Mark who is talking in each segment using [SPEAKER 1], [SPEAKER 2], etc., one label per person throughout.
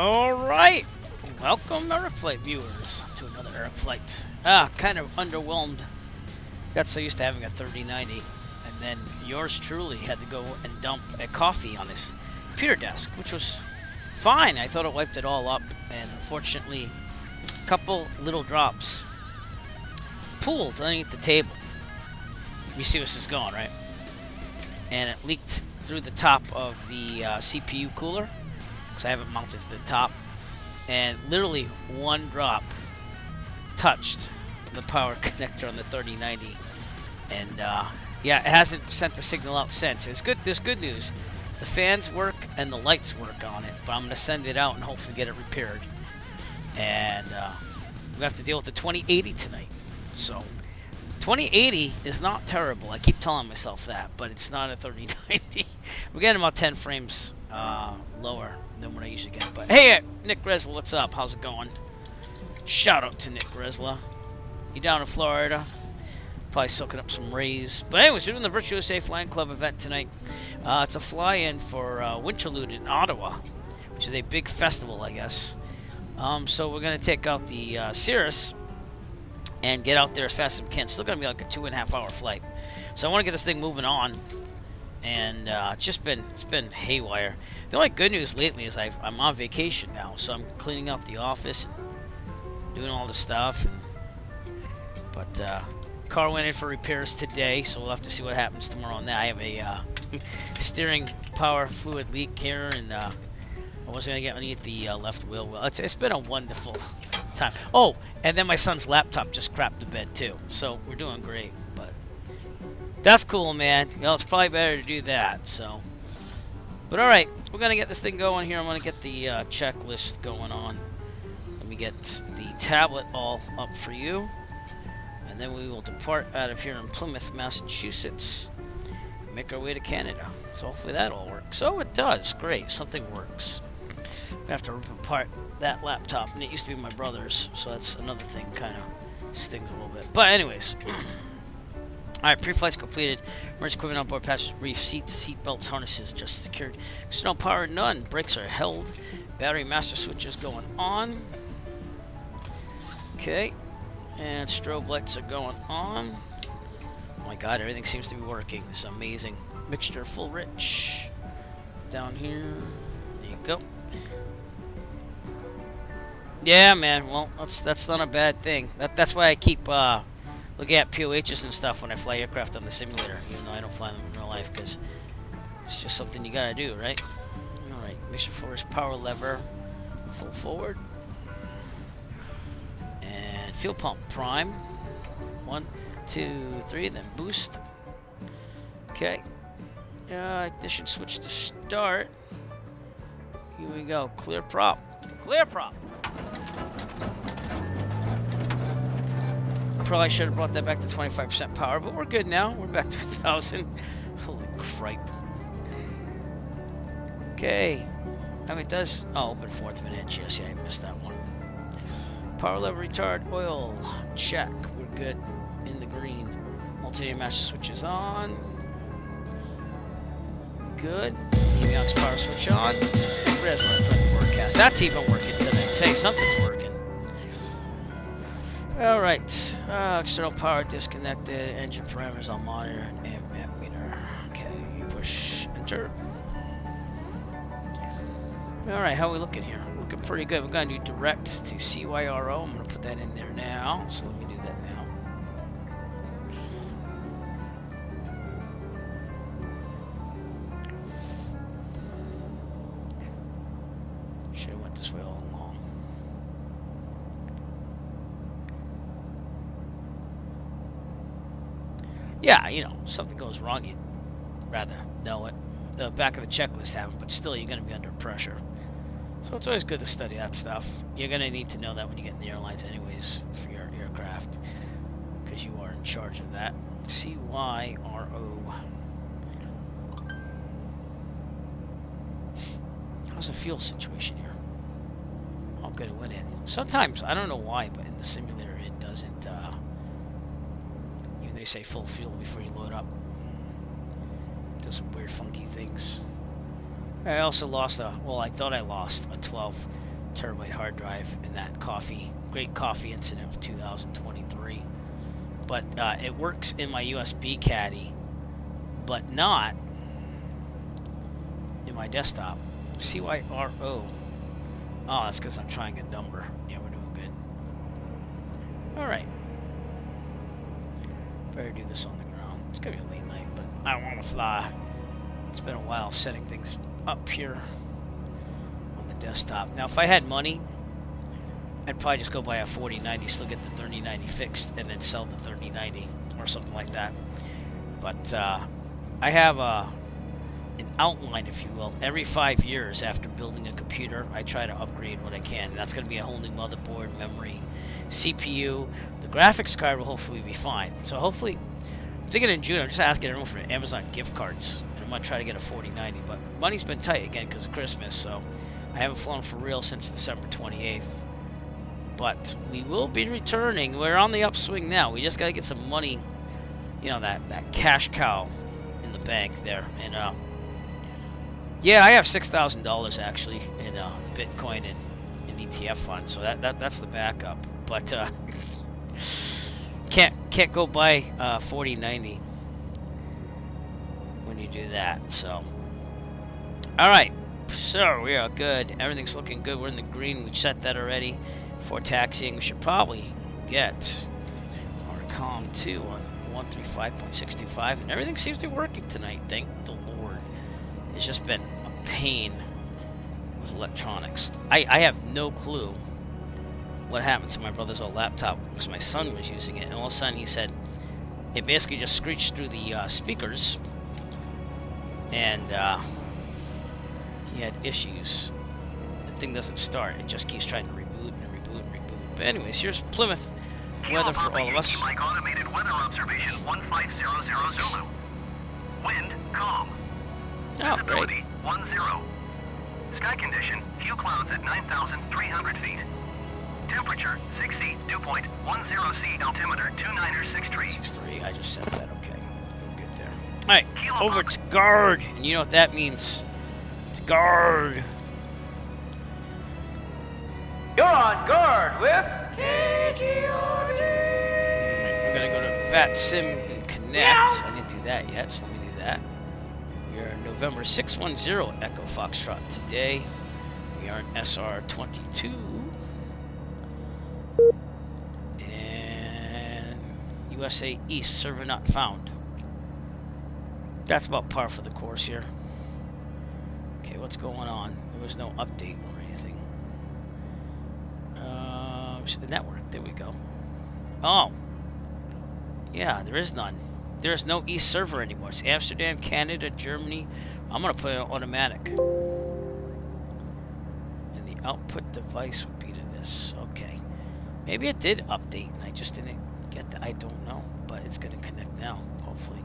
[SPEAKER 1] Alright, welcome Eric Flight viewers to another Eric Flight. Kind of underwhelmed. Got so used to having a 3090, and then yours truly had to go and dump a coffee on his computer desk, which was fine. I thought it wiped it all up, and unfortunately, a couple little drops pooled underneath the table. You see where this is going, right? And it leaked through the top of the CPU cooler. I have it mounted to the top, and literally one drop touched the power connector on the 3090, and yeah, it hasn't sent the signal out since. It's good. There's good news. The fans work and the lights work on it, but I'm going to send it out and hopefully get it repaired. And we have to deal with the 2080 tonight. So 2080 is not terrible. I keep telling myself that, but it's not a 3090. We're getting about 10 frames lower than what I usually get. But hey, Nick Gresla, what's up? How's it going? Shout out to Nick Gresla. You down in Florida? Probably soaking up some rays. But anyways, we're doing the Virtual USA Flying Club event tonight. It's a fly-in for Winterlude in Ottawa, which is a big festival, I guess. So we're going to take out the Cirrus and get out there as fast as we can. It's still going to be like a 2.5 hour flight. So I want to get this thing moving on. And it's been haywire. The only good news lately is I'm on vacation now, so I'm cleaning out the office and doing all the stuff. But car went in for repairs today, so we'll have to see what happens tomorrow on that. I have a steering power fluid leak here, and I wasn't gonna get underneath the left wheel well. It's been a wonderful time. Oh, and then my son's laptop just crapped the bed too, so we're doing great. That's cool, man. You know, it's probably better to do that, so. But alright, we're going to get this thing going here. I'm going to get the checklist going on. Let me get the tablet all up for you. And then we will depart out of here in Plymouth, Massachusetts. And make our way to Canada. So hopefully that all works. Oh, it does. Great. Something works. I have to rip apart that laptop. And it used to be my brother's, so that's another thing kind of stings a little bit. But anyways. Alright, pre-flight's completed. Emergency equipment on board, passengers briefed, seat belts, harnesses just secured. External power none. Brakes are held. Battery master switches going on. Okay. And strobe lights are going on. Oh my god, everything seems to be working. This is amazing. Mixture full rich. Down here. There you go. Yeah, man. Well, that's not a bad thing. That's why I keep looking at POHs and stuff when I fly aircraft on the simulator, even though I don't fly them in real life, because it's just something you gotta do, right? Alright, mixture force power lever, full forward. And fuel pump prime. 1, 2, 3, then boost. Okay. Ignition switch to start. Here we go. Clear prop. Clear prop! Probably should have brought that back to 25% power, but we're good now. We're back to 1,000. Holy cripe. Okay. I mean, it does... Oh, open 1/4 of an inch. Yes, yeah, I missed that one. Power lever retard oil. Check. We're good. In the green. Alternating master switches on. Good. Aviation power switch on. Where's my broadcast? That's even working today. Say something's working. Alright, external power disconnected, engine parameters on monitor, and amp meter. Okay, you push enter. Alright, how are we looking here? Looking pretty good. We're going to do direct to CYRO. I'm going to put that in there now, so let me do that now. Should have went this way all along. Yeah, you know, something goes wrong, you'd rather know it. The back of the checklist haven't, but still you're going to be under pressure. So it's always good to study that stuff. You're going to need to know that when you get in the airlines anyways for your aircraft, because you are in charge of that. CYRO. How's the fuel situation here? Oh, good, it went in. Sometimes, I don't know why, but in the simulator it doesn't... They say full fuel before you load up. It does some weird funky things. I also lost a, well, I thought I lost a 12 terabyte hard drive in that great coffee incident of 2023. But it works in my USB caddy, but not in my desktop. CYRO. Oh, that's because I'm trying a number. Yeah, we're doing good. Alright. Better do this on the ground. It's going to be a late night, but I don't want to fly. It's been a while setting things up here on the desktop. Now, if I had money, I'd probably just go buy a 4090, still get the 3090 fixed, and then sell the 3090 or something like that. But I have an outline, if you will. Every 5 years after building a computer, I try to upgrade what I can. And that's going to be a whole new motherboard, memory, CPU. The graphics card will hopefully be fine. So hopefully, I'm thinking in June, I'm just asking everyone for Amazon gift cards. And I'm going to try to get a 4090. But money's been tight again because of Christmas, so I haven't flown for real since December 28th. But we will be returning. We're on the upswing now. We just got to get some money, you know, that cash cow in the bank there. And yeah, I have $6,000 actually in Bitcoin and ETF funds, so that's the backup. But can't go buy 4090 when you do that. So, all right, so we are good. Everything's looking good. We're in the green. We set that already. For taxiing, we should probably get our COM 2 on 135.625, and everything seems to be working tonight. Thank the Lord. It's just been a pain with electronics. I have no clue what happened to my brother's old laptop because my son was using it, and all of a sudden he said it basically just screeched through the speakers, and he had issues. The thing doesn't start. It just keeps trying to reboot and reboot and reboot. But anyways, here's Plymouth weather for all of us.
[SPEAKER 2] Mike automated weather observation 1500 Zulu. Wind calm.
[SPEAKER 1] Oh,
[SPEAKER 2] Visibility
[SPEAKER 1] great.
[SPEAKER 2] 10. Sky condition, few clouds at 9,300 feet. Temperature 60, dew point 10C, altimeter 2963.
[SPEAKER 1] 63. I just said that. Okay, we're good there. All right, over to guard, and you know what that means. It's guard.
[SPEAKER 3] You're on guard with
[SPEAKER 1] KPYM. We're gonna go to VATSIM and connect. I didn't do that yet, so let me do that. We are November 610 Echo Foxtrot today. We are in SR22. And USA East, server not found. That's about par for the course here. Okay, what's going on? There was no update or anything. The network, there we go. Oh. Yeah, there is none. There is no East server anymore. It's Amsterdam, Canada, Germany. I'm going to put it on automatic. And the output device would be to this. Okay. Maybe it did update and I just didn't get that. I don't know. But it's going to connect now, hopefully.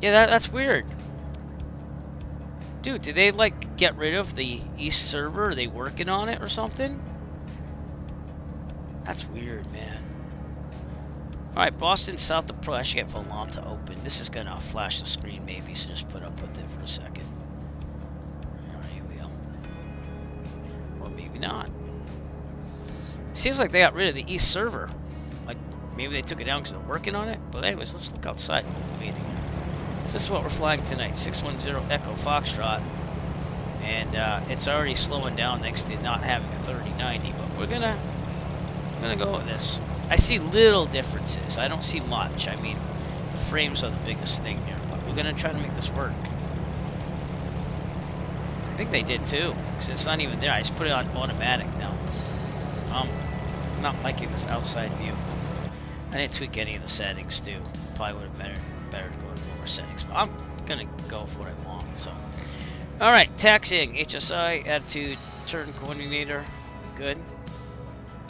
[SPEAKER 1] Yeah, that's weird. Dude, did they, like, get rid of the East server? Are they working on it or something? That's weird, man. Alright, Boston, South of Pro. I should get Volanta open. This is going to flash the screen maybe, so just put up with it for a second. Alright, here we go. Or maybe not. Seems like they got rid of the East server. Like, maybe they took it down because they're working on it. But anyways, let's look outside. Waiting. So this is what we're flying tonight. 610 Echo Foxtrot. And it's already slowing down thanks to not having a 3090. But we're going to go with this. I see little differences. I don't see much. I mean, the frames are the biggest thing here. But we're going to try to make this work. I think they did too. Because it's not even there. I just put it on automatic now. I'm not liking this outside view. I didn't tweak any of the settings too. Probably would have been better to go to lower settings. But I'm going to go for what I want. So, alright. Taxiing. HSI. Attitude. Turn coordinator. Good.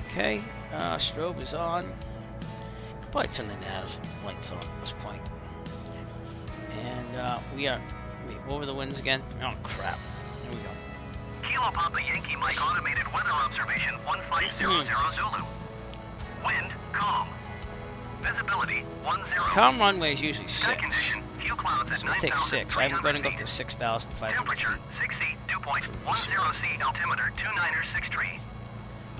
[SPEAKER 1] Okay. Strobe is on. Probably turn the nav lights on at this point. And we are. Wait, what were the winds again? Oh crap! Here we go.
[SPEAKER 2] Kilo Papa Yankee Mike automated weather observation 1500 Zulu. Wind calm. Visibility 10.
[SPEAKER 1] Calm runway is usually 6.
[SPEAKER 2] Sky condition, few clouds at
[SPEAKER 1] So we'll take 6. I'm going to go up to 6,500
[SPEAKER 2] Temperature
[SPEAKER 1] feet.
[SPEAKER 2] 60, dew 62.10C, altimeter 2963.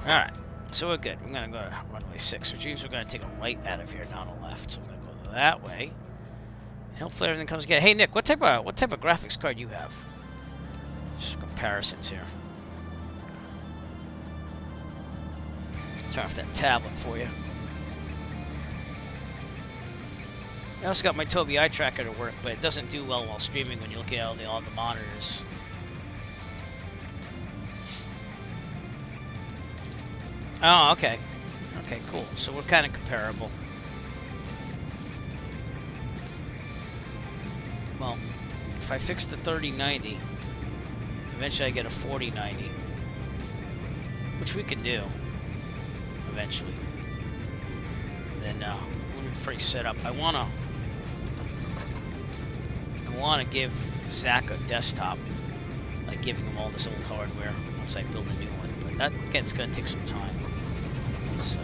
[SPEAKER 1] Alright, so we're good. We're going to go to runway 6, which means we're going to take a right out of here, not a left. So we're going to go that way. Hopefully everything comes together. Hey Nick, what type of graphics card you have? Just comparisons here. Turn off that tablet for you. I also got my Tobii eye tracker to work, but it doesn't do well while streaming when you look at all the monitors. Oh, okay. Okay, cool. So we're kind of comparable. Well, if I fix the 3090, eventually I get a 4090, which we can do eventually. And then we're pretty set up. I wanna give Zach a desktop, like giving him all this old hardware once I build a new one. But that again, it's gonna take some time. So.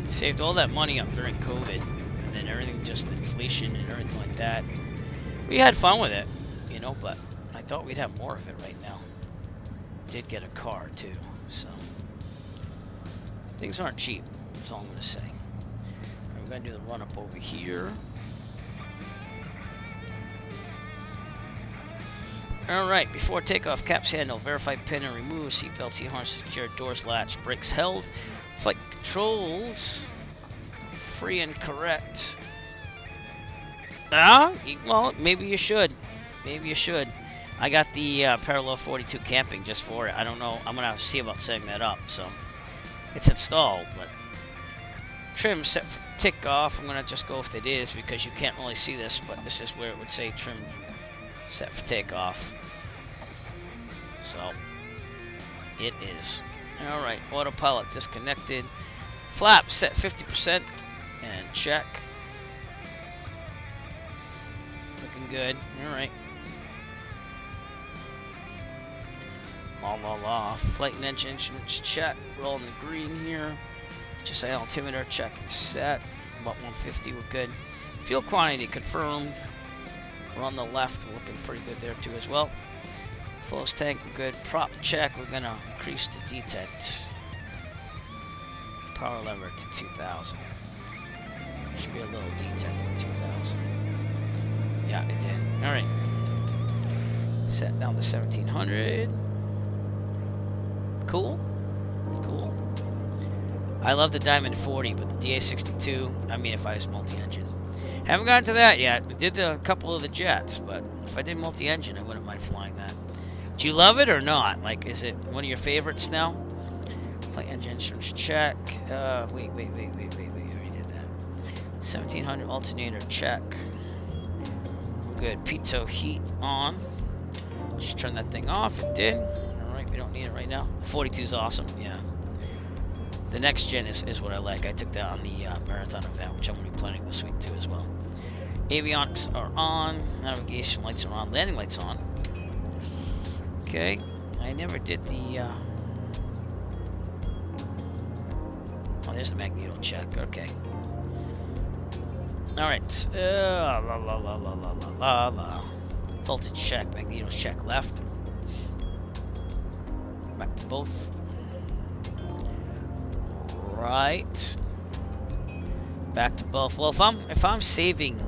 [SPEAKER 1] Saved all that money up during COVID, and then everything, just inflation and everything like that. We had fun with it, you know, but I thought we'd have more of it right now. Did get a car too, so things aren't cheap. That's all I'm gonna say. We're gonna do the run up over here. Alright, before takeoff, caps handle, verify pin and remove, seatbelt, seat harness, secure, doors latch, brakes held, flight controls, free and correct. Well, maybe you should. Maybe you should. I got the Parallel 42 camping just for it. I don't know. I'm going to see about setting that up. So it's installed, but trim set for takeoff. I'm going to just go with it is because you can't really see this, but this is where it would say trim set for takeoff. So it is. Alright, autopilot disconnected. Flap set 50% and check. Looking good. Alright. La. Flight and engine instruments check. Rolling the green here. Just say altimeter check and set. About 150, we're good. Fuel quantity confirmed. We're on the left, we're looking pretty good there too as well. Flows tank, we're good. Prop check, we're gonna increase the detect. Power lever to 2000. Should be a little detect at 2000. Yeah, it did. Alright. Set down to 1700. Cool. Cool. I love the Diamond 40, but the DA62, I mean if I was multi-engine. Haven't gotten to that yet. We did a couple of the jets, but if I did multi-engine, I wouldn't mind flying that. Do you love it or not? Like, is it one of your favorites now? Flight engine instruments check. Wait. We already did that. 1700 alternator check. We're good. Pitot heat on. Just turn that thing off. It did. Alright, we don't need it right now. The 42 is awesome. Yeah. The next gen is what I like. I took that on the marathon event, which I'm going to be planning this week too as well. Avionics are on. Navigation lights are on. Landing lights on. Okay. I never did the... Oh, there's the magneto check. Okay. Alright. Voltage check. Magneto check left. Back to both. Right. Back to both. Well, if I'm saving,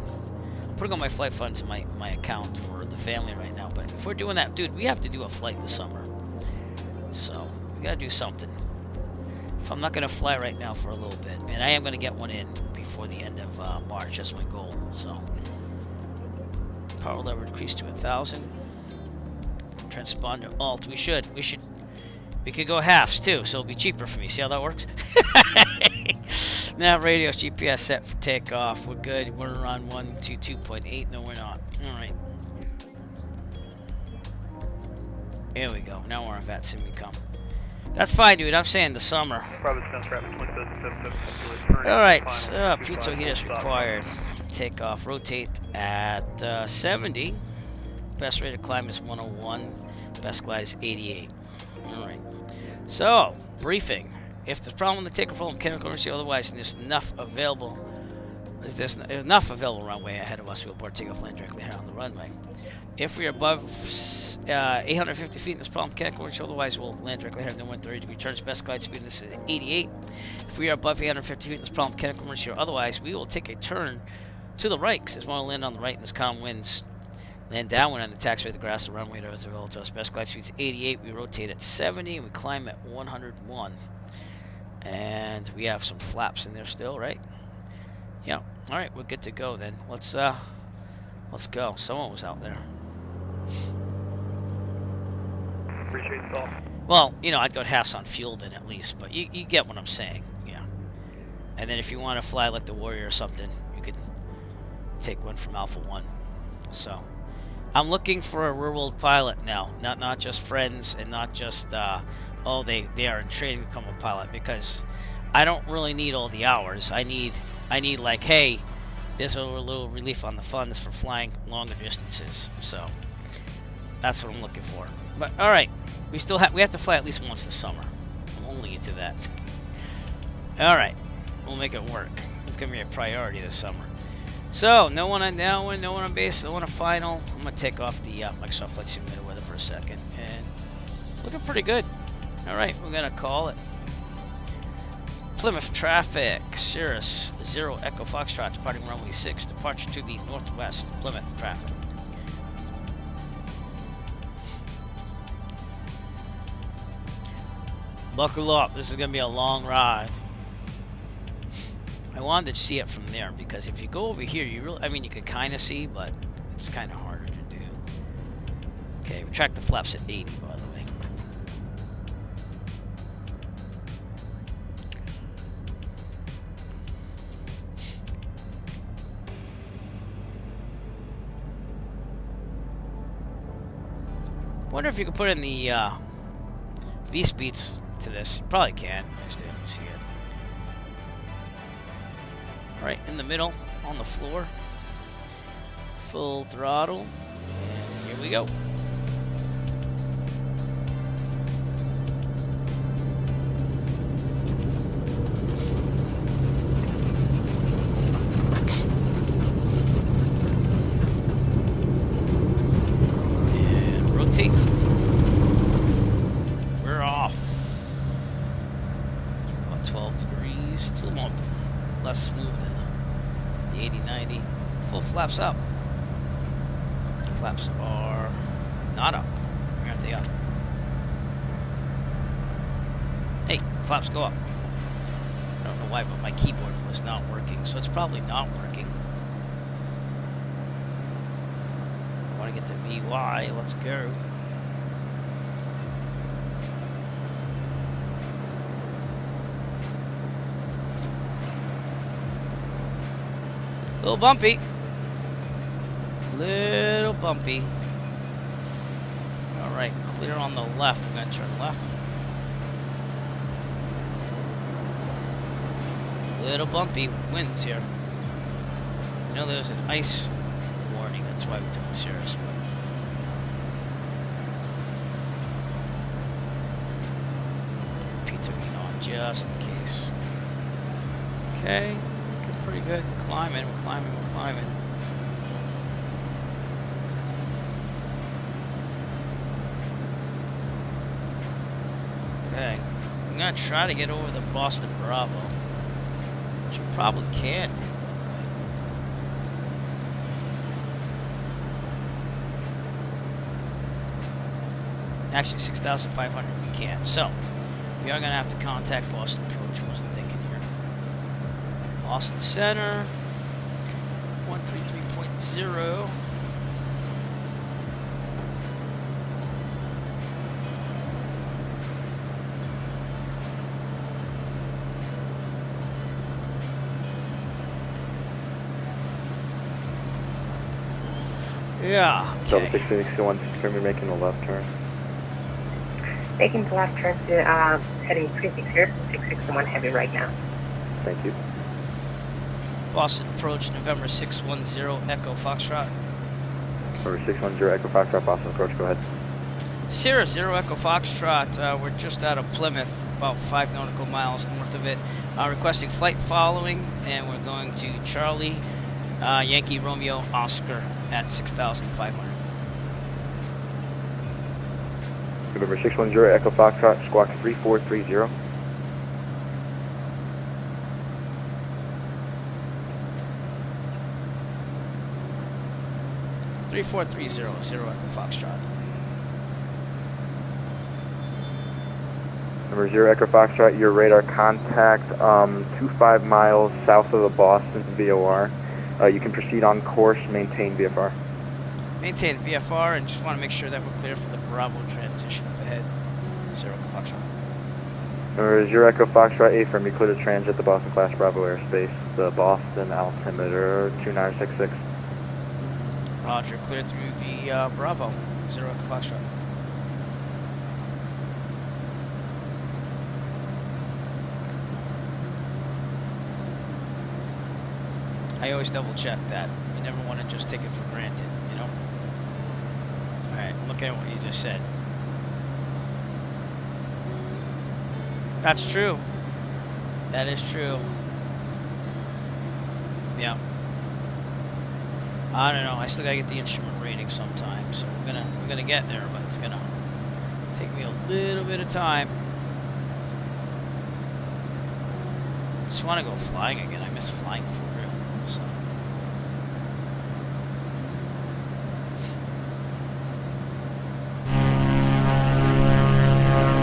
[SPEAKER 1] I'm putting all my flight funds in my account for the family right now. But if we're doing that, dude, we have to do a flight this summer. So we gotta do something. If I'm not gonna fly right now for a little bit, and I am gonna get one in before the end of March. That's my goal. So power lever decreased to 1000. Transponder alt. We could go halves too, so it'll be cheaper for me. See how that works? Nav radio GPS set for takeoff. We're good. We're on 122.8. No, we're not. Alright. Here we go. Now we're on VAT Simicom. That's fine, dude. I'm saying the summer. Alright. Pitot heat is required. Takeoff. Rotate at 70. Best rate of climb is 101. Best glide is 88. Alright. So, briefing. If there's a problem with the takeoff, mechanical emergency, otherwise, and there's enough available There's enough available runway ahead of us. We'll board takeoff land directly here on the runway. If we are above 850 feet in this problem can't go, otherwise we'll land directly here. Then 130 degree turns. Best glide speed in this is 88. If we are above 850 feet in this problem can't go, otherwise we will take a turn to the right because there's one to land on the right in this calm winds. Land downwind on the taxiway, the grass, the runway, that was available to us. Best glide speed is 88. We rotate at 70 and we climb at 101. And we have some flaps in there still, right? Yeah. All right, we're good to go then. Let's go. Someone was out there.
[SPEAKER 4] Appreciate the call.
[SPEAKER 1] Well, you know, I'd go halves on fuel then at least, but you get what I'm saying, yeah. And then if you want to fly like the Warrior or something, you could take one from Alpha 1. So, I'm looking for a real-world pilot now, not just friends and not just, oh, they are in training to become a pilot, because I don't really need all the hours. I need like, hey, there's a little relief on the funds for flying longer distances. So that's what I'm looking for. But all right, we have to fly at least once this summer. I'm only into that. All right, we'll make it work. It's gonna be a priority this summer. So no one on downwind, no one on base, no one on final. I'm gonna take off the Microsoft Flight Simulator weather for a second, and looking pretty good. All right, we're gonna call it. Plymouth traffic, Cirrus 0 Echo Foxtrot, departing runway 6, departure to the northwest, Plymouth traffic. Buckle up, this is going to be a long ride. I wanted to see it from there, because if you go over here, you can kind of see, but it's kind of harder to do. Okay, retract the flaps at 80, by the way. Wonder if you could put in the V-speeds to this. You probably can. I just didn't see it. Right in the middle, on the floor. Full throttle. And here we go. We're off. About 12 degrees. It's a little more less smooth than the 80-90. Full flaps up. Flaps are not up. Where aren't they up? Hey, flaps go up. I don't know why, but my keyboard was not working, so it's probably not working. I want to get to VY. Let's go. Little bumpy. Little bumpy. Alright, clear on the left. We're going to turn left. Little bumpy with winds here. You know, there's an ice warning. That's why we took the Cirrus. Pizza being on just in case. Okay. Pretty good. We're climbing, we're climbing, we're climbing. Okay. I'm gonna try to get over the Boston Bravo, which you probably can do. Actually, 6,500 we can't. So, we are gonna have to contact Boston Approach. Wasn't thinking here. Boston Center, 133.0. Yeah, okay.
[SPEAKER 5] 7661, confirm you're making a left turn.
[SPEAKER 6] Making the left turn to heading 36 here, 661 heavy right now.
[SPEAKER 5] Thank you.
[SPEAKER 1] Boston Approach, November 610, Echo Foxtrot.
[SPEAKER 5] November 610, Echo Foxtrot, Boston Approach, go ahead.
[SPEAKER 1] Sierra 0 Echo Foxtrot, we're just out of Plymouth, about 5 nautical miles north of it. Requesting flight following, and we're going to Charlie, Yankee Romeo Oscar at 6,500.
[SPEAKER 5] November 610 Echo Foxtrot, squawk 3430.
[SPEAKER 1] Zero Echo Foxtrot.
[SPEAKER 5] Number 0 Echo Foxtrot, your radar contact 25 miles south of the Boston VOR. You can proceed on course, maintain VFR.
[SPEAKER 1] Maintain VFR, and just want to make sure that we're clear for the Bravo transition up ahead. 0 Echo Foxtrot.
[SPEAKER 5] Number 0 Echo Foxtrot, affirm, you clear to transit the Boston class Bravo airspace. The Boston altimeter 2966.
[SPEAKER 1] Roger, clear through the Bravo. 0 Echo Foxtrot. I always double check that. You never want to just take it for granted, you know? Alright, look at what you just said. That's true. That is true. Yeah. I don't know. I still gotta get the instrument rating sometime, so we're gonna get there, but it's gonna take me a little bit of time. Just want to go flying again. I miss flying for real. So.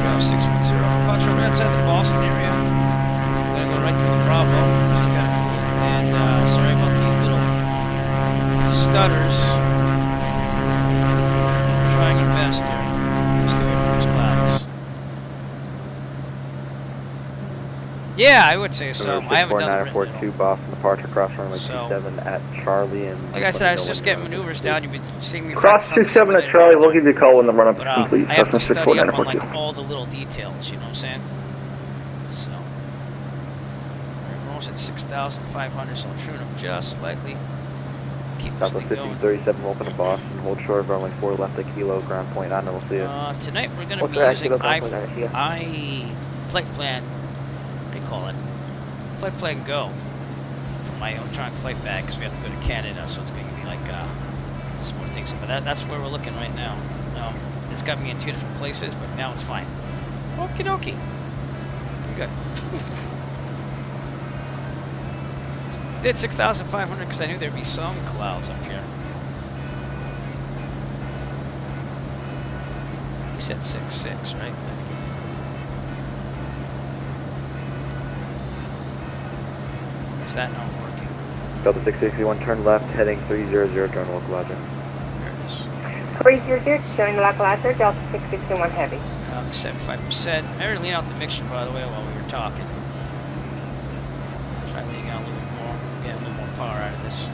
[SPEAKER 1] Go 610. Foxtrot, we're outside the Boston area. I'm gonna go right through the Bravo, which is kind of cool. And sorry about the little stutters. We're trying our best here. Stay away from those clouds. Yeah, I would say so. I haven't done the written
[SPEAKER 5] 64942 Boston departure cross runway 27 at Charlie and.
[SPEAKER 1] Like I said, I was just getting maneuvers down. You've been seeing me
[SPEAKER 4] Cross 27 at Charlie, we'll give you a call when the run-up
[SPEAKER 1] but,
[SPEAKER 4] is complete.
[SPEAKER 1] I have to
[SPEAKER 4] Cessna
[SPEAKER 1] study up on
[SPEAKER 4] 64942.
[SPEAKER 1] like all the little details. You know what I'm saying? So we're almost at 6,500, so I'm trimming up just slightly. Keep this thing
[SPEAKER 5] Southwest
[SPEAKER 1] going.
[SPEAKER 5] 1537, open to Boston. Hold short of runway 4 left a kilo, ground point 9, and we'll see you.
[SPEAKER 1] Tonight we're going to
[SPEAKER 5] What's
[SPEAKER 1] be
[SPEAKER 5] that,
[SPEAKER 1] using
[SPEAKER 5] kilo, ground point 9,
[SPEAKER 1] flight plan. What do you call it? Flight plan Go for my electronic flight bag because we have to go to Canada, so it's going to be like some more things. But that's where we're looking right now. It's got me in 2 different places, but now it's fine. Okie dokie. Good. Did 6,500 because I knew there'd be some clouds up here. He said 6.6, right? Is that not working?
[SPEAKER 5] Delta 661, turn left, heading 300, join localizer.
[SPEAKER 1] There it is.
[SPEAKER 6] 300, showing localizer, Delta 661 heavy.
[SPEAKER 1] The 75%. I already leaned out the mixture, by the way, while we were talking. Try leaning out a little bit more, get a little more power out of this.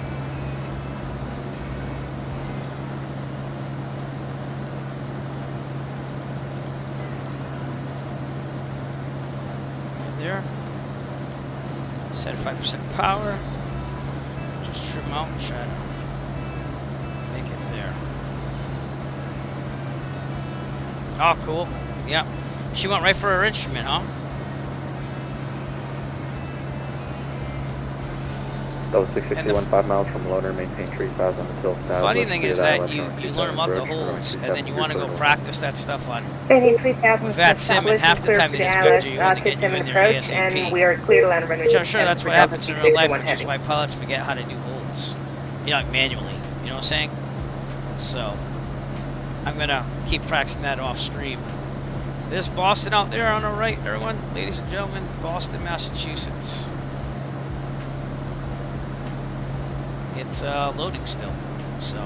[SPEAKER 1] Right there. 75% power. Just trim out and try to make it there. Oh, cool. Yep. She went right for her instrument, huh?
[SPEAKER 5] Delta 661, 5 miles from loader, maintain tree size on the tilt.
[SPEAKER 1] Funny thing is that you learn about the holds, and then you want to go practice that stuff on with that sim, and half the time they just vector you and they get you in there ASAP.
[SPEAKER 6] And we are clear to land runway.
[SPEAKER 1] Which I'm sure that's what happens in real life, which is why pilots forget how to do holds. You know, like manually. You know what I'm saying? So, I'm going to keep practicing that off stream. There's Boston out there on the right, everyone. Ladies and gentlemen, Boston, Massachusetts. It's loading still. So,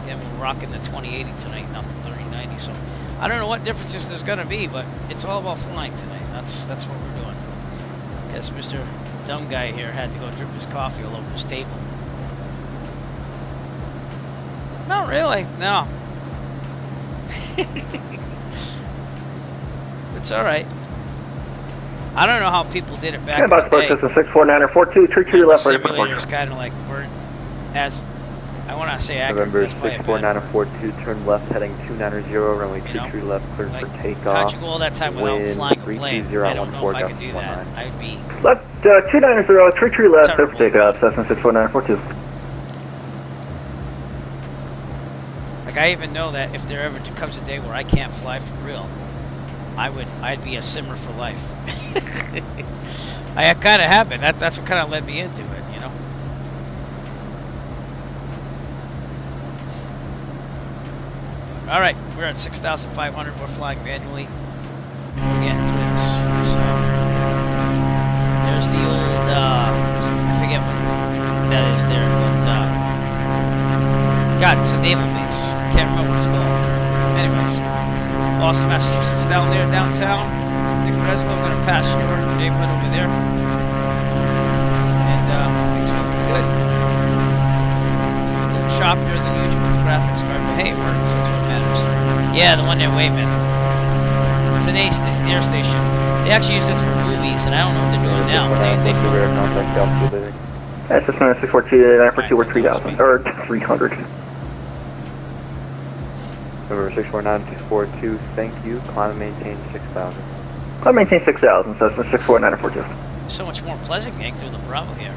[SPEAKER 1] again, we're rocking the 2080 tonight, not the 3090. So, I don't know what differences there's going to be, but it's all about flying tonight. That's what we're doing. Because Mr. Dumb Guy here had to go drip his coffee all over his table. Not really, no. It's all right. I don't know how people did it back in the day.
[SPEAKER 4] Cessna 649 or 42, tree to your left,
[SPEAKER 1] The
[SPEAKER 4] ready for
[SPEAKER 1] simulator is
[SPEAKER 4] departure.
[SPEAKER 1] kind of like burnt as I want to say accurate.
[SPEAKER 5] November
[SPEAKER 1] That's probably a bad word.
[SPEAKER 5] 64942, turn left heading 290, runway
[SPEAKER 1] You know,
[SPEAKER 5] 23 left, clear
[SPEAKER 1] like,
[SPEAKER 5] for takeoff.
[SPEAKER 1] how'd you go all that time without
[SPEAKER 5] Wind
[SPEAKER 1] flying a plane?
[SPEAKER 5] 320
[SPEAKER 1] I don't know if I could do
[SPEAKER 5] gust
[SPEAKER 1] that.
[SPEAKER 5] 19.
[SPEAKER 1] I'd be
[SPEAKER 4] Left 290, 33 left, clear for
[SPEAKER 1] Terrible.
[SPEAKER 4] takeoff, Cessna 64942.
[SPEAKER 1] like, I even know that if there ever comes a day where I can't fly for real, I'd be a simmer for life. I kind of have been. That's what kind of led me into it, you know. All right, we're at 6,500. We're flying manually. We're getting through this. So there's the old. I forget what that is there, but God, it's a naval base. Can't remember what it's called. Anyways, Boston, Massachusetts, down there, downtown. Nick Breslow, I'm gonna pass your neighborhood over there, and things look good. A little choppier than usual with the graphics card, but hey, it works. That's what matters. Yeah, the one near Weymouth. It's an air station. They actually use this for movies, and I don't know what they're doing now. They film.
[SPEAKER 5] Radar contact altitude.
[SPEAKER 4] Cessna 642, 942, we're 3,000, or 300.
[SPEAKER 5] November 649-242, thank you. Climb and maintain 6,000.
[SPEAKER 4] I'll maintain 6,000, Cessna 64942.
[SPEAKER 1] So much more pleasant getting through the Bravo here.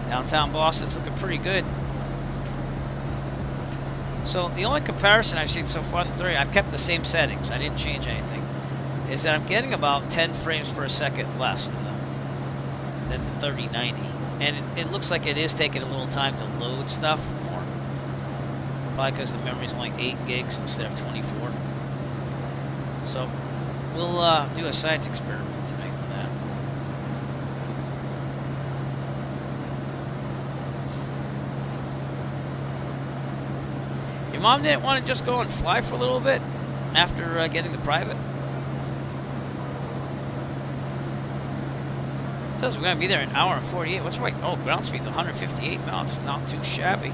[SPEAKER 1] Downtown Boston's looking pretty good. So the only comparison I've seen so far in the 30, I've kept the same settings. I didn't change anything. Is that I'm getting about 10 frames per second less than the 3090, and it looks like it is taking a little time to load stuff more. Probably because the memory's only 8 gigs instead of 24. So we'll do a science experiment tonight with that. Your mom didn't want to just go and fly for a little bit after getting the private? It says we're going to be there in an hour and 48. What's right? Oh, ground speed's 158 knots. Not too shabby.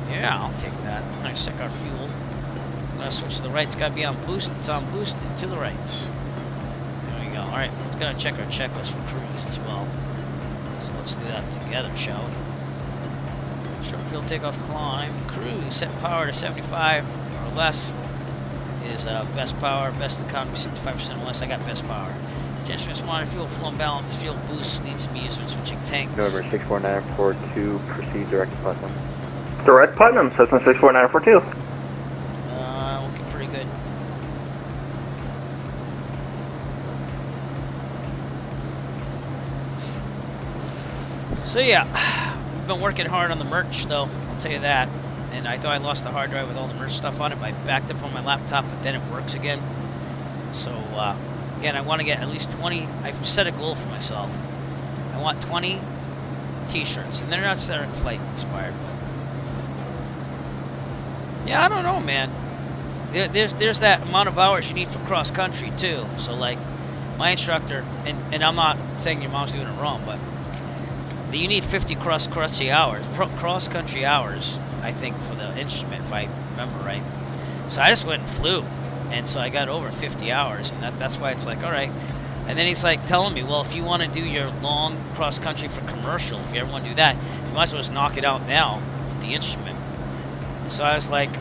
[SPEAKER 1] Yeah, I'll take that. Nice, check our fuel. I'm going to switch to the right. It's got to be on boost. It's on boost and to the right. There we go. All right, let's go check our checklist for cruise as well. So let's do that together, shall we? Short field takeoff, climb, cruise, set power to 75 or less is best power, best economy, 65% or less. I got best power. Instruments monitor, fuel flow and balance, fuel boost, needs to be used when switching tanks.
[SPEAKER 5] November 64942, proceed direct to Putnam.
[SPEAKER 4] Direct Putnam, Cessna 64942.
[SPEAKER 1] Looking pretty good. So yeah, we've been working hard on the merch though, I'll tell you that. And I thought I lost the hard drive with all the merch stuff on it, but I backed up on my laptop, but then it works again. So again, I want to get at least 20. I've set a goal for myself. I want 20 t-shirts, and they're not Saturday Flight inspired, but yeah, I don't know, man. There's that amount of hours you need for cross country too. So like my instructor, and I'm not saying your mom's doing it wrong, but you need 50 cross country hours, I think, for the instrument, if I remember right. So I just went and flew. And so I got over 50 hours, and that's why it's like, all right. And then he's like telling me, well, if you want to do your long cross country for commercial, if you ever want to do that, you might as well just knock it out now with the instrument. So I was like,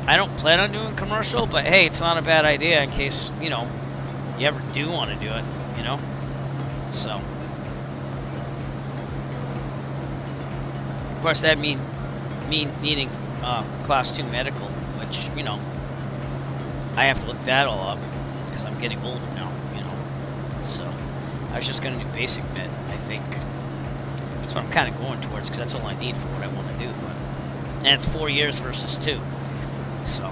[SPEAKER 1] I don't plan on doing commercial, but hey, it's not a bad idea in case, you know, you ever do want to do it, you know? So, of course, that mean needing class 2 medical, which, you know, I have to look that all up because I'm getting older now, you know. So I was just going to do basic med, I think. That's what I'm kind of going towards because that's all I need for what I want to do. But, and it's 4 years versus 2. So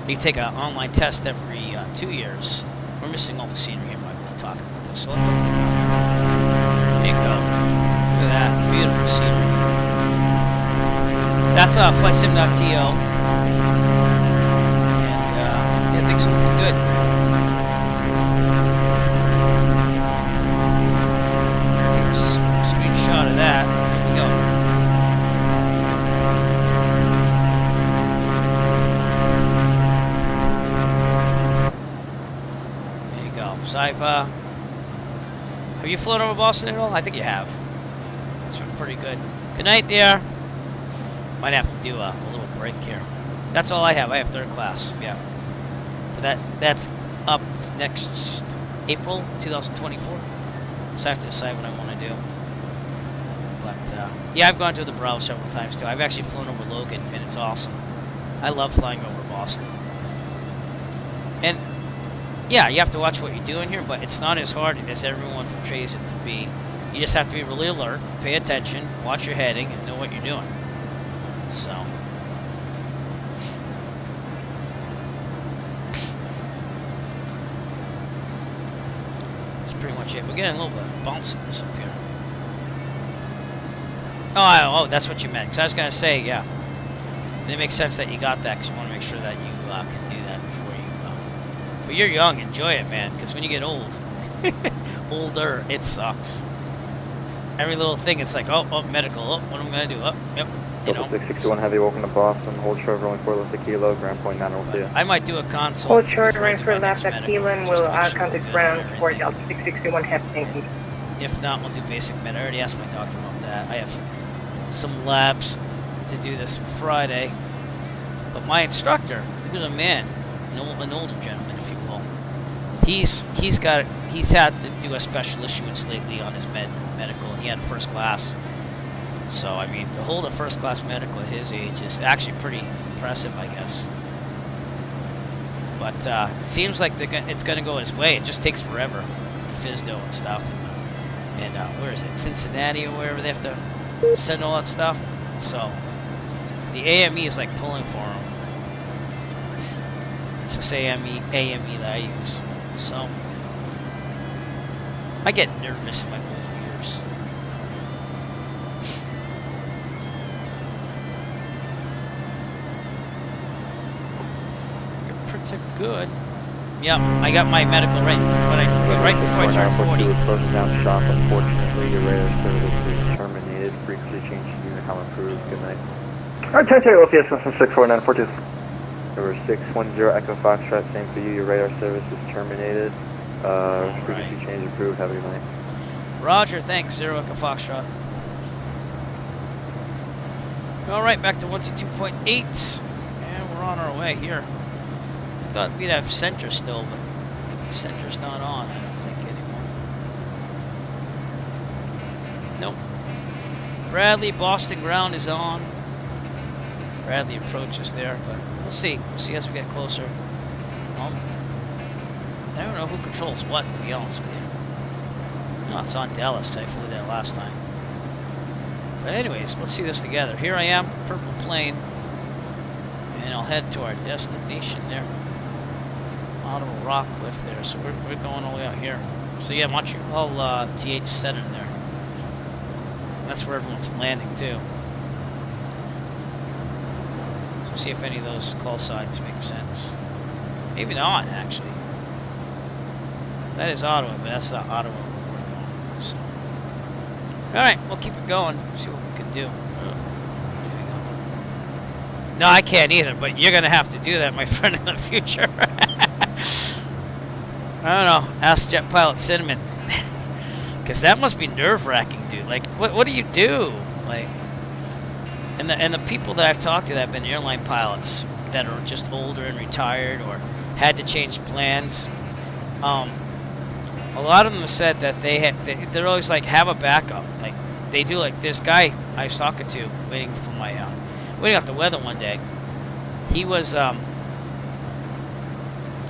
[SPEAKER 1] you take an online test every 2 years. We're missing all the scenery here. I'm not talking about this. So let's look. There you go. Look at that. Beautiful scenery. That's flightsim.to. Things are looking good. Take a screenshot of that. There we go. There you go. So have you flown over Boston at all? I think you have. That's pretty good. Good night, dear. Might have to do a little break here. That's all I have. I have third class. Yeah. But that's up next April 2024. So I have to decide what I want to do. But yeah, I've gone to the Bravo several times too. I've actually flown over Logan, and it's awesome. I love flying over Boston. And yeah, you have to watch what you're doing here, but it's not as hard as everyone portrays it to be. You just have to be really alert, pay attention, watch your heading, and know what you're doing. So. That's pretty much it. We're getting a little bit of bounciness up here. Oh, that's what you meant. Because I was going to say, yeah. It makes sense that you got that because you want to make sure that you can do that before you... But you're young. Enjoy it, man. Because when you get old, older, it sucks. Every little thing, it's like, oh, medical. Oh, what am I going to do? Oh, yep. You know.
[SPEAKER 5] 661 Heavy, welcome to Boston. Hold short, rolling 4 left a kilo, ground point 9 over here.
[SPEAKER 1] I might do a console.
[SPEAKER 6] Hold short, running for left at kilo, and we'll contact ground for Delta 661 Heavy. Thank you.
[SPEAKER 1] If not, we'll do basic med. I already asked my doctor about that. I have some labs to do this Friday. But my instructor, he was a man, an older gentleman, if you will. He's had to do a special issuance lately on his medical, and he had first class. So I mean, to hold a first class medical at his age is actually pretty impressive, I guess. But it seems like it's going to go his way. It just takes forever, the FISDO and stuff. And where is it? Cincinnati or wherever they have to send all that stuff. So the AME is like pulling for him. It's this AME that I use. So I get nervous in my old years. Pretty good. Yep, I got my medical right before I turned 40.
[SPEAKER 5] Closing down shop. Unfortunately, your radar service is terminated. Frequency change to unit. How improved? Good night.
[SPEAKER 4] Alright, Terry, OPS 64942.
[SPEAKER 5] Number 610 Echo Foxtrot, same for you. Your radar service is terminated. Frequency change approved. Have a good night.
[SPEAKER 1] Roger, thanks. 0 Echo Foxtrot. Alright, back to 122.8. And we're on our way here. I thought we'd have center still, but center's not on, I don't think, anymore. Nope. Bradley, Boston ground is on. Bradley approach is there, but we'll see. We'll see as we get closer. I don't know who controls what, to be honest with you. No, it's on Dallas, because I flew there last time. But anyways, let's see this together. Here I am, purple plane. And I'll head to our destination there. Ottawa Rock Cliff there, so we're going all the way out here. So yeah, Montreal TH Center there. That's where everyone's landing too. So see if any of those call signs make sense. Maybe not, actually. That is Ottawa, but that's not Ottawa where we're going. So. Alright, we'll keep it going. See what we can do. No, I can't either, but you're going to have to do that, my friend, in the future. I don't know. Ask Jet Pilot Cinnamon. Because that must be nerve-wracking, dude. Like, what do you do? Like, and the people that I've talked to that have been airline pilots that are just older and retired or had to change plans, a lot of them have said that they're always like, have a backup. Like, they do, like, this guy I was talking to, waiting off the weather one day. He was,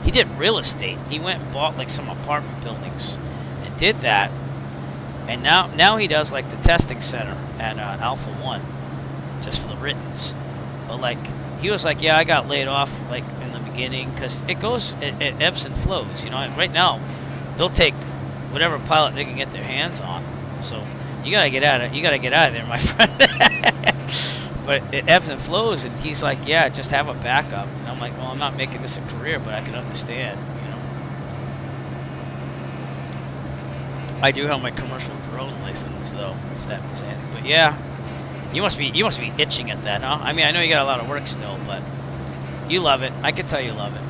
[SPEAKER 1] he did real estate. He went and bought, like, some apartment buildings and did that. And now he does, like, the testing center at Alpha 1, just for the writtens. But, like, he was like, yeah, I got laid off, like, in the beginning, because it ebbs and flows, you know. And right now, they'll take whatever pilot they can get their hands on. So you gotta get out of there, my friend. But it ebbs and flows, and he's like, yeah, just have a backup. And I'm like, well, I'm not making this a career, but I can understand, you know. I do have my commercial drone license, though, if that means anything. But yeah, you must be itching at that, huh? I mean, I know you got a lot of work still, but you love it. I can tell you love it.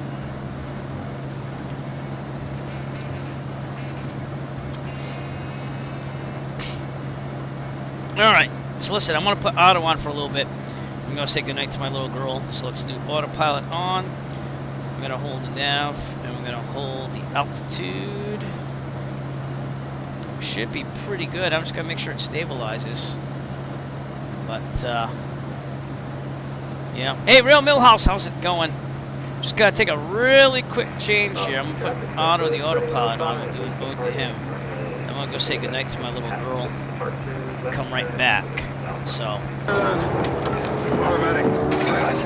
[SPEAKER 1] Alright, so listen, I'm going to put auto on for a little bit. I'm going to say goodnight to my little girl. So let's do autopilot on. I'm going to hold the nav, and we're going to hold the altitude. Should be pretty good. I'm just going to make sure it stabilizes. But, yeah. Hey, Real Millhouse, how's it going? Just got to take a really quick change here. I'm going to put auto the autopilot on. We'll do an ode to him. I'm going to go say goodnight to my little girl. Come right back. So.
[SPEAKER 7] Automatic pilot.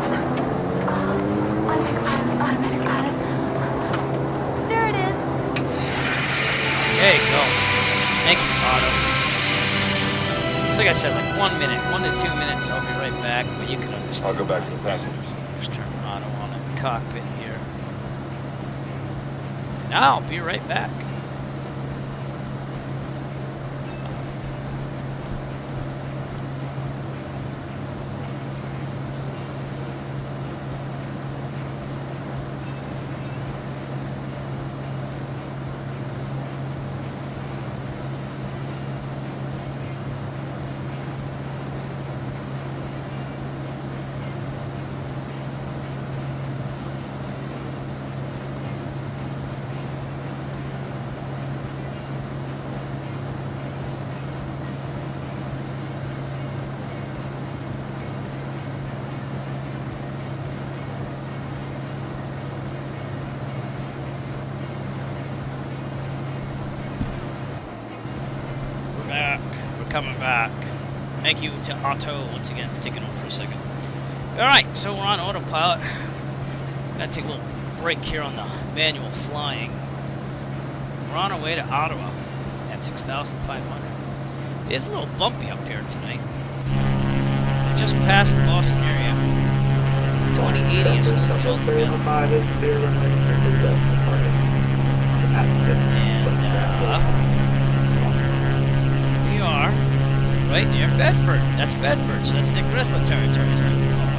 [SPEAKER 8] Automatic pilot. There it is.
[SPEAKER 1] There you go. Thank you, Otto. It's like I said, like 1 minute, 1 to 2 minutes, I'll be right back, but you can understand.
[SPEAKER 7] I'll go back to the passengers.
[SPEAKER 1] Just turn Otto on in the cockpit here. And I'll be right back. Coming back. Thank you to Otto once again for taking over for a second. Alright, so we're on autopilot. Gotta take a little break here on the manual flying. We're on our way to Ottawa at 6,500. It's a little bumpy up here tonight. We just passed the Boston area. 2080 is holding it all together. And, we are right near Bedford. That's Bedford, so that's Nick Gressler territory, as I like to call it.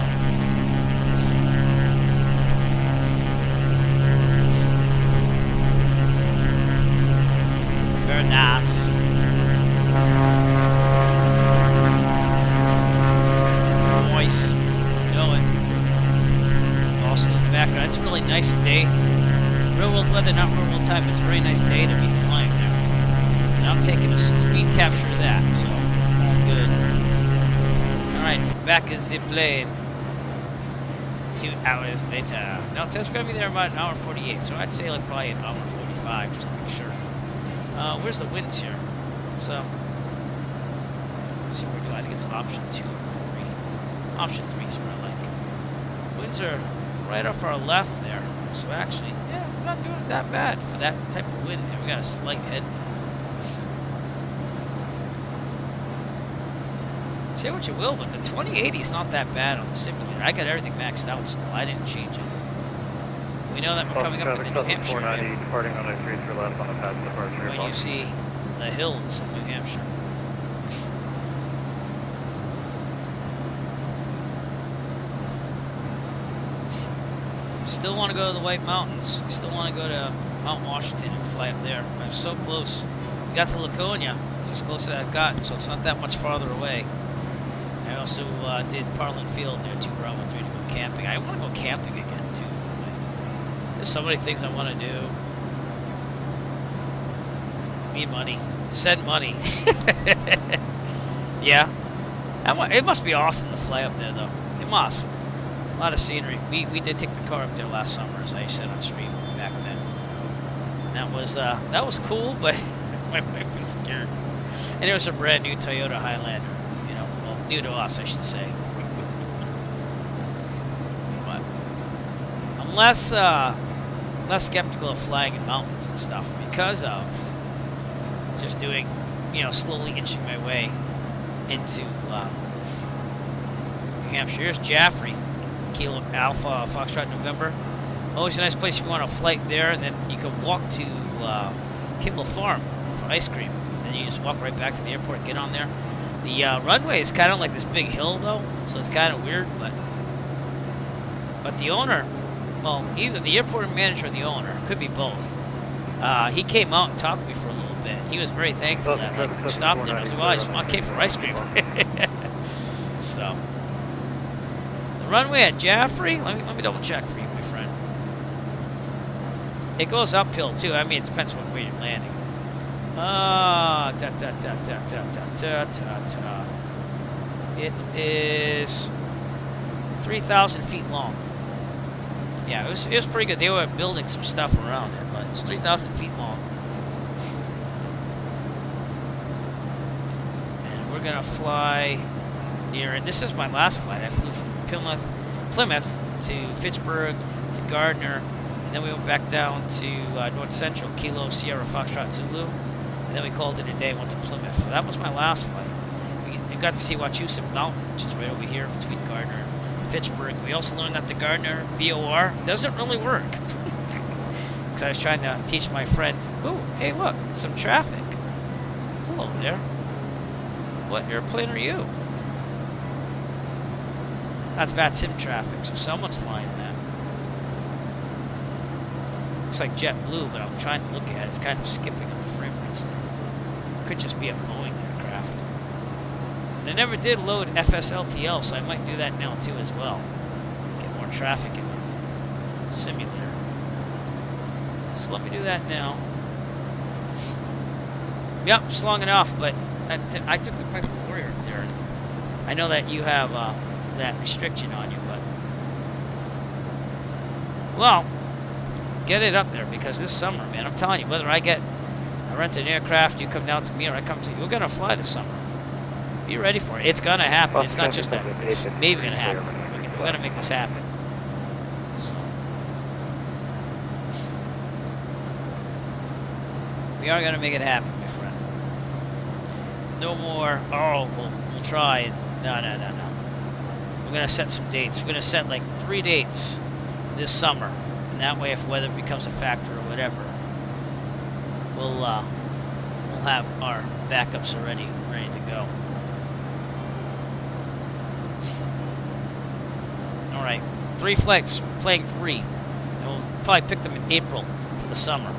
[SPEAKER 1] So. Very nice. Nice. You know it. Also in the background. It's a really nice day. Real world weather, not real world time. It's a very nice day to be flying there. And I'm taking a screen capture of that, so all good. Alright, back in the plane. 2 hours later. Now it says we're going to be there about an hour 48, so I'd say like probably an hour 45 just to make sure. Where's the winds here? Let's see what we're doing. I think it's option 2 or 3. Option 3 is what I like. Winds are right off our left there, so actually, yeah, we're not doing that bad for that type of wind there. We got a slight headwind. Say what you will, but the 2080 is not that bad on the simulator. I got everything maxed out still. I didn't change it. We know that we're coming up in the New Hampshire area.
[SPEAKER 5] Departing on a 3 for left on the path departure.
[SPEAKER 1] When you see the hills of New Hampshire. Still want to go to the White Mountains. I still want to go to Mount Washington and fly up there. I'm so close. We got to Laconia. It's as close as I've gotten, so it's not that much farther away. I also did Parlin Field there, 2 Bravo 3 to go camping. I want to go camping again, too, for me. There's so many things I want to do. Need money. Send money. Yeah. It must be awesome to fly up there, though. It must. A lot of scenery. We did take the car up there last summer, as I said on stream back then. And that was cool, but my wife was scared. And it was a brand new Toyota Highlander. You know, well, new to us, I should say. But I'm less skeptical of flying in mountains and stuff because of just doing, you know, slowly inching my way into New Hampshire. Here's Jaffrey, Kilo Alpha Foxtrot November. Always a nice place if you want a flight there, and then you can walk to Kimball Farm for ice cream. And you just walk right back to the airport, get on there. The runway is kind of like this big hill, though, so it's kind of weird. But the owner, well, either the airport manager or the owner, could be both. He came out and talked to me for a little bit. He was very thankful that I stopped there. I was like, well, I just came for ice cream. So, the runway at Jaffrey. Let me double check for you, my friend. It goes uphill too. I mean, it depends what way you're landing. It is 3,000 feet long. Yeah, it was pretty good. They were building some stuff around it, but it's 3,000 feet long. And we're gonna fly near it. This is my last flight. I flew from Plymouth to Fitchburg to Gardner, and then we went back down to North Central, Kilo Sierra Foxtrot Zulu, and then we called it a day and went to Plymouth. So that was my last flight. We got to see Wachusett Mountain, which is right over here between Gardner and Fitchburg. We also learned that the Gardner VOR doesn't really work. Because I was trying to teach my friend, oh, hey look, some traffic. Hello there. What airplane are you? That's VATSIM traffic, so someone's flying that. Looks like JetBlue, but I'm trying to look at it. It's kind of skipping on the frame rates there. Could just be a Boeing aircraft. And I never did load FSLTL, so I might do that now too as well. Get more traffic in the simulator. So let me do that now. Yep, just long enough, but I took the Piper Warrior up there. And I know that you have that restriction on you, but... Well, get it up there, because this summer, man, I'm telling you, whether I rent an aircraft, you come down to me, or I come to you, we're going to fly this summer. Be ready for it. It's going to happen. It's not just that. It's maybe going to happen. We're going to make this happen. So... We are going to make it happen, my friend. No more, oh, we'll try. And no. We're going to set some dates. We're going to set like 3 dates this summer. And that way, if weather becomes a factor or whatever, we'll have our backups already ready to go. All right, 3 flights, playing 3. And we'll probably pick them in April for the summer.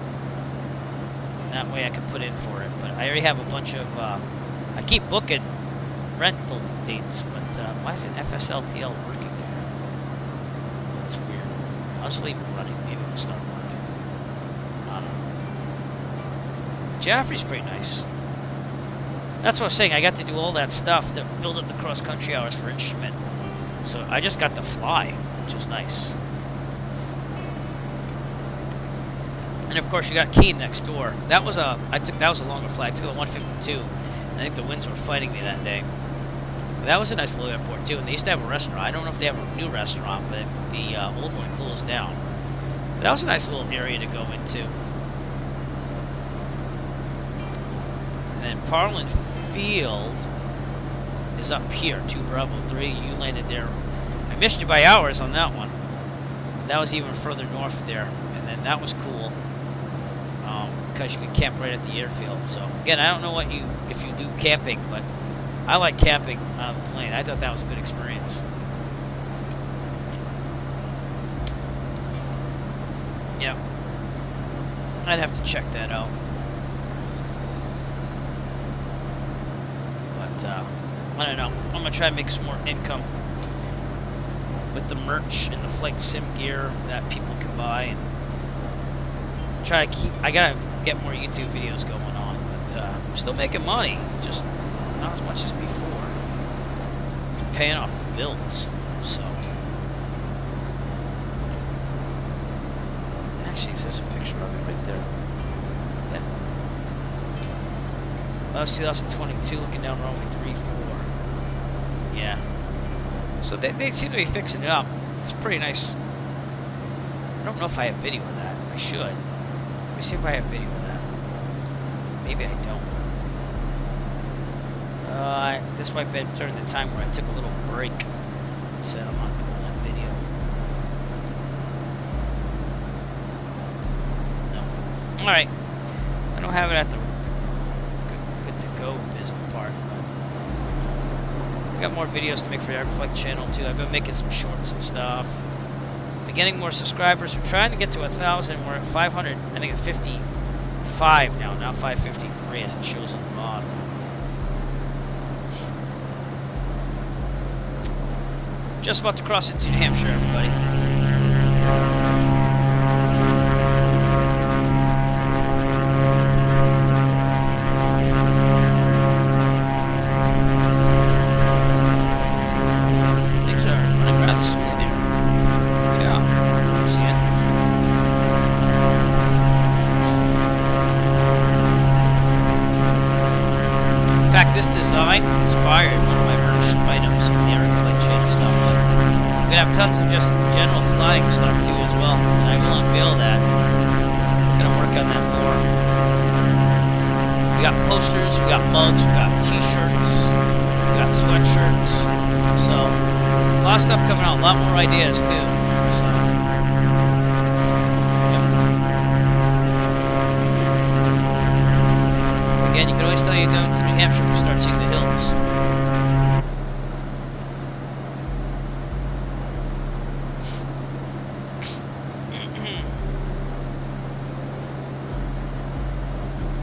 [SPEAKER 1] That way I can put in for it. But I already have a bunch of, I keep booking rental dates, but why isn't FSLTL working here? That's weird. I'll just leave it running. Maybe it'll start working. I don't know. Jaffrey's pretty nice. That's what I was saying. I got to do all that stuff to build up the cross-country hours for instrument. So I just got to fly, which was nice. And of course, you got Keene next door. That was a longer flight. I took the 152. I think the winds were fighting me that day. But that was a nice little airport too. And they used to have a restaurant. I don't know if they have a new restaurant, but the old one closed down. But that was a nice little area to go into. And then Parlin Field is up here, 2 Bravo 3. You landed there. I missed you by hours on that one. That was even further north there, and then that was cool. Because you can camp right at the airfield. So again, I don't know if you do camping, but I like camping on the plane. I thought that was a good experience. Yep. I'd have to check that out. But I don't know. I'm gonna try to make some more income with the merch and the flight sim gear that people can buy, and try to keep. I gotta get more YouTube videos going on, but I'm still making money, just not as much as before. It's paying off bills, so. Actually, is this a picture of it right there? Yeah. Well, that's 2022, looking down runway 34. Yeah. So they seem to be fixing it up. It's pretty nice. I don't know if I have video of that. I should. Let me see if I have video of that. Maybe I don't. This might be during the time where I took a little break and said I'm not doing that video. No. Alright. I don't have it at the good to go business part, but I got more videos to make for the Airflight channel too. I've been making some shorts and stuff. Getting more subscribers. We're trying to get to 1,000. We're at 500. I think it's 55 now, not 553 as it shows on the bottom. Just about to cross into New Hampshire, everybody. Things are running rather smooth here. Yeah, see it. In fact, this design inspired one of my merch items from the airplane chain stuff. But we're gonna have tons of just general flying stuff too as well, and I will unveil that. I'm gonna work on that more. We got posters, we got mugs, we got t-shirts, we got sweatshirts. So there's a lot of stuff coming out, a lot more ideas too. So, yep. Again, you can always tell you're going to New Hampshire when you start seeing the hills.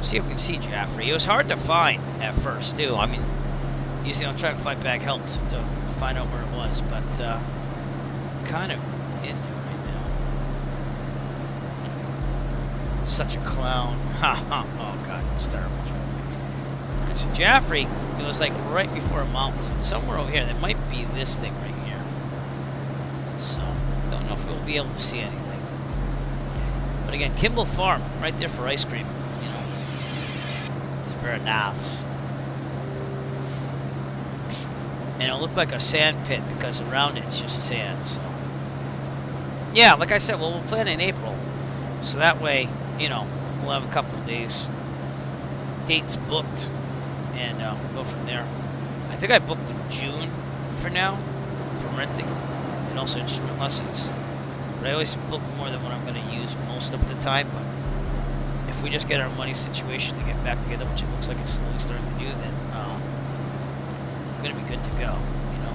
[SPEAKER 1] See if we can see Jaffrey. It was hard to find at first, too. I mean, usually I'll try to fight back helped to find out where it was, but kind of in there right now. Such a clown. Ha ha. Oh, God. It's a terrible joke. All right, so Jaffrey, it was like right before a mountain. So somewhere over here. That might be this thing right here. So, don't know if we'll be able to see anything. But again, Kimball Farm, right there for ice cream. Very nice. And it'll look like a sand pit because around it it's just sand, so. Yeah, like I said, well, we'll plan in April. So that way, you know, we'll have a couple of days. Dates booked. And we'll go from there. I think I booked in June for now. For renting. And also instrument lessons. But I always book more than what I'm going to use most of the time, but if we just get our money situation to get back together, which it looks like it's slowly starting to do, then we're going to be good to go, you know.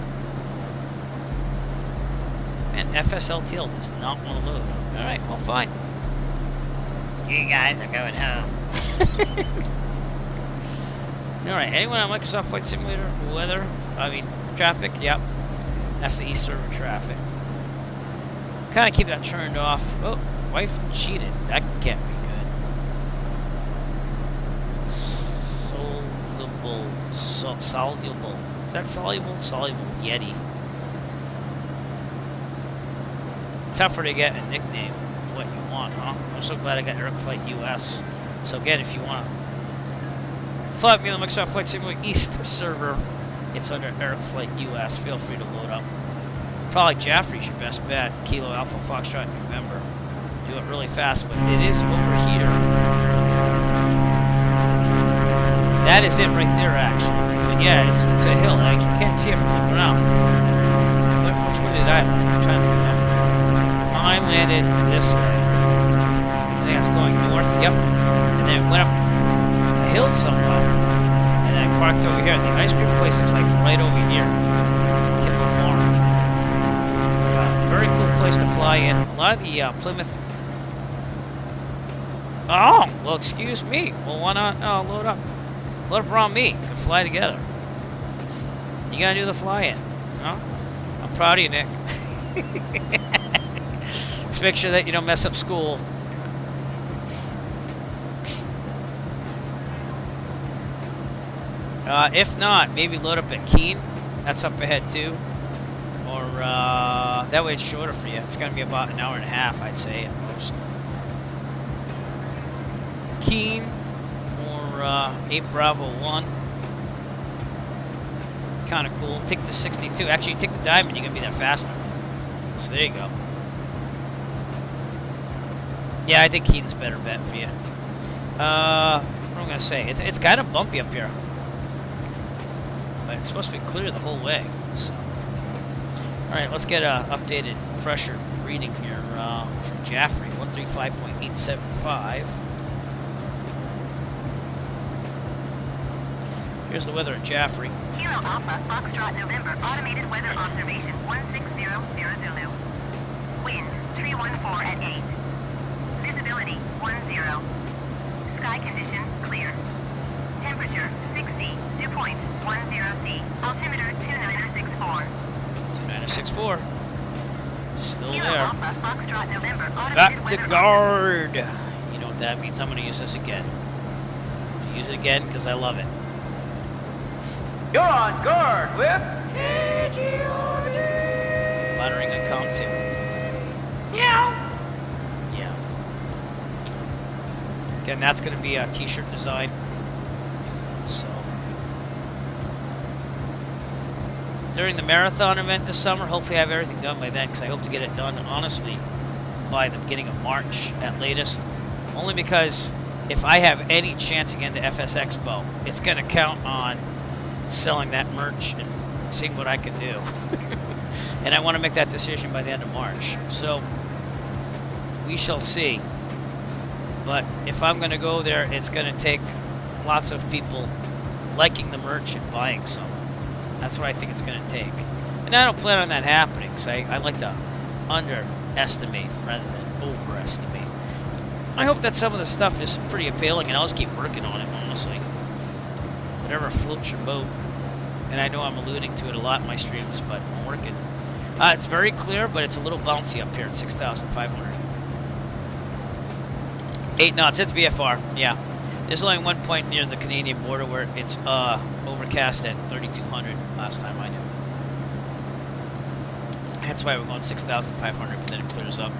[SPEAKER 1] Man, FSLTL does not want to load. Alright, well, fine. You guys are going home. Alright, anyone on Microsoft Flight Simulator? Weather? I mean, traffic? Yep. That's the East Server traffic. Kind of keep that turned off. Oh, wife cheated. That can't be. Soluble. Is that soluble? Soluble Yeti. Tougher to get a nickname of what you want, huh? I'm so glad I got Eric Flight US. So again, if you want to fly me on the Microsoft Flight Simulator East server, it's under Eric Flight US. Feel free to load up. Probably Jaffrey's your best bet. Kilo Alpha Foxtrot November. Do it really fast, but it is over here. That is it right there, actually. But yeah, it's a hill. Like, you can't see it from the ground. Which way did I land? I'm trying to remember. I landed this way. I think that's going north. Yep. And then it went up a hill somewhat. And then I parked over here. The ice cream place is like right over here. Kimball Farm. Very cool place to fly in. A lot of the Plymouth. Oh, well, excuse me. Well, why not load up? Load up around me. We can fly together. You gotta do the fly-in. Huh? I'm proud of you, Nick. Just make sure that you don't mess up school. If not, maybe load up at Keene. That's up ahead too. Or that way it's shorter for you. It's gonna be about an hour and a half, I'd say, at most. Keene. 8 Bravo 1. Kind of cool. Take the 62. Actually, take the Diamond. You're going to be there faster. So there you go. Yeah, I think Keene's a better bet for you. What am I going to say? It's kind of bumpy up here. But it's supposed to be clear the whole way. So. Alright, let's get an updated pressure reading here from Jaffrey. 135.875. Here's the weather at Jaffrey.
[SPEAKER 2] Kilo Alpha, Foxtrot November, automated weather observation 160 Zulu. Wind 314 at 8. Visibility 10. Sky condition clear. Temperature 60, dew point 10 C. Altimeter 2964.
[SPEAKER 1] 2964. Center 6-4. Still
[SPEAKER 2] Kilo
[SPEAKER 1] there.
[SPEAKER 2] Alpha, Foxtrot November, automated
[SPEAKER 1] Back to
[SPEAKER 2] weather
[SPEAKER 1] guard. You know what that means. I'm going to use this again. I'm going to use it again because I love it.
[SPEAKER 3] You're on guard with
[SPEAKER 1] Monitoring on count 2. Yeah. Again, that's going to be a t-shirt design. So, during the marathon event this summer, hopefully I have everything done by then, because I hope to get it done, honestly, by the beginning of March at latest. Only because if I have any chance again to FS Expo, it's going to count on selling that merch and seeing what I can do. And I want to make that decision by the end of March. So, we shall see. But if I'm going to go there, it's going to take lots of people liking the merch and buying some. That's what I think it's going to take. And I don't plan on that happening, because I like to underestimate rather than overestimate. I hope that some of the stuff is pretty appealing, and I'll just keep working on it, honestly. Whatever floats your boat. And I know I'm alluding to it a lot in my streams, but I'm working. It's very clear, but it's a little bouncy up here at 6,500. 8 knots, it's VFR, yeah. There's only one point near the Canadian border where it's overcast at 3,200 last time I knew. That's why we're going 6,500, but then it clears up.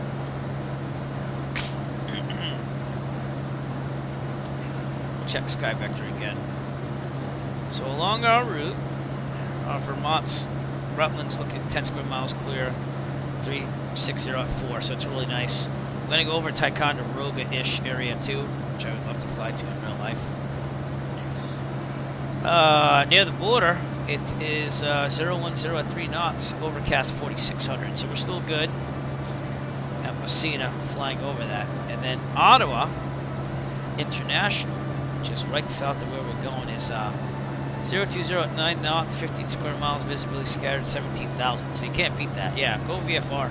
[SPEAKER 1] Check Sky Vector again. So along our route, Vermont's Rutland's looking 10 square miles clear, 360 at 4, so it's really nice. I'm going to go over Ticonderoga-ish area too, which I would love to fly to in real life. Near the border, it is 010 at 3 knots, overcast 4,600, so we're still good. At Messina, flying over that. And then Ottawa International, which is right south of where we're going, is 020 at 9 knots, 15 square miles, visibility scattered 17,000, so you can't beat that. Yeah, go VFR.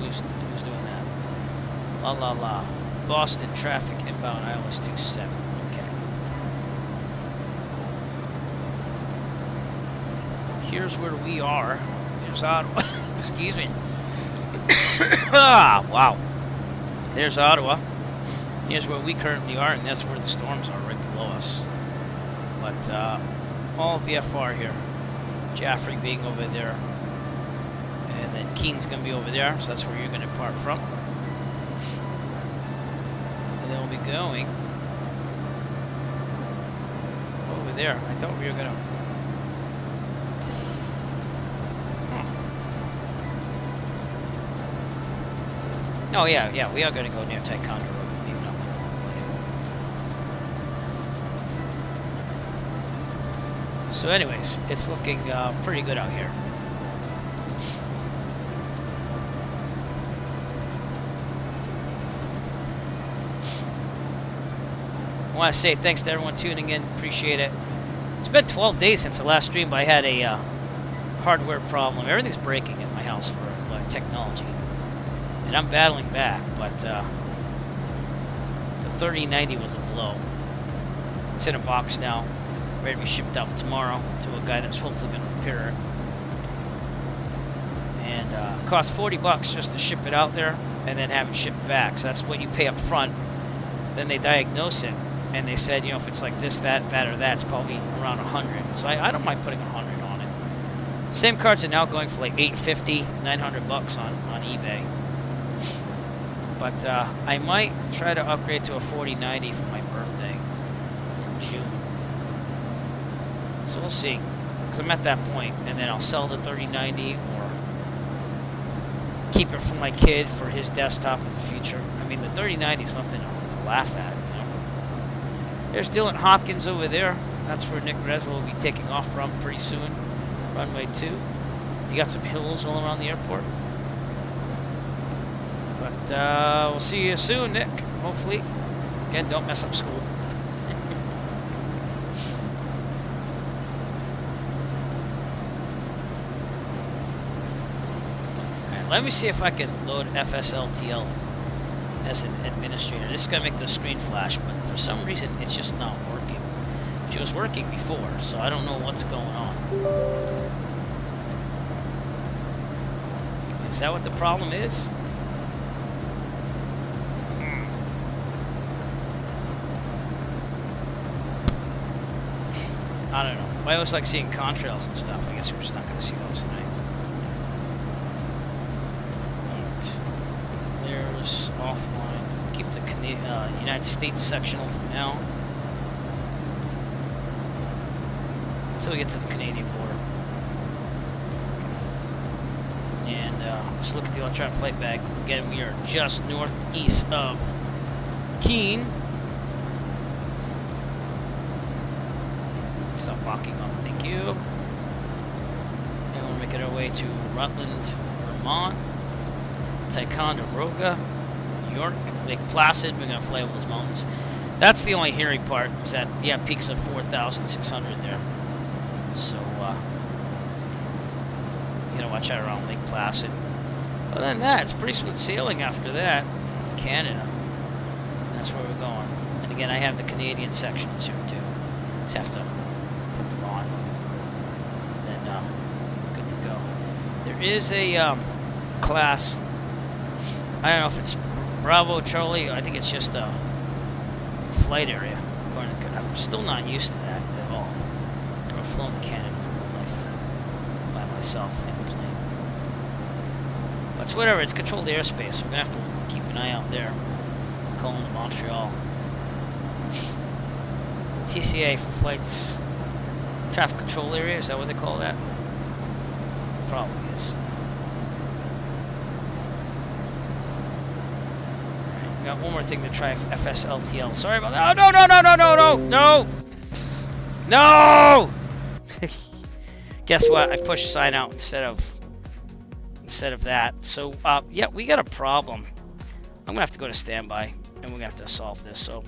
[SPEAKER 1] Who's doing that? La la la. Boston traffic inbound ILS 27. Okay. Here's where we are. There's Ottawa. Excuse me. Ah, wow. There's Ottawa. Here's where we currently are, and that's where the storms are, right below us. But all VFR here. Jaffrey being over there. And then Keene's going to be over there, so that's where you're going to depart from. And then we'll be going over there. I thought we were going to... Oh, yeah, we are going to go near Ticonderoga. So anyways, it's looking pretty good out here. I want to say thanks to everyone tuning in. Appreciate it. It's been 12 days since the last stream, but I had a hardware problem. Everything's breaking at my house for technology. And I'm battling back, but the 3090 was a blow. It's in a box now, ready to be shipped out tomorrow to a guy that's hopefully going to repair it. And it costs $40 just to ship it out there and then have it shipped back. So that's what you pay up front. Then they diagnose it. And they said, you know, if it's like this, that, or that, it's probably around 100. So I don't mind putting 100 on it. Same cards are now going for like $850, $900 on eBay. But I might try to upgrade to a 4090 for my birthday in June. So we'll see. Because I'm at that point, and then I'll sell the 3090 or keep it for my kid for his desktop in the future. I mean, the 3090 is nothing to laugh at. There's Dylan Hopkins over there. That's where Nick Reslow will be taking off from pretty soon. Runway 2. You got some hills all around the airport. But we'll see you soon, Nick. Hopefully. Again, don't mess up school. Alright, let me see if I can load FSLTL as an administrator. This is going to make the screen flash, but for some reason it's just not working. Which She was working before, so I don't know what's going on. Is that what the problem is? I don't know. I always like seeing contrails and stuff. I guess we're just not going to see those tonight. Alright. There's offline. Keep the United States sectional for now. Until we get to the Canadian border. And let's look at the electronic flight bag. Again, we are just northeast of Keene. Stop locking up, thank you. And we're making our way to Rutland, Vermont, Ticonderoga, New York, Lake Placid. We're gonna fly over those mountains. That's the only hairy part. Is that peaks of 4,600 there. So you gotta watch out around Lake Placid. Other than that, it's pretty smooth sailing after that to Canada. And that's where we're going. And again, I have the Canadian sections here too. Just have to put them on. And then good to go. There is a class. I don't know if it's Bravo, Charlie. I think it's just a flight area. I'm still not used to that at all. Never flown to Canada in my life by myself in a plane. But it's whatever. It's controlled airspace. We're gonna have to keep an eye out there. Calling to Montreal. TCA for flights. Traffic control area. Is that what they call that? Probably is. Got one more thing to try. FSLTL. Sorry about that. Oh, no. Guess what? I pushed sign out instead of that. So yeah, we got a problem. I'm gonna have to go to standby, and we're gonna have to solve this. So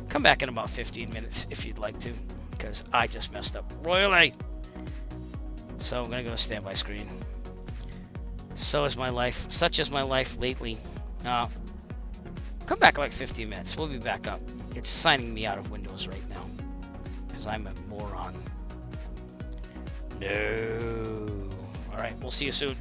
[SPEAKER 1] come back in about 15 minutes if you'd like to, because I just messed up royally. So I'm gonna go to standby screen. So is my life. Such is my life lately. Come back in like 15 minutes. We'll be back up. It's signing me out of Windows right now. Because I'm a moron. No. Alright, we'll see you soon.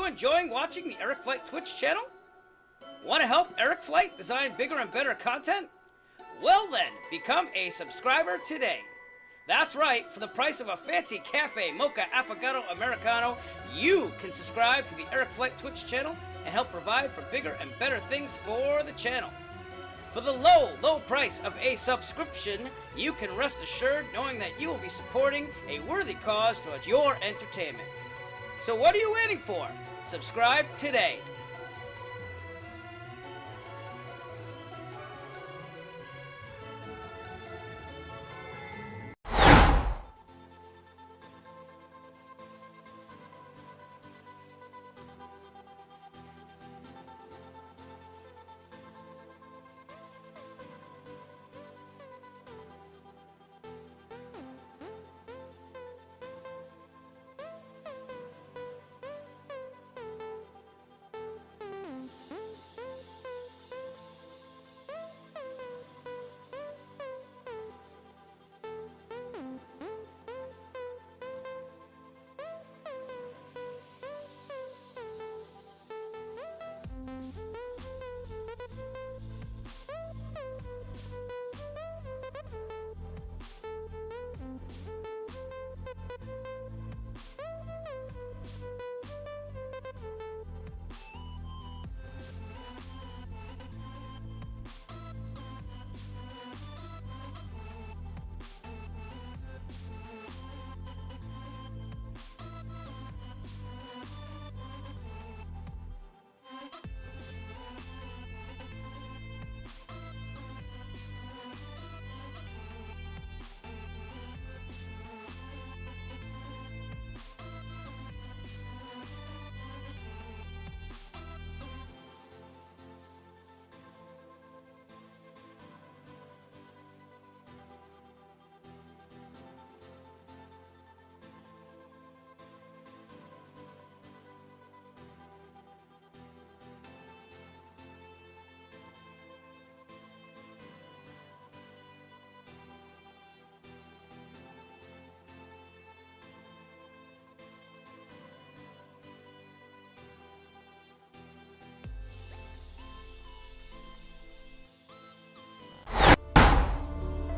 [SPEAKER 1] enjoying watching the Eric Flight Twitch channel? Want to help Eric Flight design bigger and better content? Well then, become a subscriber today. That's right, for the price of a fancy cafe, mocha, affogato, americano, you can subscribe to the Eric Flight Twitch channel and help provide for bigger and better things for the channel. For the low price of a subscription, you can rest assured knowing that you will be supporting a worthy cause towards your entertainment. So what are you waiting for? Subscribe today.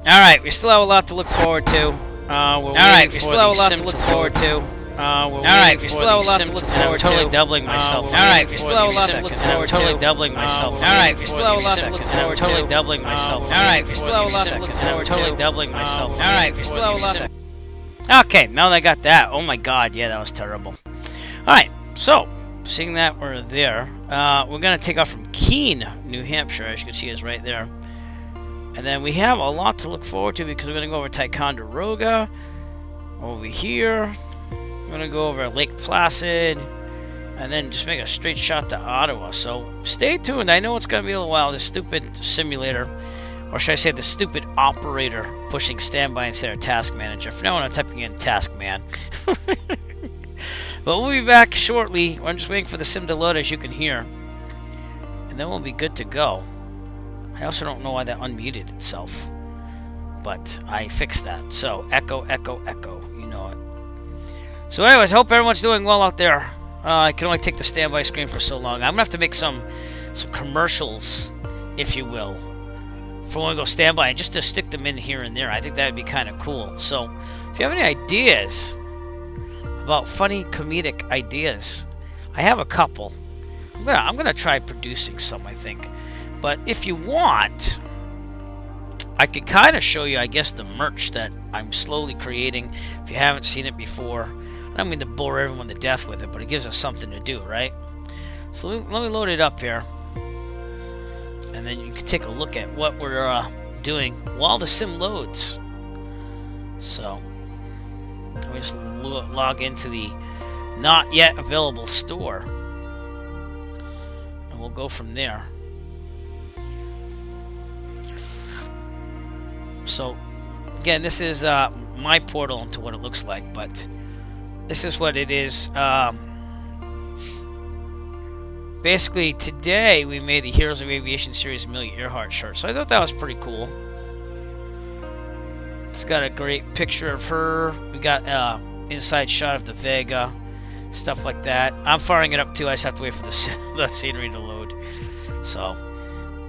[SPEAKER 1] Alright, we still have a lot to look forward to. Alright, we still have a lot to look forward to. Alright, we still have a lot to look forward to. I'm totally doubling myself. Alright, we still have a lot to look forward to. I'm totally doubling myself. Alright, we still have a lot to look forward to. I'm totally doubling myself. Alright, we still have a lot to look forward to. I'm totally doubling myself. Alright, we still have a lot to... Okay, now that I got that, oh my god, yeah, that was terrible. Alright, so, seeing that we're there, we're going to take off from Keene, New Hampshire, as you can see is right there. And then we have a lot to look forward to because we're going to go over Ticonderoga, over here. We're going to go over Lake Placid, and then just make a straight shot to Ottawa. So stay tuned. I know it's going to be a little while. This stupid simulator, or should I say the stupid operator, pushing standby instead of task manager. For now on, I'm typing in task man. But we'll be back shortly. I'm just waiting for the sim to load, as you can hear. And then we'll be good to go. I also don't know why that unmuted itself, but I fixed that. So, echo, echo, echo. You know it. So anyways, I hope everyone's doing well out there. I can only take the standby screen for so long. I'm going to have to make some commercials, if you will, for when we go standby, and just to stick them in here and there. I think that would be kind of cool. So, if you have any ideas about funny comedic ideas, I have a couple. I'm gonna try producing some, I think. But if you want, I could kind of show you, I guess, the merch that I'm slowly creating. If you haven't seen it before, I don't mean to bore everyone to death with it, but it gives us something to do, right? So let me load it up here, and then you can take a look at what we're doing while the sim loads. So let me just log into the not yet available store, and we'll go from there. So, again, this is my portal into what it looks like, but this is what it is. Basically, today we made the Heroes of Aviation Series Amelia Earhart shirt, so I thought that was pretty cool. It's got a great picture of her. We got inside shot of the Vega. stuff like that. I'm firing it up too. I just have to wait for the scenery to load. So,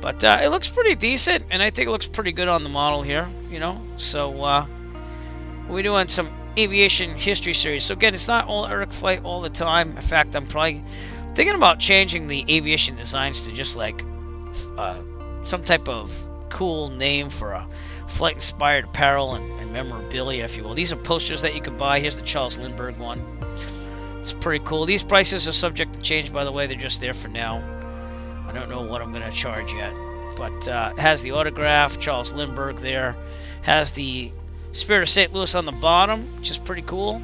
[SPEAKER 1] but it looks pretty decent, and I think it looks pretty good on the model here, you know. So we're doing some aviation history series. So again, it's not all Eric Flight all the time. In fact, I'm probably thinking about changing the aviation designs to just like some type of cool name for a flight-inspired apparel and memorabilia, if you will. These are posters that you can buy. Here's the Charles Lindbergh one. It's pretty cool. These prices are subject to change, by the way. They're just there for now. I don't know what I'm going to charge yet. But it has the autograph, Charles Lindbergh there. Has the Spirit of St. Louis on the bottom, which is pretty cool.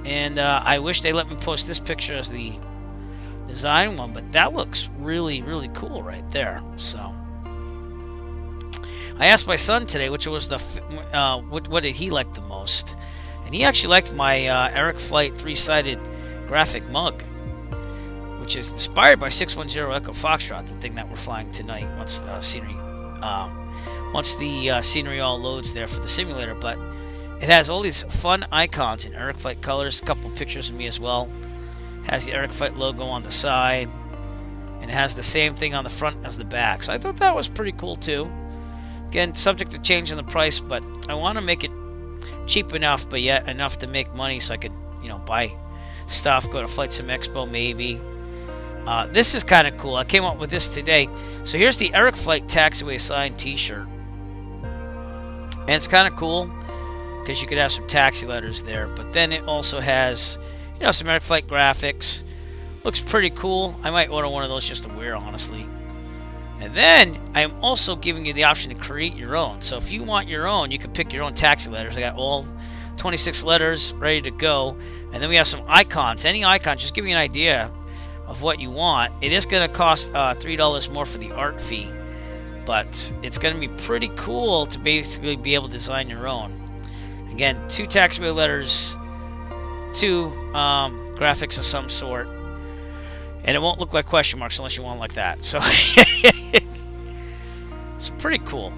[SPEAKER 1] And I wish they let me post this picture as the design one, but that looks really, really cool right there. So I asked my son today which was the what did he like the most, and he actually liked my Eric Flight 3-sided graphic mug, which is inspired by 610 Echo Foxtrot, the thing that we're flying tonight once the scenery all loads there for the simulator. But it has all these fun icons in Eric Flight colors, a couple pictures of me as well. Has the Eric Flight logo on the side, and it has the same thing on the front as the back. So I thought that was pretty cool too. Again, subject to change in the price, but I want to make it cheap enough, but yet enough to make money so I could, you know, buy stuff, go to Flight Sim Expo maybe. This is kind of cool. I came up with this today. So here's the Eric Flight Taxiway signed t-shirt. And it's kind of cool because you could have some taxi letters there, but then it also has, you know, some Eric Flight graphics. Looks pretty cool. I might order one of those just to wear, honestly. And then I am also giving you the option to create your own. So if you want your own, you can pick your own taxi letters. I got all 26 letters ready to go. And then we have some icons. Any icon, just give me an idea of what you want. It is going to cost $3 more for the art fee, but it's going to be pretty cool to basically be able to design your own. Again, 2 taxiway letters, 2 graphics of some sort. And it won't look like question marks unless you want it like that. So it's pretty cool.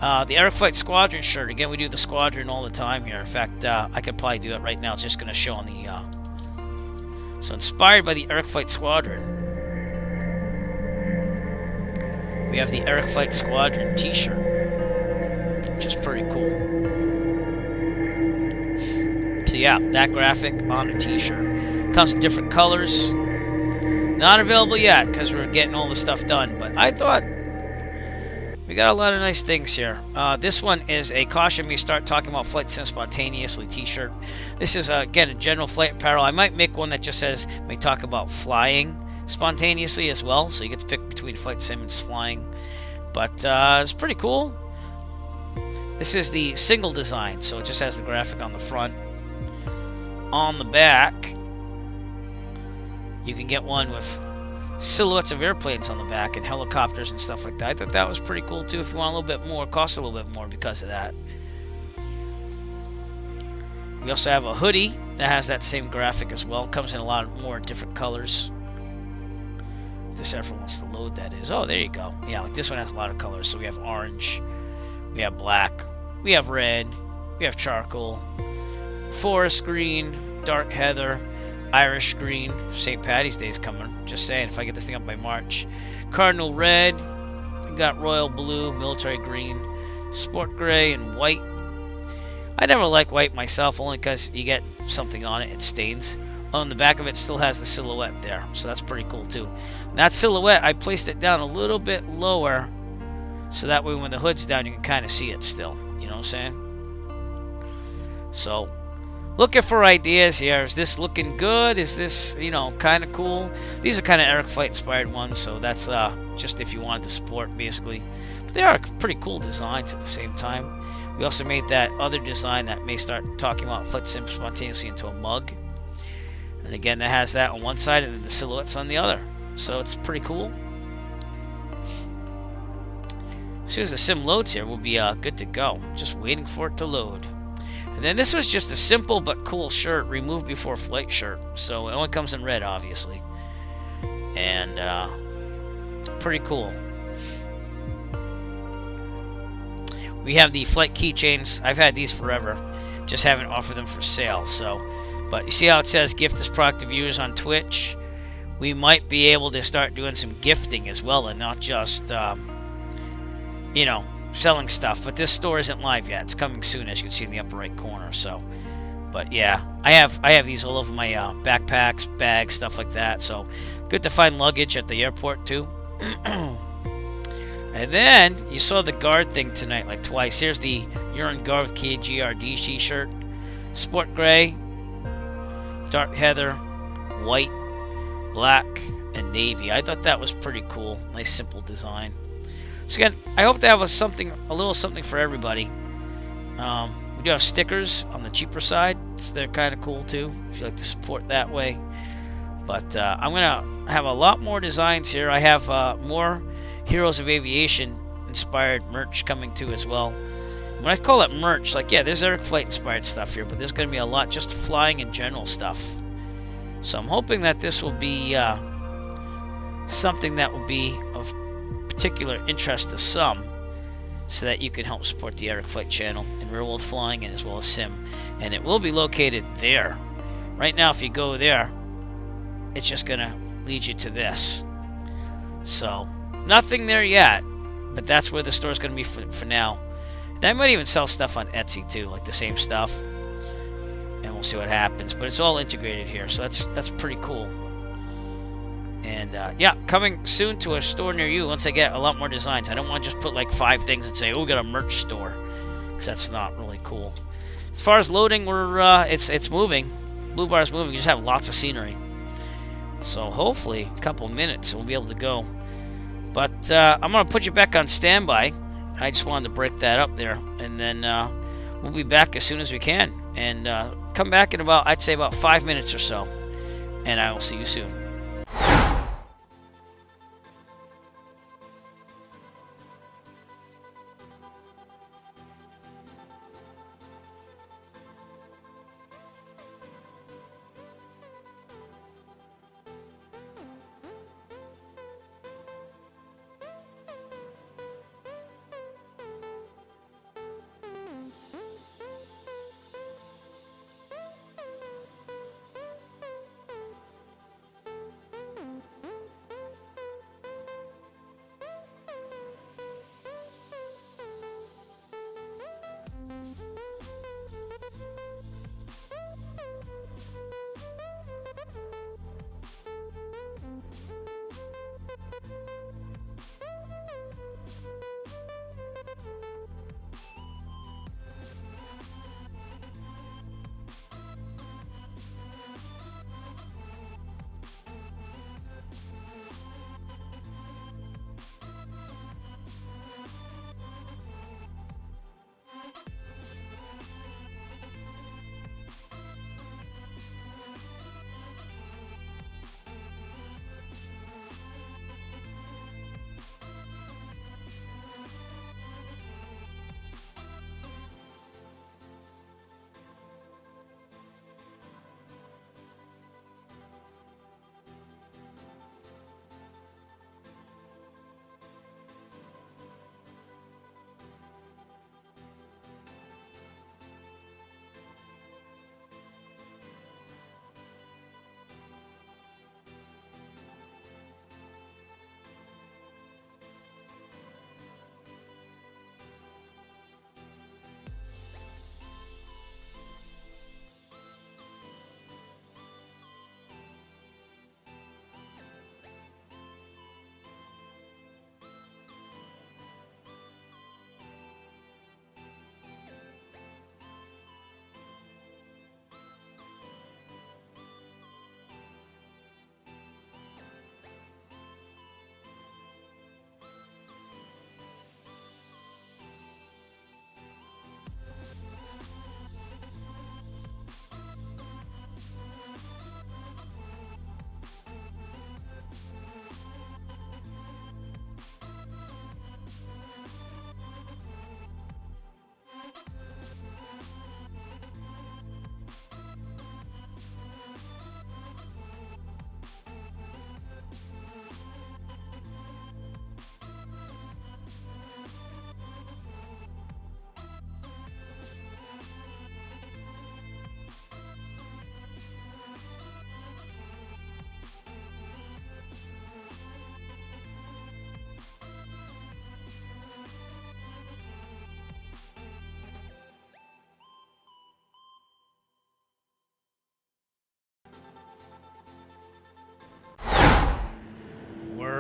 [SPEAKER 1] The Eric Flight Squadron shirt. Again, we do the Squadron all the time here. In fact, I could probably do it right now. It's just going to show on the... So inspired by the Eric Flight Squadron. We have the Eric Flight Squadron t-shirt, which is pretty cool. So yeah, that graphic on a t-shirt. Comes in different colors. Not available yet because we're getting all the stuff done, but I thought we got a lot of nice things here. This one is a Caution Me Start Talking About Flight Sim Spontaneously t-shirt. This is, again, a general flight apparel. I might make one that just says, may talk about flying spontaneously as well, so you get to pick between flight sim and flying. But it's pretty cool. This is the single design, so it just has the graphic on the front. On the back, you can get one with silhouettes of airplanes on the back and helicopters and stuff like that. I thought that was pretty cool too. If you want a little bit more, it costs a little bit more because of that. We also have a hoodie that has that same graphic as well. Comes in a lot more different colors. If this ever wants to load, that is. Oh, there you go. Yeah, like this one has a lot of colors. So we have orange, we have black, we have red, we have charcoal, forest green, dark heather, Irish green. St. Patty's Day is coming. Just saying, if I get this thing up by March. Cardinal red. We got royal blue, military green, sport gray, and white. I never like white myself, only because you get something on it. It stains. On the back of it still has the silhouette there, so that's pretty cool too. And that silhouette, I placed it down a little bit lower, so that way when the hood's down, you can kind of see it still. You know what I'm saying? So, looking for ideas here. Is this looking good? Is this, you know, kind of cool? These are kind of Eric Flight inspired ones, so that's just if you wanted to support, basically. But they are pretty cool designs at the same time. We also made that other design that may start talking about Flight Sim Spontaneously into a mug. And again, that has that on one side and then the silhouettes on the other. So it's pretty cool. As soon as the sim loads here, we'll be good to go. Just waiting for it to load. And then this was just a simple but cool shirt, remove before flight shirt. So it only comes in red, obviously. And pretty cool. We have the flight keychains. I've had these forever. Just haven't offered them for sale. So But you see how it says gift this product to viewers on Twitch? We might be able to start doing some gifting as well, and not just, you know, selling stuff. But this store isn't live yet. It's coming soon, as you can see in the upper right corner. So, but yeah, I have these all over my backpacks, bags, stuff like that. So good to find luggage at the airport too. And then you saw the guard thing tonight like twice. Here's the Urine Guard with KGRD t-shirt, sport gray, dark heather, white, black, and navy. I thought that was pretty cool. Nice simple design. So again, I hope to have a little something for everybody. We do have stickers on the cheaper side, so they're kind of cool too if you like to support that way. But I'm gonna have a lot more designs here. I have more Heroes of Aviation inspired merch coming too as well. When I call it merch, like, yeah, there's Eric Flight inspired stuff here, but there's going to be a lot just flying in general stuff. So I'm hoping that this will be something that will be of particular interest to some, so that you can help support the Eric Flight channel in real world flying and as well as sim. And it will be located there. Right now, if you go there, it's just going to lead you to this. So nothing there yet, but that's where the store is going to be for now. And I might even sell stuff on Etsy too, like the same stuff, and we'll see what happens. But it's all integrated here, so that's pretty cool. And yeah, coming soon to a store near you once I get a lot more designs. I don't want to just put like 5 things and say, oh, we got a merch store, because that's not really cool. As far as loading, we're it's moving. Blue Bar's moving. You just have lots of scenery. So hopefully a couple minutes we'll be able to go. But I'm going to put you back on standby. I just wanted to break that up there. And then we'll be back as soon as we can. And come back in about, I'd say about 5 minutes or so. And I will see you soon.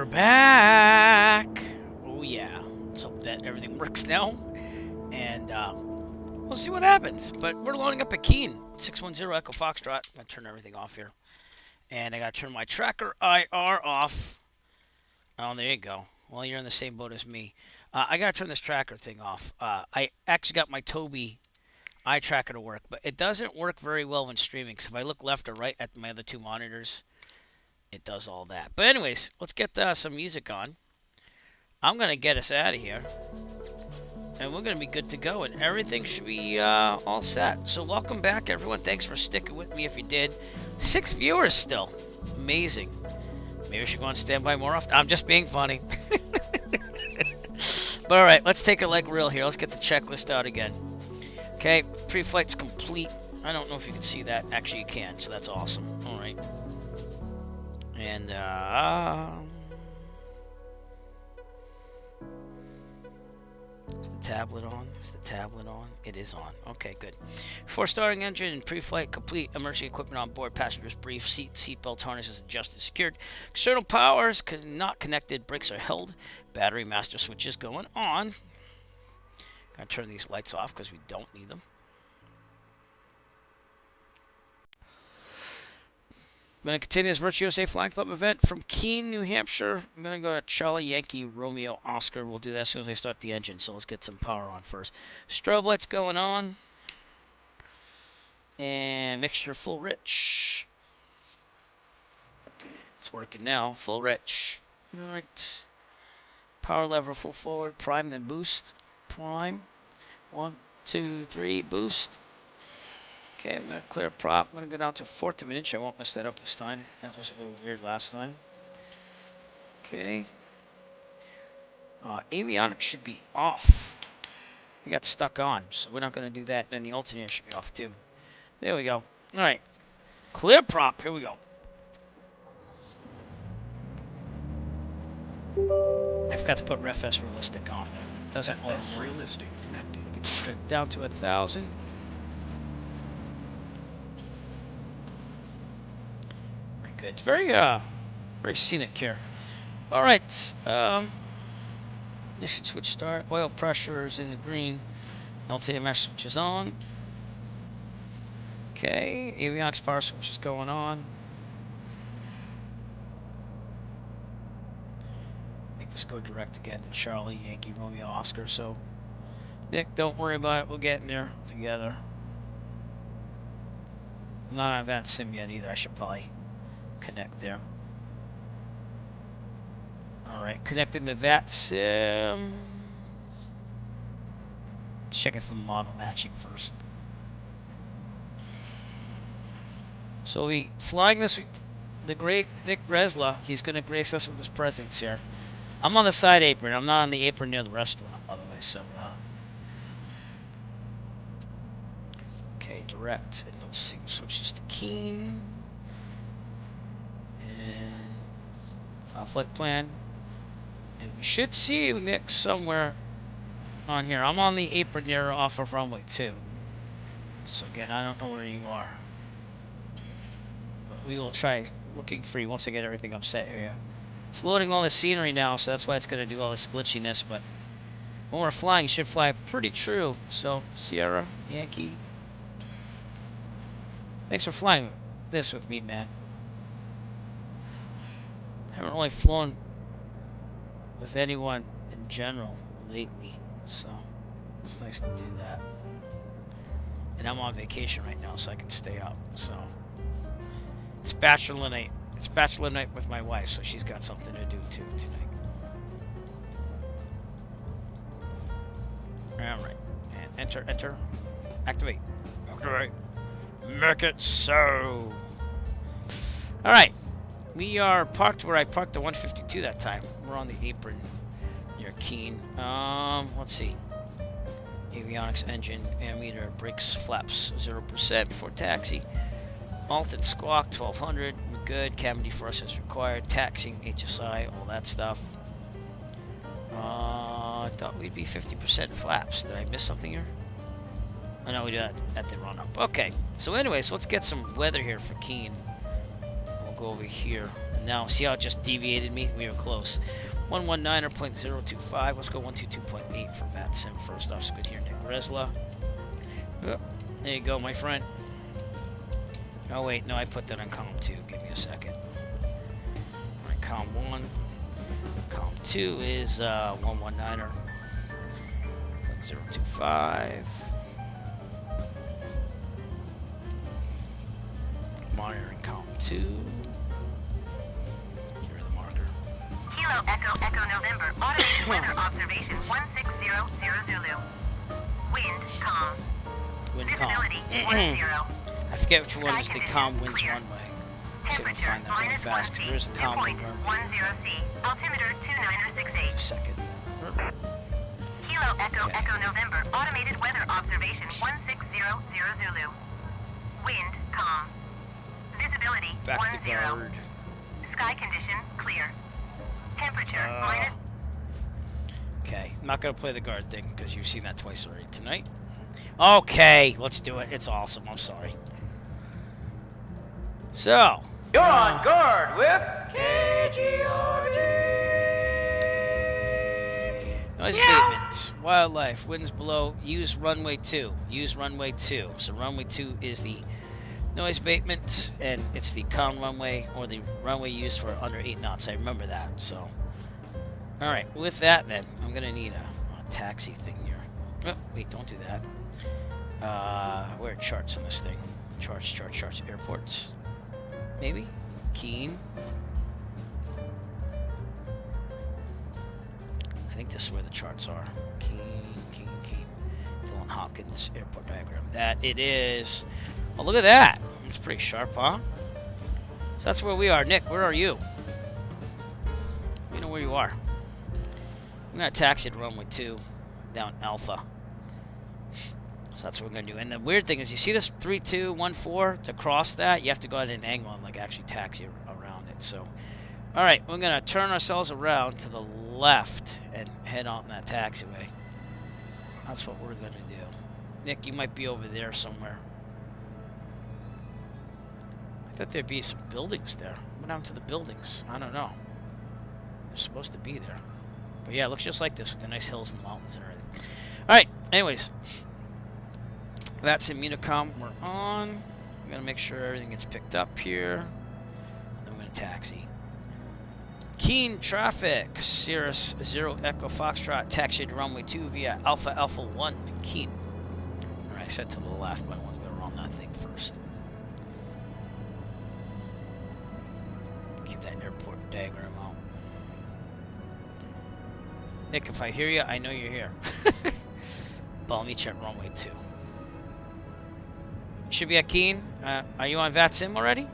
[SPEAKER 1] We're back. Oh yeah. Let's hope that everything works now, and we'll see what happens. But we're loading up at Keene 610 Echo Foxtrot. I'm gonna turn everything off here, and I gotta turn my tracker IR off. Oh, there you go. Well, you're in the same boat as me. I gotta turn this tracker thing off. I actually got my Tobii eye tracker to work, but it doesn't work very well when streaming. Because if I look left or right at my other two monitors, it does all that. But anyways, let's get some music on. I'm going to get us out of here. And we're going to be good to go. And everything should be all set. So welcome back, everyone. Thanks for sticking with me if you did. 6 viewers still. Amazing. Maybe I should go on standby more often. I'm just being funny. But alright, let's take a leg reel here. Let's get the checklist out again. Okay, pre-flight's complete. I don't know if you can see that. Actually, you can, so that's awesome. Alright. And, is the tablet on? Is the tablet on? It is on. Okay, good. Before starting engine and pre-flight, complete emergency equipment on board. Passengers brief. Seatbelt harnesses adjusted, secured. External powers not connected. Brakes are held. Battery master switches going on. Gotta turn these lights off because we don't need them. I'm going to continue this Virtuoso Flying Club event from Keene, New Hampshire. I'm going to go to Charlie, Yankee, Romeo, Oscar. We'll do that as soon as I start the engine, so let's get some power on first. Strobe lights going on. And mixture full rich. It's working now, full rich. Alright. Power lever full forward, prime, then boost. Prime. 1, 2, 3, boost. Okay, I'm going to clear prop. I'm going to go down to 1/4 of an inch. I won't mess that up this time. That was a little weird last time. Okay. Avionics should be off. We got stuck on, so we're not going to do that. And the alternator should be off too. There we go. Alright. Clear prop. Here we go. I forgot to put RefS realistic on. Doesn't work. Realistic. Down to 1,000. Very good. Very scenic here. All right. Ignition switch start. Oil pressure is in the green. LTA mesh switch is on. Okay. Avionics power switch is going on. Make this go direct again to Charlie, Yankee, Romeo, Oscar. So, Nick, don't worry about it. We'll get in there together. I'm not on that sim yet either. I should probably connect there. Alright, connecting to that sim. Checking for model matching first. So we'll be flying this, the great Nick Bresla. He's going to grace us with his presence here. I'm on the side apron. I'm not on the apron near the restaurant, by the way, so, okay, direct. And let's see, switches to Keene. And flight plan. And we should see you, Nick, somewhere on here. I'm on the apron near off of runway 2. So again, I don't know where you are. But we will try looking for you once I get everything upset here. It's loading all the scenery now, so that's why it's going to do all this glitchiness. But when we're flying, you should fly pretty true. So, Sierra, Yankee. Thanks for flying this with me, man. I haven't really flown with anyone in general lately, so it's nice to do that. And I'm on vacation right now, so I can stay up. So it's bachelor night. It's bachelor night with my wife, so she's got something to do too tonight. All right, and enter, activate. Activate. Make it so. All right. We are parked where I parked the 152 that time. We're on the apron near Keene. Let's see. Avionics engine, ammeter, brakes, flaps, 0% before taxi. Alt and squawk, 1200. We're good. Cabin defrost is required. Taxiing, HSI, all that stuff. I thought we'd be 50% flaps. Did I miss something here? Oh, no, we do that at the run-up. Okay. So anyways, let's get some weather here for Keene. Go over here, and And now, see how it just deviated me? We were close. 119.025. Let's go 122.8 for VATSIM first off. So good here, Nick Resla. Oh, there you go, my friend. Oh, wait. No, I put that on column 2. Give me a second. All right, column 1. Column 2 is 119er. 025. Monitoring column 2. Get rid of the marker.
[SPEAKER 2] Kilo Echo Echo November. Automated weather observation 160 Zulu. Wind calm.
[SPEAKER 1] Wind calm.
[SPEAKER 2] Visibility 10.
[SPEAKER 1] I forget which one is the
[SPEAKER 2] Sky
[SPEAKER 1] calm
[SPEAKER 2] conditions
[SPEAKER 1] winds
[SPEAKER 2] clear.
[SPEAKER 1] runway. See if I can
[SPEAKER 2] Temperature
[SPEAKER 1] find that really
[SPEAKER 2] minus 1
[SPEAKER 1] fast because there's a
[SPEAKER 2] feet.
[SPEAKER 1] calm
[SPEAKER 2] Dew
[SPEAKER 1] wind
[SPEAKER 2] point
[SPEAKER 1] runway.
[SPEAKER 2] 10 C. Altimeter 2968.
[SPEAKER 1] A second.
[SPEAKER 2] Kilo Echo
[SPEAKER 1] Okay.
[SPEAKER 2] Echo November. Automated weather observation 160 Zulu. Wind calm. Visibility
[SPEAKER 1] Back to
[SPEAKER 2] 10.
[SPEAKER 1] guard.
[SPEAKER 2] Sky condition clear. Temperature minus.
[SPEAKER 1] Okay, I'm not going to play the guard thing because you've seen that twice already tonight. Okay, let's do it. It's awesome. I'm sorry. So.
[SPEAKER 3] You're on guard with
[SPEAKER 1] Noise abatement, wildlife, winds below, use runway 2. Use runway 2. So runway 2 is the noise abatement, and it's the calm runway, or the runway used for under 8 knots. I remember that, so. Alright, with that then, I'm going to need a taxi thing here. Oh, wait, don't do that. Where are charts on this thing? Charts, airports. Maybe? Keene. I think this is where the charts are. Keene. Dylan Hopkins airport diagram. That it is. Oh, look at that. It's pretty sharp, huh? So that's where we are. Nick, where are you? You know where you are. I'm going to taxi to runway 2 down Alpha. So that's what we're going to do. And the weird thing is, you see this 3214? To cross that, you have to go at an angle and like actually taxi around it. So, all right, we're going to turn ourselves around to the left and head on that taxiway. That's what we're going to do. Nick, you might be over there somewhere. I thought there'd be some buildings there. What happened to the buildings? I don't know. They're supposed to be there. But yeah, it looks just like this with the nice hills and mountains and everything. All right, anyways. That's in Unicom. We're on. I'm going to make sure everything gets picked up here. And then we're going to taxi. Keene traffic. Cirrus 0 Echo Foxtrot. Taxi to runway 2 via Alpha 1 in Keene. All right, I said to the left, but I want to go around that thing first. Keep that airport diagram out. Nick, if I hear you, I know you're here. But I'll meet you at runway 2. Should be at Keene. Are you on VATSIM already?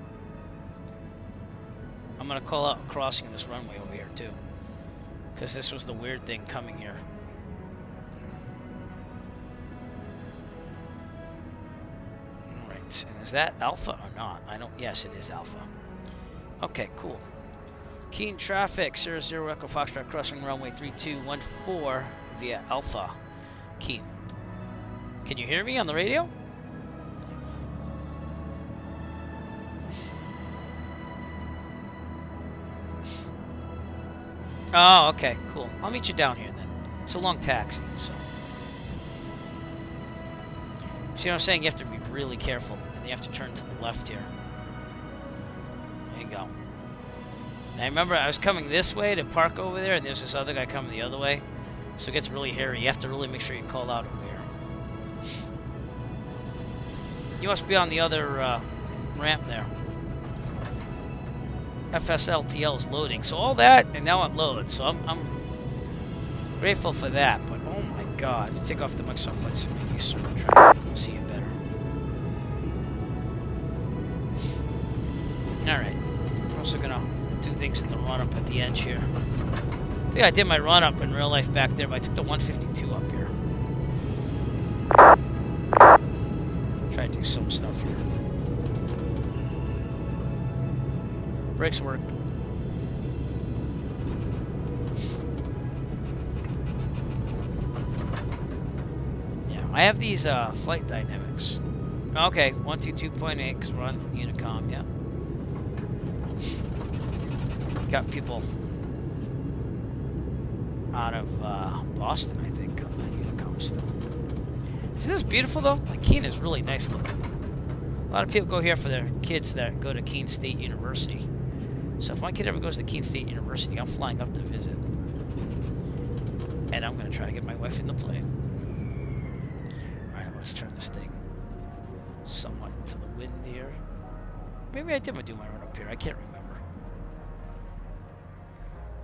[SPEAKER 1] I'm going to call out crossing this runway over here, too. Because this was the weird thing coming here. Alright, and is that Alpha or not? I don't... Yes, it is Alpha. Okay, cool. Keene traffic, 00 Echo Foxtrot crossing runway 3214 via Alpha. Keene. Can you hear me on the radio? Oh, okay, cool. I'll meet you down here then. It's a long taxi, so. See what I'm saying? You have to be really careful, and you have to turn to the left here. There you go. And I remember I was coming this way to park over there, and there's this other guy coming the other way. So it gets really hairy. You have to really make sure you call out over here. You must be on the other ramp there. FSLTL is loading. So all that, and now it loads. So I'm grateful for that. But oh my god. Take off the Microsoft Flight Simulator server traffic. We'll see you better. Alright. I'm also going to do things in the run-up at the edge here. I think I did my run-up in real life back there, but I took the 152 up here. Try to do some stuff here. Brakes work. Yeah, I have these flight dynamics. Okay, 122.8 because we're on Unicom, yeah. got people out of Boston, I think, on the Unicom still. Isn't this beautiful, though? Like, Keene is really nice looking. A lot of people go here for their kids that go to Keene State University. So if my kid ever goes to Keene State University, I'm flying up to visit. And I'm going to try to get my wife in the plane. Alright, let's turn this thing somewhat into the wind here. Maybe I did do my run up here. I can't remember.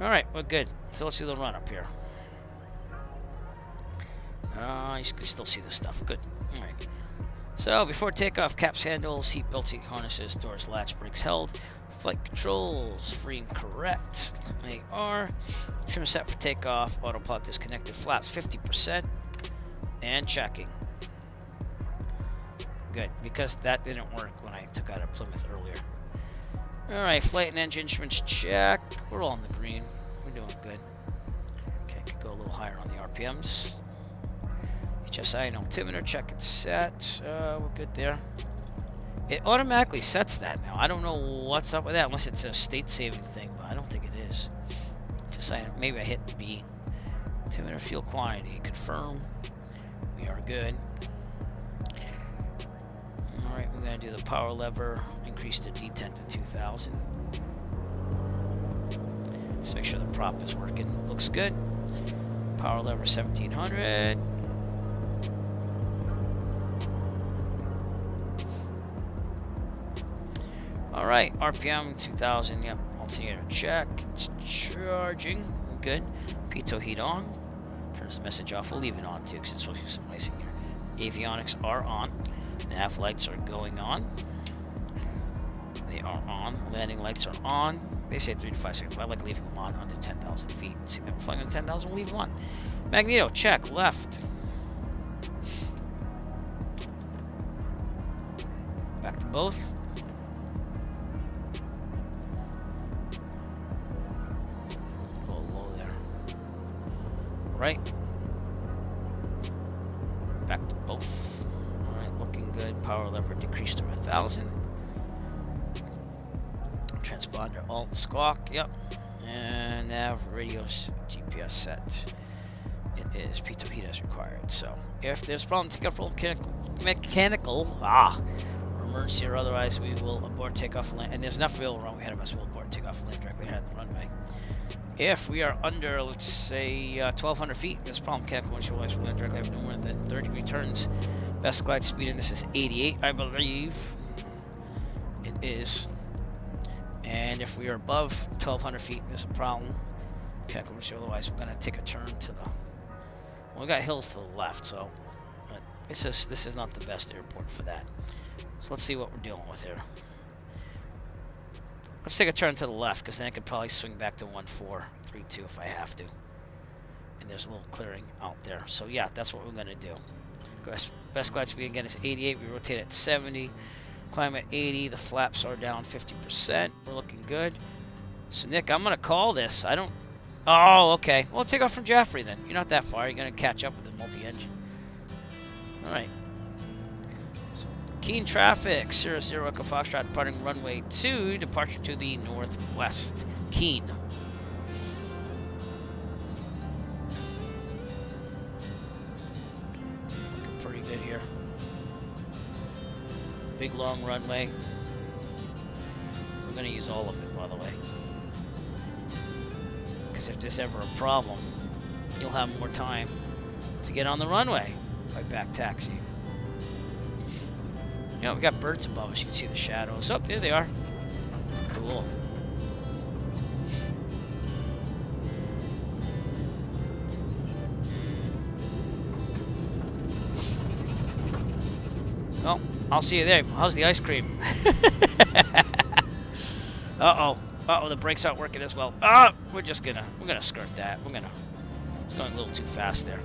[SPEAKER 1] Alright, we're good. So let's do the run up here. You can still see the stuff. Good. Alright. So, before takeoff, caps handle, seat belts, seat harnesses, doors latch, brakes held. Flight controls, free and correct. They are. Trim set for takeoff. Autopilot disconnected. Flaps 50%. And checking. Good, because that didn't work when I took out of Plymouth earlier. Alright, flight and engine instruments check. We're all in the green. We're doing good. Okay, could go a little higher on the RPMs. HSI and altimeter, check and set. We're good there. It automatically sets that now. I don't know what's up with that, unless it's a state-saving thing, but I don't think it is. Just saying, maybe I hit B. Altimeter, fuel quantity, confirm. We are good. Alright, we're going to do the power lever, increase the D10 to 2000. Let's make sure the prop is working. Looks good. Power lever 1700. Alright, RPM 2000, yep, alternator check, it's charging, good. Pitot heat on, turns the message off, we'll leave it on too because it's supposed to be some icing here. Avionics are on, nav lights are going on, they are on, landing lights are on, they say 3 to 5 seconds, but I like leaving them on under 10,000 feet. See that we're flying on 10,000, we'll leave them on. Magneto, check, left. Back to both. Right. Back to both. Alright, looking good. Power lever decreased to 1000. Transponder alt squawk, yep. And nav radios GPS set. It is Pitot heat as required. So if there's a problem, take off full mechanical or emergency or otherwise, we will abort takeoff and land. And there's enough wheel wrong ahead of us, we'll abort takeoff and land directly ahead of the runway. If we are under, let's say, 1,200 feet, this problem mechanical windshield wise, we're going directly have no more than 30 returns. Best glide speed in this is 88, I believe. It is. And if we are above 1,200 feet, there's a problem. Mechanical windshield, otherwise, we're going to take a turn to the. Well, we got hills to the left, so this is not the best airport for that. So let's see what we're dealing with here. Let's take a turn to the left, because then I could probably swing back to 1432 if I have to. And there's a little clearing out there. So yeah, that's what we're going to do. Best glide speed again is 88. We rotate at 70. Climb at 80. The flaps are down 50%. We're looking good. So Nick, I'm going to call this. I don't... Oh, okay. Well, take off from Jaffrey then. You're not that far. You're going to catch up with the multi-engine. All right. Keene traffic, 00 Echo Foxtrot departing runway 2, departure to the northwest. Keene. Looking pretty good here. Big long runway. We're going to use all of it, by the way. Because if there's ever a problem, you'll have more time to get on the runway by back taxiing. You know, we got birds above us. You can see the shadows. Oh, there they are. Cool. Well, I'll see you there. How's the ice cream? Uh-oh. Uh-oh, the brakes aren't working as well. Ah, we're gonna skirt that. It's going a little too fast there.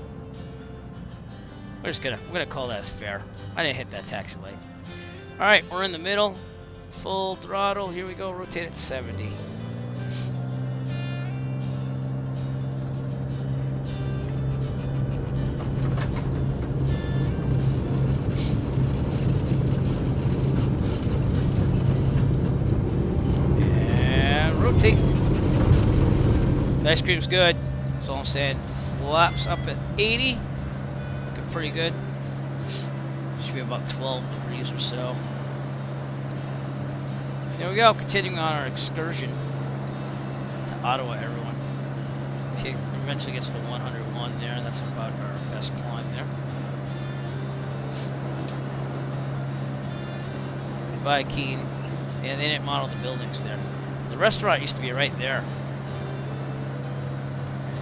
[SPEAKER 1] We're gonna call that as fair. I didn't hit that taxi light. Alright, we're in the middle. Full throttle. Here we go. Rotate at 70. And rotate. Ice cream's good. That's all I'm saying. Flaps up at 80. Looking pretty good. Should be about 12 degrees or so. Here we go. Continuing on our excursion to Ottawa, everyone. He eventually gets to 101 there, and that's about our best climb there. Goodbye, Keene. Yeah, they didn't model the buildings there. The restaurant used to be right there.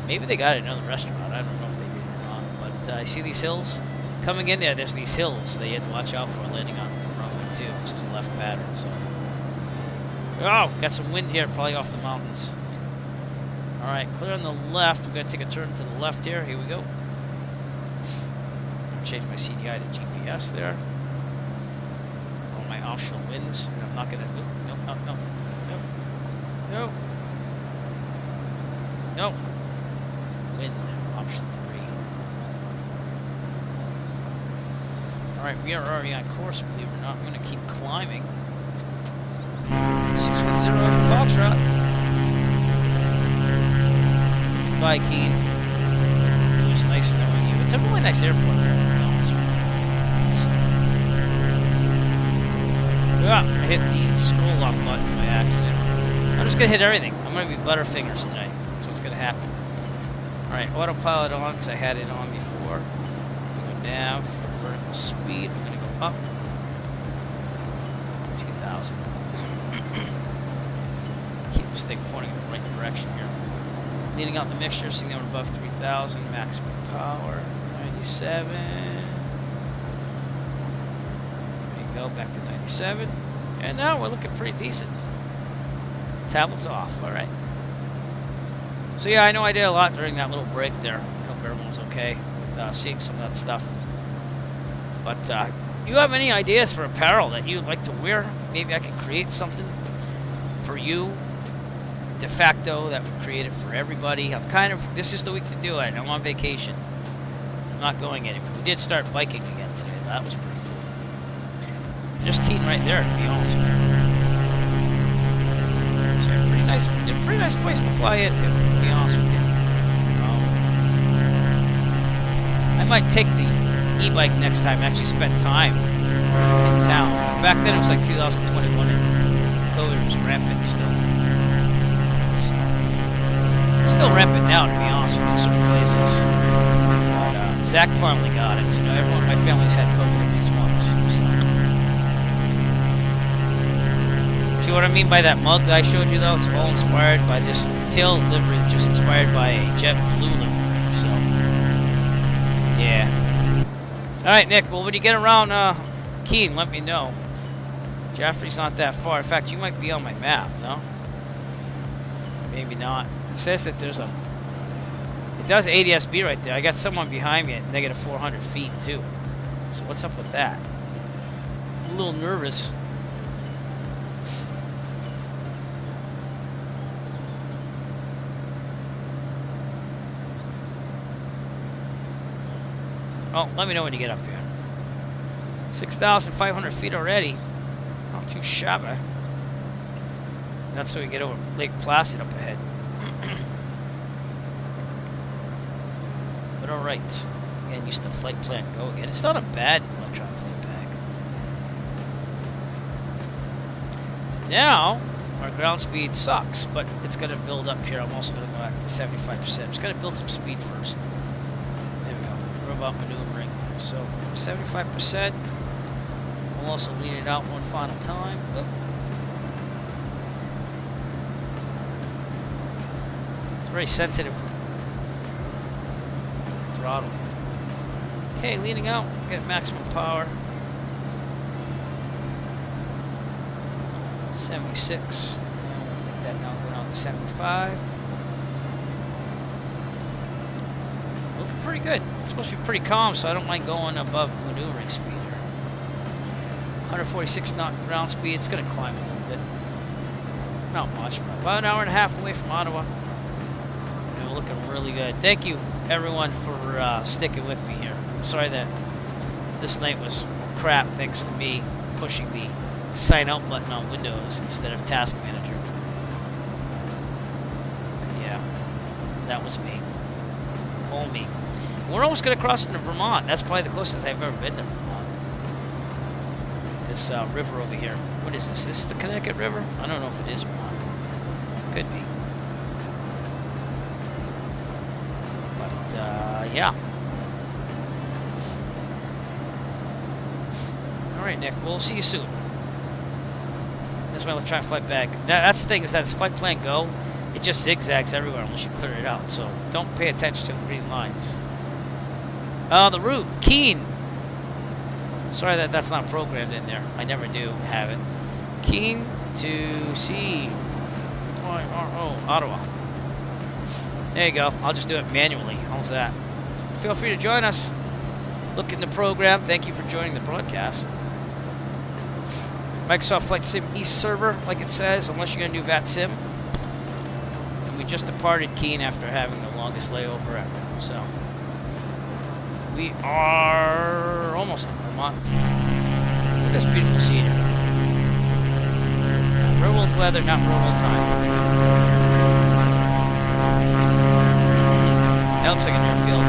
[SPEAKER 1] Maybe they got another restaurant. I don't know if they did or not. But I see these hills. Coming in there, there's these hills that you had to watch out for landing on runway 2, which is a left pattern. So, oh, got some wind here, probably off the mountains. All right, clear on the left. We're gonna take a turn to the left here. Here we go. Change my CDI to GPS there. All my offshore winds, and I'm not gonna. No, no, no, no, no, no. Wind option 3. All right, we are already on course. Believe it or not, I'm gonna keep climbing. 610 Foxtrot. Bye, Keene. It was nice knowing you. It's a really nice airport there, to be honest with you. Yeah, I hit the scroll lock button by accident. I'm just gonna hit everything. I'm gonna be Butterfingers tonight. That's what's gonna happen. Alright, autopilot on because I had it on before. I'm gonna go nav for vertical speed. I'm gonna go up. 2,000. Keep this thing pointing in the right direction here. Leading out the mixture, seeing them above 3,000, maximum power, 97. There you go, back to 97. And now we're looking pretty decent. Tablets off, all right. So yeah, I know I did a lot during that little break there. I hope everyone's okay with seeing some of that stuff. But do you have any ideas for apparel that you'd like to wear? Maybe I could create something for you. De facto that would create it for everybody. This is the week to do it. I'm on vacation. I'm not going anywhere. We did start biking again today. That was pretty cool. Just Keene right there, to be honest with you. So pretty nice place to fly into, to be honest with you. I might take the e-bike next time, actually spend time in town. Back then it was like 2021 and COVID was rampant still. Still rampant now, to be honest with you, certain places. But, Zach finally got it, so everyone in my family's had COVID at least once. So. See what I mean by that mug that I showed you, though? It's all inspired by this tail livery, just inspired by a jet blue livery. So, yeah. All right, Nick. Well, when you get around Keene, let me know. Jaffrey's not that far. In fact, you might be on my map, no? Maybe not. It says that there's a... It does ADSB right there. I got someone behind me at negative 400 feet, too. So what's up with that? I'm a little nervous. Oh, let me know when you get up here. 6,500 feet already. Not too shabby. That's so we get over Lake Placid up ahead. But alright. Again, used to flight plan go again. It's not a bad electron flight bag. Now, our ground speed sucks, but it's going to build up here. I'm also going to go back to 75%. I'm just going to build some speed first. There we go. Robot maneuvering. So, 75%. We'll also lean it out one final time. Oop. Very sensitive throttle. Okay, leaning out, get maximum power. 76. Make that now go down to 75. Looking pretty good. It's supposed to be pretty calm, so I don't mind going above maneuvering speed here. 146 knot ground speed. It's going to climb a little bit. Not much, but about an hour and a half away from Ottawa. Looking really good. Thank you, everyone, for sticking with me here. Sorry that this night was crap thanks to me pushing the sign out button on Windows instead of Task Manager. But yeah. that was me. All me. We're almost going to cross into Vermont. That's probably the closest I've ever been to Vermont. This river over here. What is this? This is the Connecticut River? I don't know if it is or not. Could be. But, yeah. Alright, Nick. We'll see you soon. That's why we'll try and fly back. That's the thing, is that this flight plan go, it just zigzags everywhere unless you clear it out. So don't pay attention to the green lines. The route, Keene. Sorry that that's not programmed in there. I never do have it. Keene to CYRO Ottawa. There you go. I'll just do it manually. How's that? Feel free to join us. Look in the program. Thank you for joining the broadcast. Microsoft Flight Sim East server, like it says, unless you're going to do VAT Sim. And we just departed Keene after having the longest layover ever. So we are almost in Vermont. Look at this beautiful scenery. Real world weather, not real world time. That looks like an airfield. I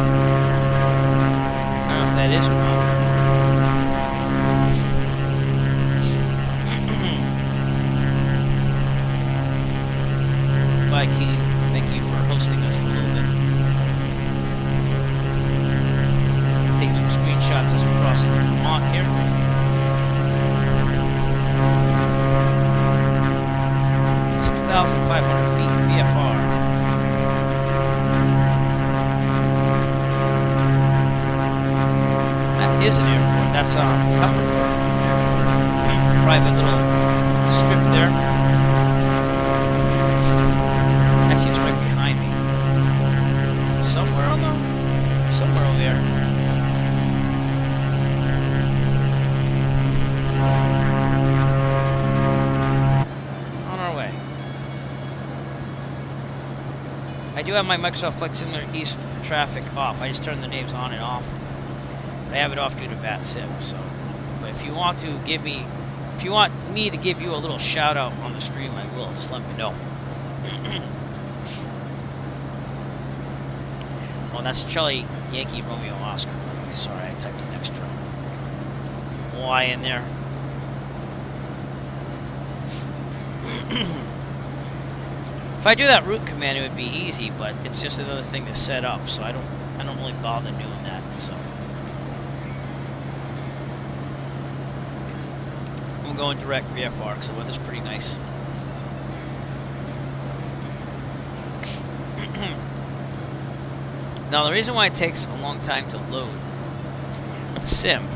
[SPEAKER 1] don't know if that is or not. Bye, Keene. Thank you for hosting us for a little bit. Taking some screenshots as we cross into Vermont here. At 6,500 feet VFR. That is an airport. That's covered for private little strip there. Actually, it's right behind me. Is it somewhere on the... somewhere over there. On our way. I do have my Microsoft Flight Simulator East traffic off. I just turn the names on and off. I have it off due to VAT Sim, so... But if you want to give me... If you want me to give you a little shout out on the stream, I will. Just let me know. Oh, that's Charlie Yankee Romeo Oscar, by the way. Sorry, I typed an extra Y in there. If I do that route command, it would be easy, but it's just another thing to set up, so I don't really bother doing that. So I'm going direct VFR because the weather's pretty nice. Now, the reason why it takes a long time to load the sim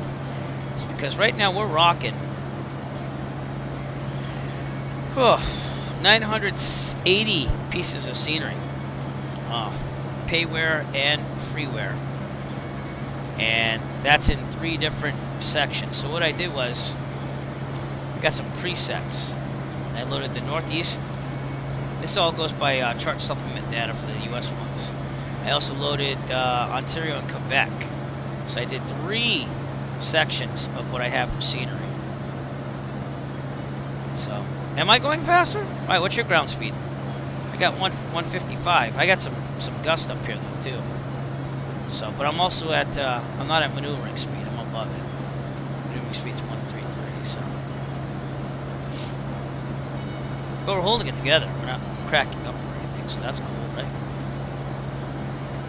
[SPEAKER 1] is because right now we're rocking 980 pieces of scenery, payware and freeware, and that's in 3 different sections. So what I did was I got some presets. I loaded the Northeast. This all goes by chart supplement data for the US ones. I also loaded Ontario and Quebec. So I did 3 sections of what I have for scenery. So, am I going faster? All right, what's your ground speed? I got 155. I got some gust up here though too. So, but I'm also at I'm not at maneuvering speed. I'm above it. Maneuvering speed's 133. So, but we're holding it together. We're not cracking up or anything. So that's cool, right?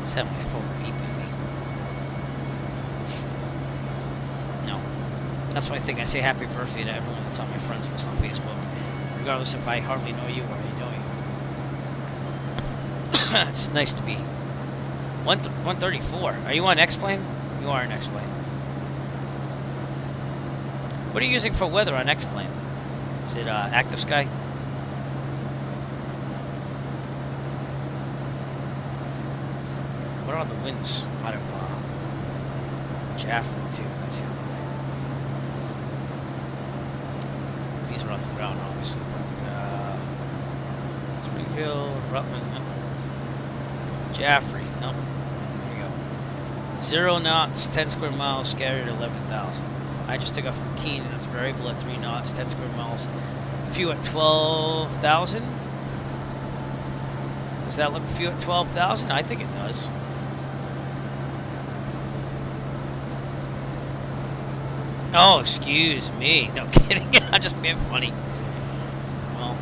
[SPEAKER 1] Just have my phone beeping me. No, that's my thing. I say happy birthday to everyone that's on my friends list on Facebook, regardless if I hardly know you or I know you. It's nice to be 134. Are you on X-Plane? You are on X-Plane. What are you using for weather on X-Plane? Is it Active Sky? What are the winds out of Jaffrey too? That's the other thing. These are on the ground, obviously, but Springfield, Rutland, no. Jaffrey, no. There we go. 0 knots, 10 square miles, scattered 11,000. I just took off from Keene, and that's variable at 3 knots, 10 square miles. Few at 12,000. Does Does that look few at 12,000? I think it does. Oh, excuse me. No kidding. I'm just being funny. Well,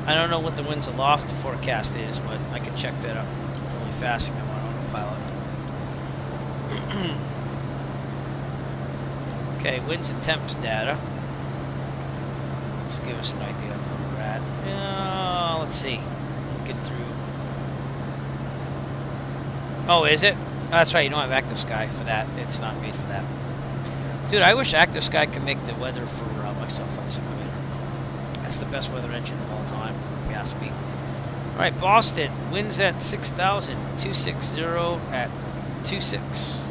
[SPEAKER 1] I don't know what the winds aloft forecast is, but I can check that up really fast and I'm on autopilot. Okay, winds and temps data. Let's give us an idea of where we're at. Let's see. Looking through. Oh, is it? Oh, that's right. You don't have Active Sky for that. It's not made for that. Dude, I wish Active Sky could make the weather for Microsoft Flight Simulator. That's the best weather engine of all time, if you ask me. All right, Boston. Winds at 6,000. 260 at 26.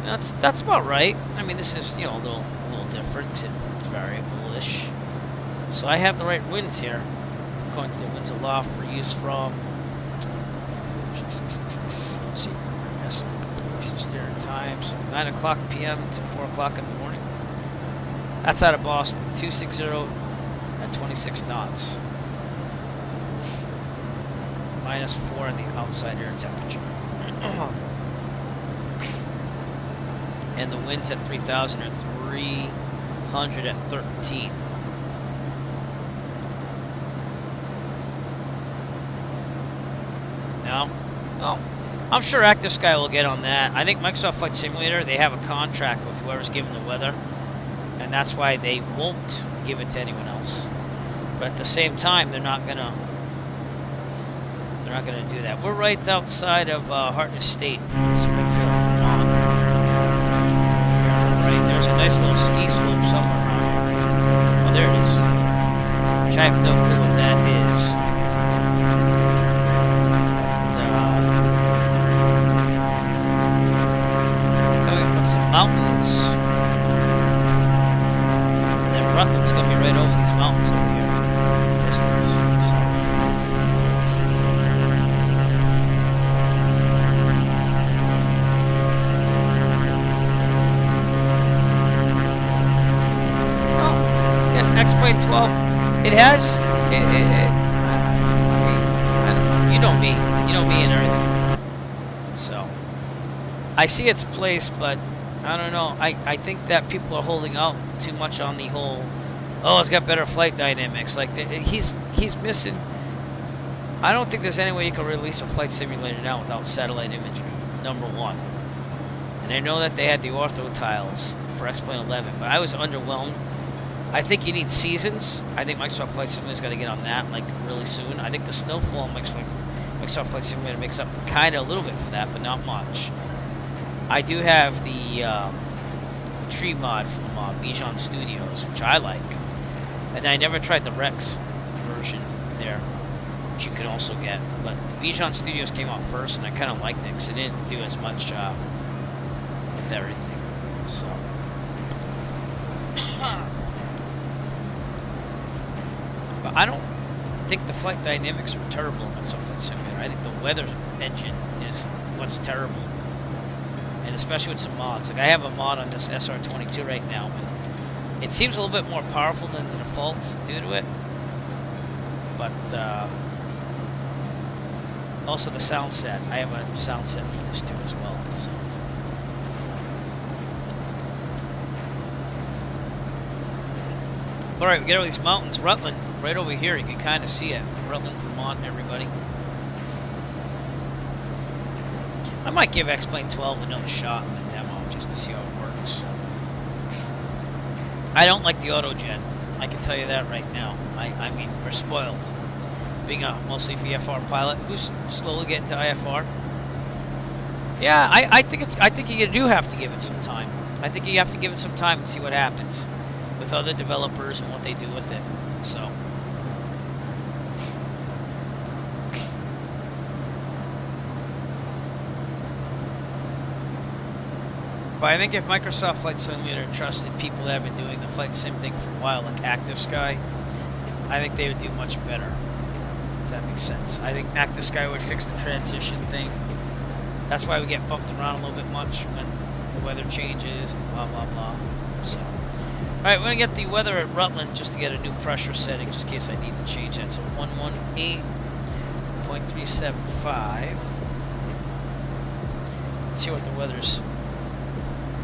[SPEAKER 1] That's about right. I mean, this is, you know, a little different. It's variable-ish. So I have the right winds here. Going to the winds aloft for use from. Let's see. Yes, Eastern Standard Time. So 9 o'clock p.m. to 4 o'clock in the morning. That's out of Boston. 260 at 26 knots. -4 in the outside air temperature. And the winds at 3,000 are 300 at 13. No? Oh. I'm sure Active Sky will get on that. I think Microsoft Flight Simulator, they have a contract with whoever's giving the weather. And that's why they won't give it to anyone else. But at the same time, they're not gonna do that. We're right outside of Hartness State, Springfield, Vermont. Right, there's a nice little ski slope somewhere around here. Oh, there it is. Which I have no clue what that is. But, coming up with some mountains. And then Rutland's going to be right over these mountains over here in the distance. So. X-Plane 12, it has, I mean, I don't know, you know me and everything, so, I see its place, but, I don't know, I think that people are holding out too much on the whole, oh, it's got better flight dynamics, like, he's missing, I don't think there's any way you can release a flight simulator now without satellite imagery, number one, and I know that they had the ortho tiles for X-Plane 11, but I was underwhelmed. I think you need seasons. I think Microsoft Flight Simulator's got to get on that, like, really soon. I think the snowfall in Microsoft Flight Simulator makes up kind of a little bit for that, but not much. I do have the tree mod from Aviation Studios, which I like. And I never tried the Rex version there, which you can also get. But Aviation Studios came out first, and I kind of liked it because it didn't do as much with everything. So. But I don't think the flight dynamics are terrible in Microsoft Flight Simulator. I think the weather engine is what's terrible. And especially with some mods. Like I have a mod on this SR22 right now, and it seems a little bit more powerful than the default due to it. But also the sound set. I have a sound set for this too as well. So. Alright, we get over these mountains. Rutland, right over here, you can kind of see it. Rutland, Vermont, everybody. I might give X-Plane 12 another shot in the demo just to see how it works. I don't like the auto-gen. I can tell you that right now. I mean, we're spoiled. Being a mostly VFR pilot who's slowly getting to IFR. Yeah, I think you do have to give it some time. I think you have to give it some time and see what happens with other developers and what they do with it. So. But I think if Microsoft Flight Simulator trusted people that have been doing the flight sim thing for a while, like Active Sky, I think they would do much better. If that makes sense. I think Active Sky would fix the transition thing. That's why we get bumped around a little bit much when the weather changes and blah blah blah. So. Alright, we're going to get the weather at Rutland just to get a new pressure setting, just in case I need to change that. So 118.0 0.375. Let's see what the weather's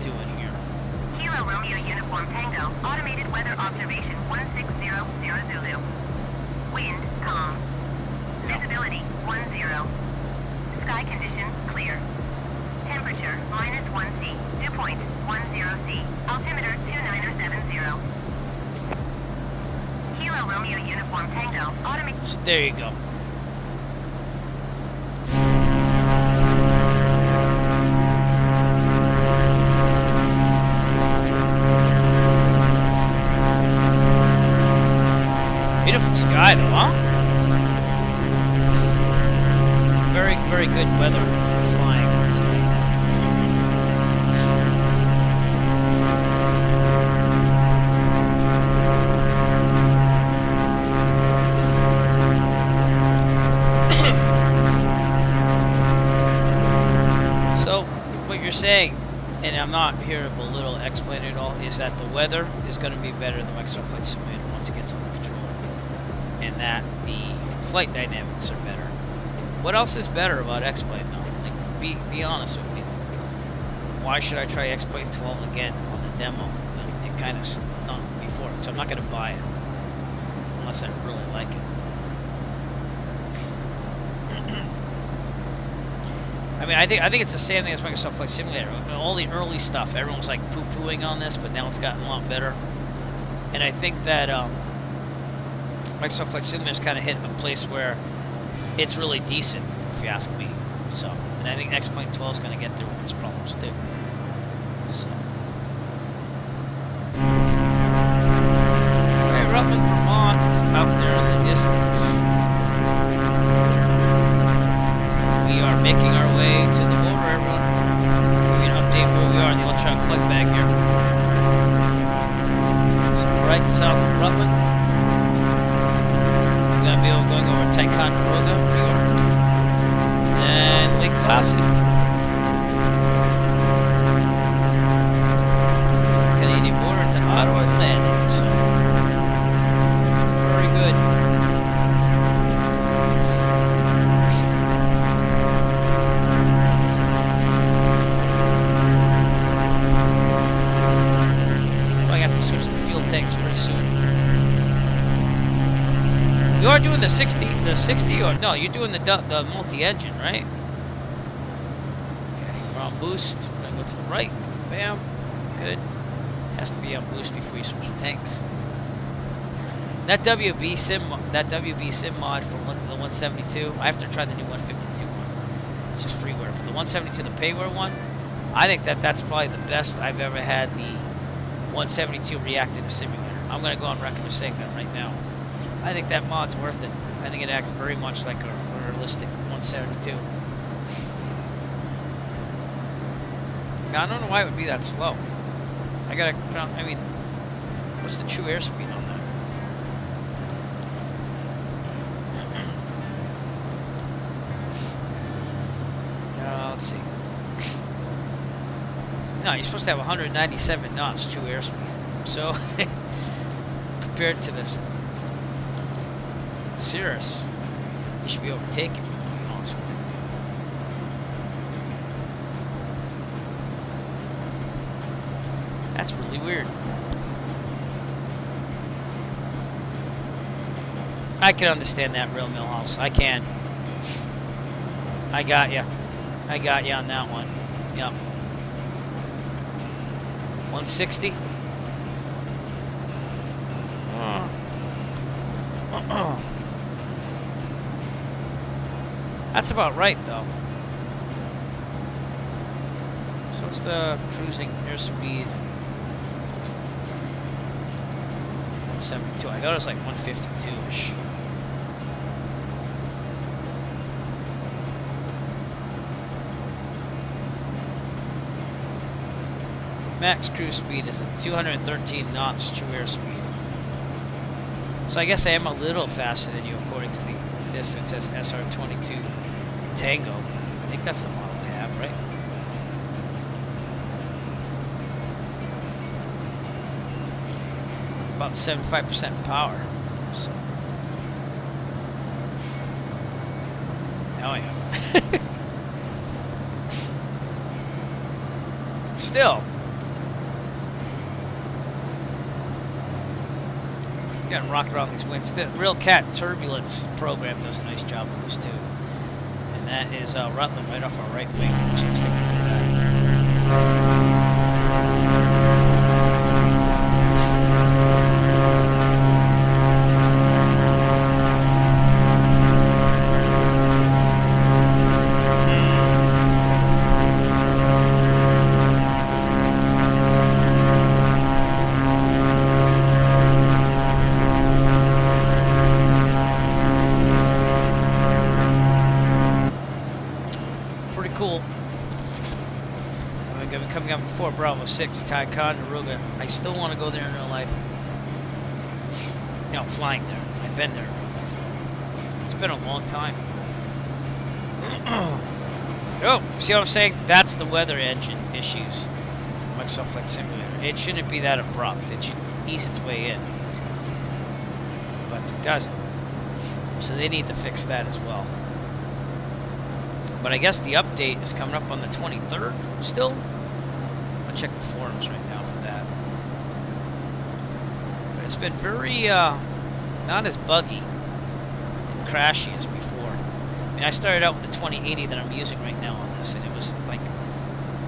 [SPEAKER 1] doing here.
[SPEAKER 2] Kilo Romeo Uniform Tango, automated weather observation 1600 Zulu. Wind, calm. Visibility, 10. Sky conditions, clear. Temperature, -1 C, dew point, 10 C. Altimeter, 2970. Kilo Romeo Uniform Tango, automated...
[SPEAKER 1] So there you go. Beautiful sky though, huh? Very, very good weather for flying today. So, what you're saying, and I'm not here to belittle explain it all, is that the weather is going to be better than Microsoft Flight Simulator once it gets under control. And that the flight dynamics are better. What else is better about X-Plane though? Like, be honest with me. Why should I try X-Plane 12 again on the demo? It kind of stunk before, because I'm not going to buy it unless I really like it. I mean, I think it's the same thing as Microsoft Flight Simulator. All the early stuff, everyone was like poo-pooing on this, but now it's gotten a lot better. And I think that Microsoft Flight Simulator is kind of hit a place where it's really decent, if you ask me. So, and I think X-Plane 12 is going to get there with these problems too. So, right, Rutland, Vermont, out there in the distance. We are making our way to the border, everyone. Give you an update where we are in the electronic flight bag here. So, right south of Rutland. We're going to be going over Ticonderoga, New York. And Lake Placid. To the Canadian border to Ottawa landing. So, very good. I have to switch the fuel tanks pretty soon. You are doing the 60, or no? You're doing the multi-engine, right? Okay, we're on boost. We're gonna go to the right. Bam. Good. Has to be on boost before you switch the tanks. That WB sim mod for the 172. I have to try the new 152 one, which is freeware. But the 172, the payware one, I think that's probably the best I've ever had the 172 react in a simulator. I'm gonna go on record as saying that right now. I think that mod's worth it. I think it acts very much like a realistic 172. Now, I don't know why it would be that slow. I mean, what's the true airspeed on that? Let's see. No, you're supposed to have 197 knots true airspeed. So, compared to this Cirrus, you should be overtaking me, to be honest with you. That's really weird. I can understand that, Real Millhouse. I can. I got you. I got you on that one. Yep. 160. That's about right, though. So what's the cruising airspeed? 172. I thought it was like 152-ish. Max cruise speed is at 213 knots true airspeed. So I guess I am a little faster than you according to this. It says SR22 Tango. I think that's the model I have, right? About 75% power. So. Oh yeah. Still. Getting rocked around these winds. The Real Cat Turbulence program does a nice job on this too. And that is Rutland right off our right wing. So let's take a look at that. Coming up before Bravo 6, Ticonderoga. I still want to go there in real life. You know, flying there. I've been there in real life. It's been a long time. Oh, see what I'm saying? That's the weather engine issues. Microsoft Flight Simulator. It shouldn't be that abrupt. It should ease its way in. But it doesn't. So they need to fix that as well. But I guess the update is coming up on the 23rd still. I'll check the forums right now for that. But it's been very, not as buggy and crashy as before. I mean, I started out with the 2080 that I'm using right now on this, and it was like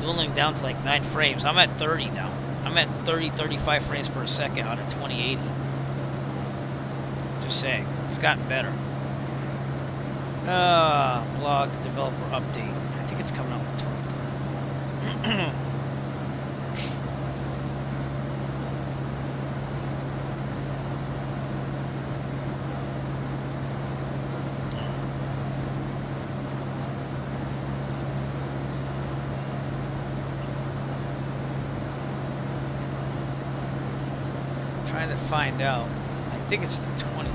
[SPEAKER 1] dueling down to like 9 frames. I'm at 30 now. I'm at 30, 35 frames per second on a 2080. Just saying, it's gotten better. Blog developer update. I think it's coming out on the 23rd. Trying to find out. I think it's the 20th.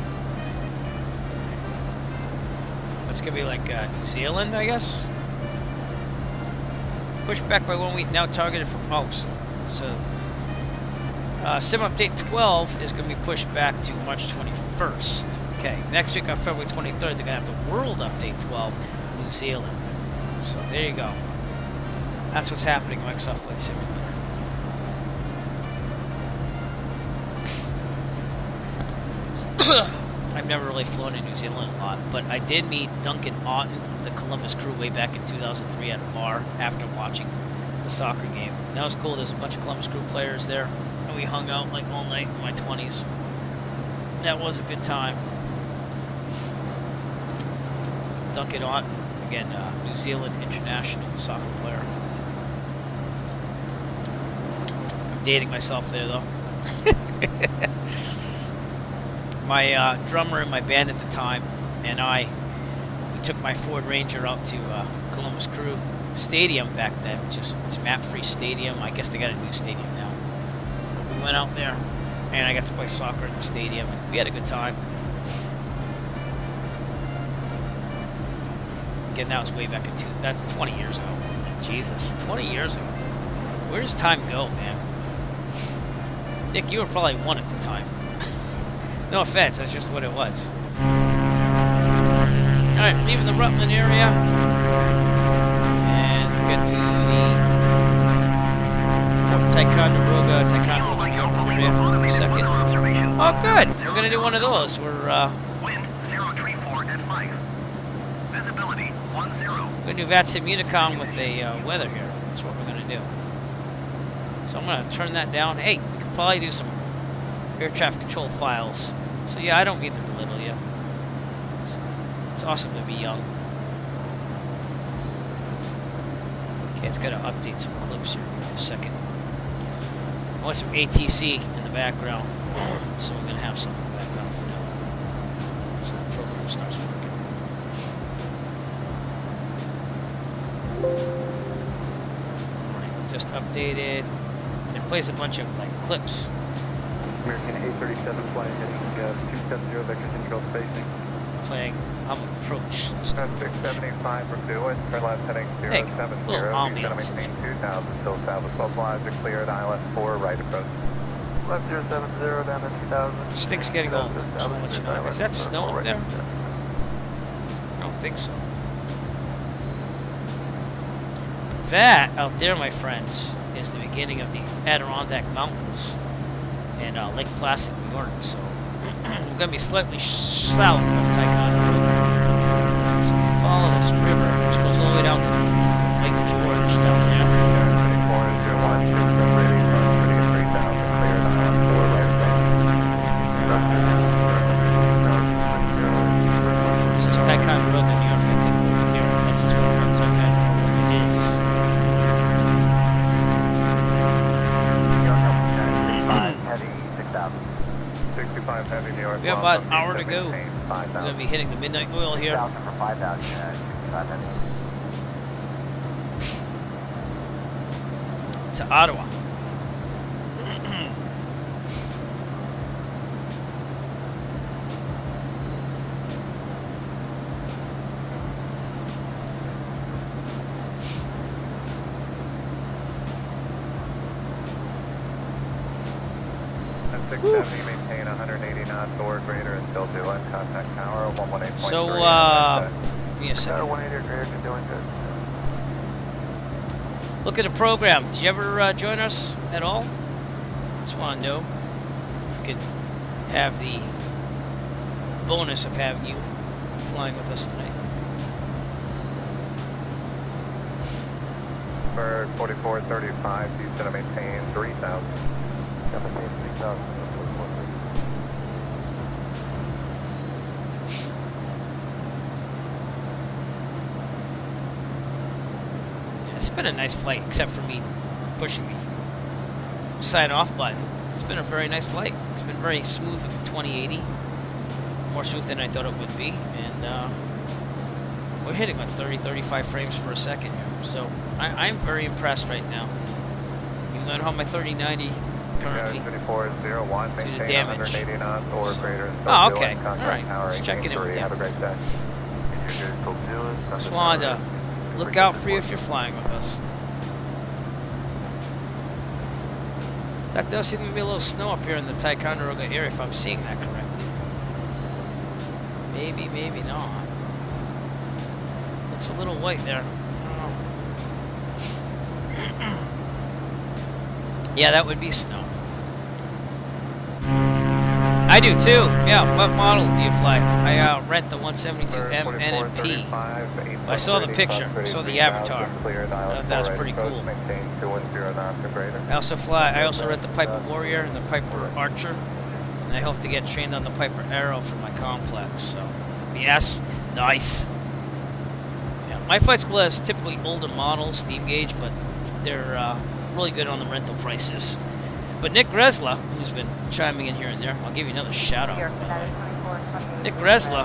[SPEAKER 1] It's gonna be like New Zealand, I guess. Pushed back by 1 week, now targeted for so Sim Update 12 is gonna be pushed back to March 21st. Okay, next week on February 23rd, they're gonna have the World Update 12, New Zealand. So there you go. That's what's happening in Microsoft Flight Simulator. I've never really flown in New Zealand a lot, but I did meet Duncan Otten of the Columbus crew way back in 2003 at a bar after watching the soccer game. And that was cool. There's a bunch of Columbus crew players there, and we hung out like all night in my 20s. That was a good time. Duncan Otten, again, New Zealand international soccer player. I'm dating myself there, though. My drummer in my band at the time and we took my Ford Ranger out to Columbus Crew Stadium back then, which is it's map-free stadium. I guess they got a new stadium now. We went out there, and I got to play soccer in the stadium, and we had a good time. Again, that was way back in that's 20 years ago. Jesus, 20 years ago. Where does time go, man? Nick, you were probably 1 at the time. No offense, that's just what it was. Alright, leaving the Rutland area. And we get to the Fort Ticonderoga area in a second. Oh, good. We're going to do one of those. We're,
[SPEAKER 9] Wind 034 at 5. Visibility 10.
[SPEAKER 1] We're going to do VATSIM Unicom with a weather here. That's what we're going to do. So I'm going to turn that down. Hey, we could probably do some air traffic control files. So yeah, I don't mean to belittle you. It's awesome to be young. Okay, it's got to update some clips here in a second. I want some ATC in the background, so we're going to have some in the background for now. So the program starts working. Alright, just updated. And it plays a bunch of like clips.
[SPEAKER 5] American 837 flight heading 270 vector control spacing.
[SPEAKER 1] Playing approach.
[SPEAKER 5] 675 from Dewey, turn left heading 070.
[SPEAKER 1] Little
[SPEAKER 5] You're going to
[SPEAKER 1] ambiance.
[SPEAKER 5] maintain 2000, still south 12 miles, you're clear at ILS 4, right approach. Left 070 down to 2000.
[SPEAKER 1] Stink's getting old, so I'll let you know. Is that snow up there? I don't think so. that out there, my friends, is the beginning of the Adirondack Mountains and Lake Placid, New York. So we're going to be slightly south of Ticonderoga. So if you follow this river, which goes all the way down to Lake George down there. This is Ticonderoga, New York, I think, over here. This is where from Ticonderoga is.
[SPEAKER 9] Heavy 6,000. 65 heavy New York.
[SPEAKER 1] We have about an hour to go. We're going to be hitting the midnight oil here.
[SPEAKER 9] 6,000 for 5,000. 65 heavy.
[SPEAKER 1] To Ottawa.
[SPEAKER 9] At 670, maintain 180 knots or greater and still doing. Contact tower 118.3.
[SPEAKER 1] So, give me a second.
[SPEAKER 9] 180 or greater and doing good.
[SPEAKER 1] Look at the program. Did you ever join us at all? Just want to know if we could have the bonus of having you flying with us tonight.
[SPEAKER 9] Bird 4435, Houston to maintain 3,000. Maintain 3,000.
[SPEAKER 1] It's been a nice flight, except for me pushing the sign off button. It's been a very nice flight. It's been very smooth with the 2080. More smooth than I thought it would be. And we're hitting like 30-35 frames per second here. So I'm very impressed right now. Even though I don't have my 3090 currently.
[SPEAKER 9] 3401,
[SPEAKER 1] due to
[SPEAKER 9] maintain
[SPEAKER 1] damage.
[SPEAKER 9] 180 knots or
[SPEAKER 1] So-
[SPEAKER 9] greater and still
[SPEAKER 1] Oh,
[SPEAKER 9] doing.
[SPEAKER 1] okay.
[SPEAKER 9] Contact
[SPEAKER 1] Alright.
[SPEAKER 9] tower
[SPEAKER 1] Just checking in with
[SPEAKER 9] 18.3.
[SPEAKER 1] you.
[SPEAKER 9] Have a great day.
[SPEAKER 1] Just wanted to look out for you if you're flying with us. That does seem to be a little snow up here in the Ticonderoga area, if I'm seeing that correctly. Maybe, maybe not. Looks a little white there. I don't know. Yeah, that would be snow. I do too. Yeah, what model do you fly? I rent the 172M NMP. I saw the picture. I saw the avatar. That was pretty cool. I also rent the Piper Warrior and the Piper Archer, and I hope to get trained on the Piper Arrow for my complex. So, yes, nice. Yeah, my flight school has typically older models, Steve Gauge, but they're really good on the rental prices. But Nick Gresla, who's been chiming in here and there, I'll give you another shout out. Nick Gresla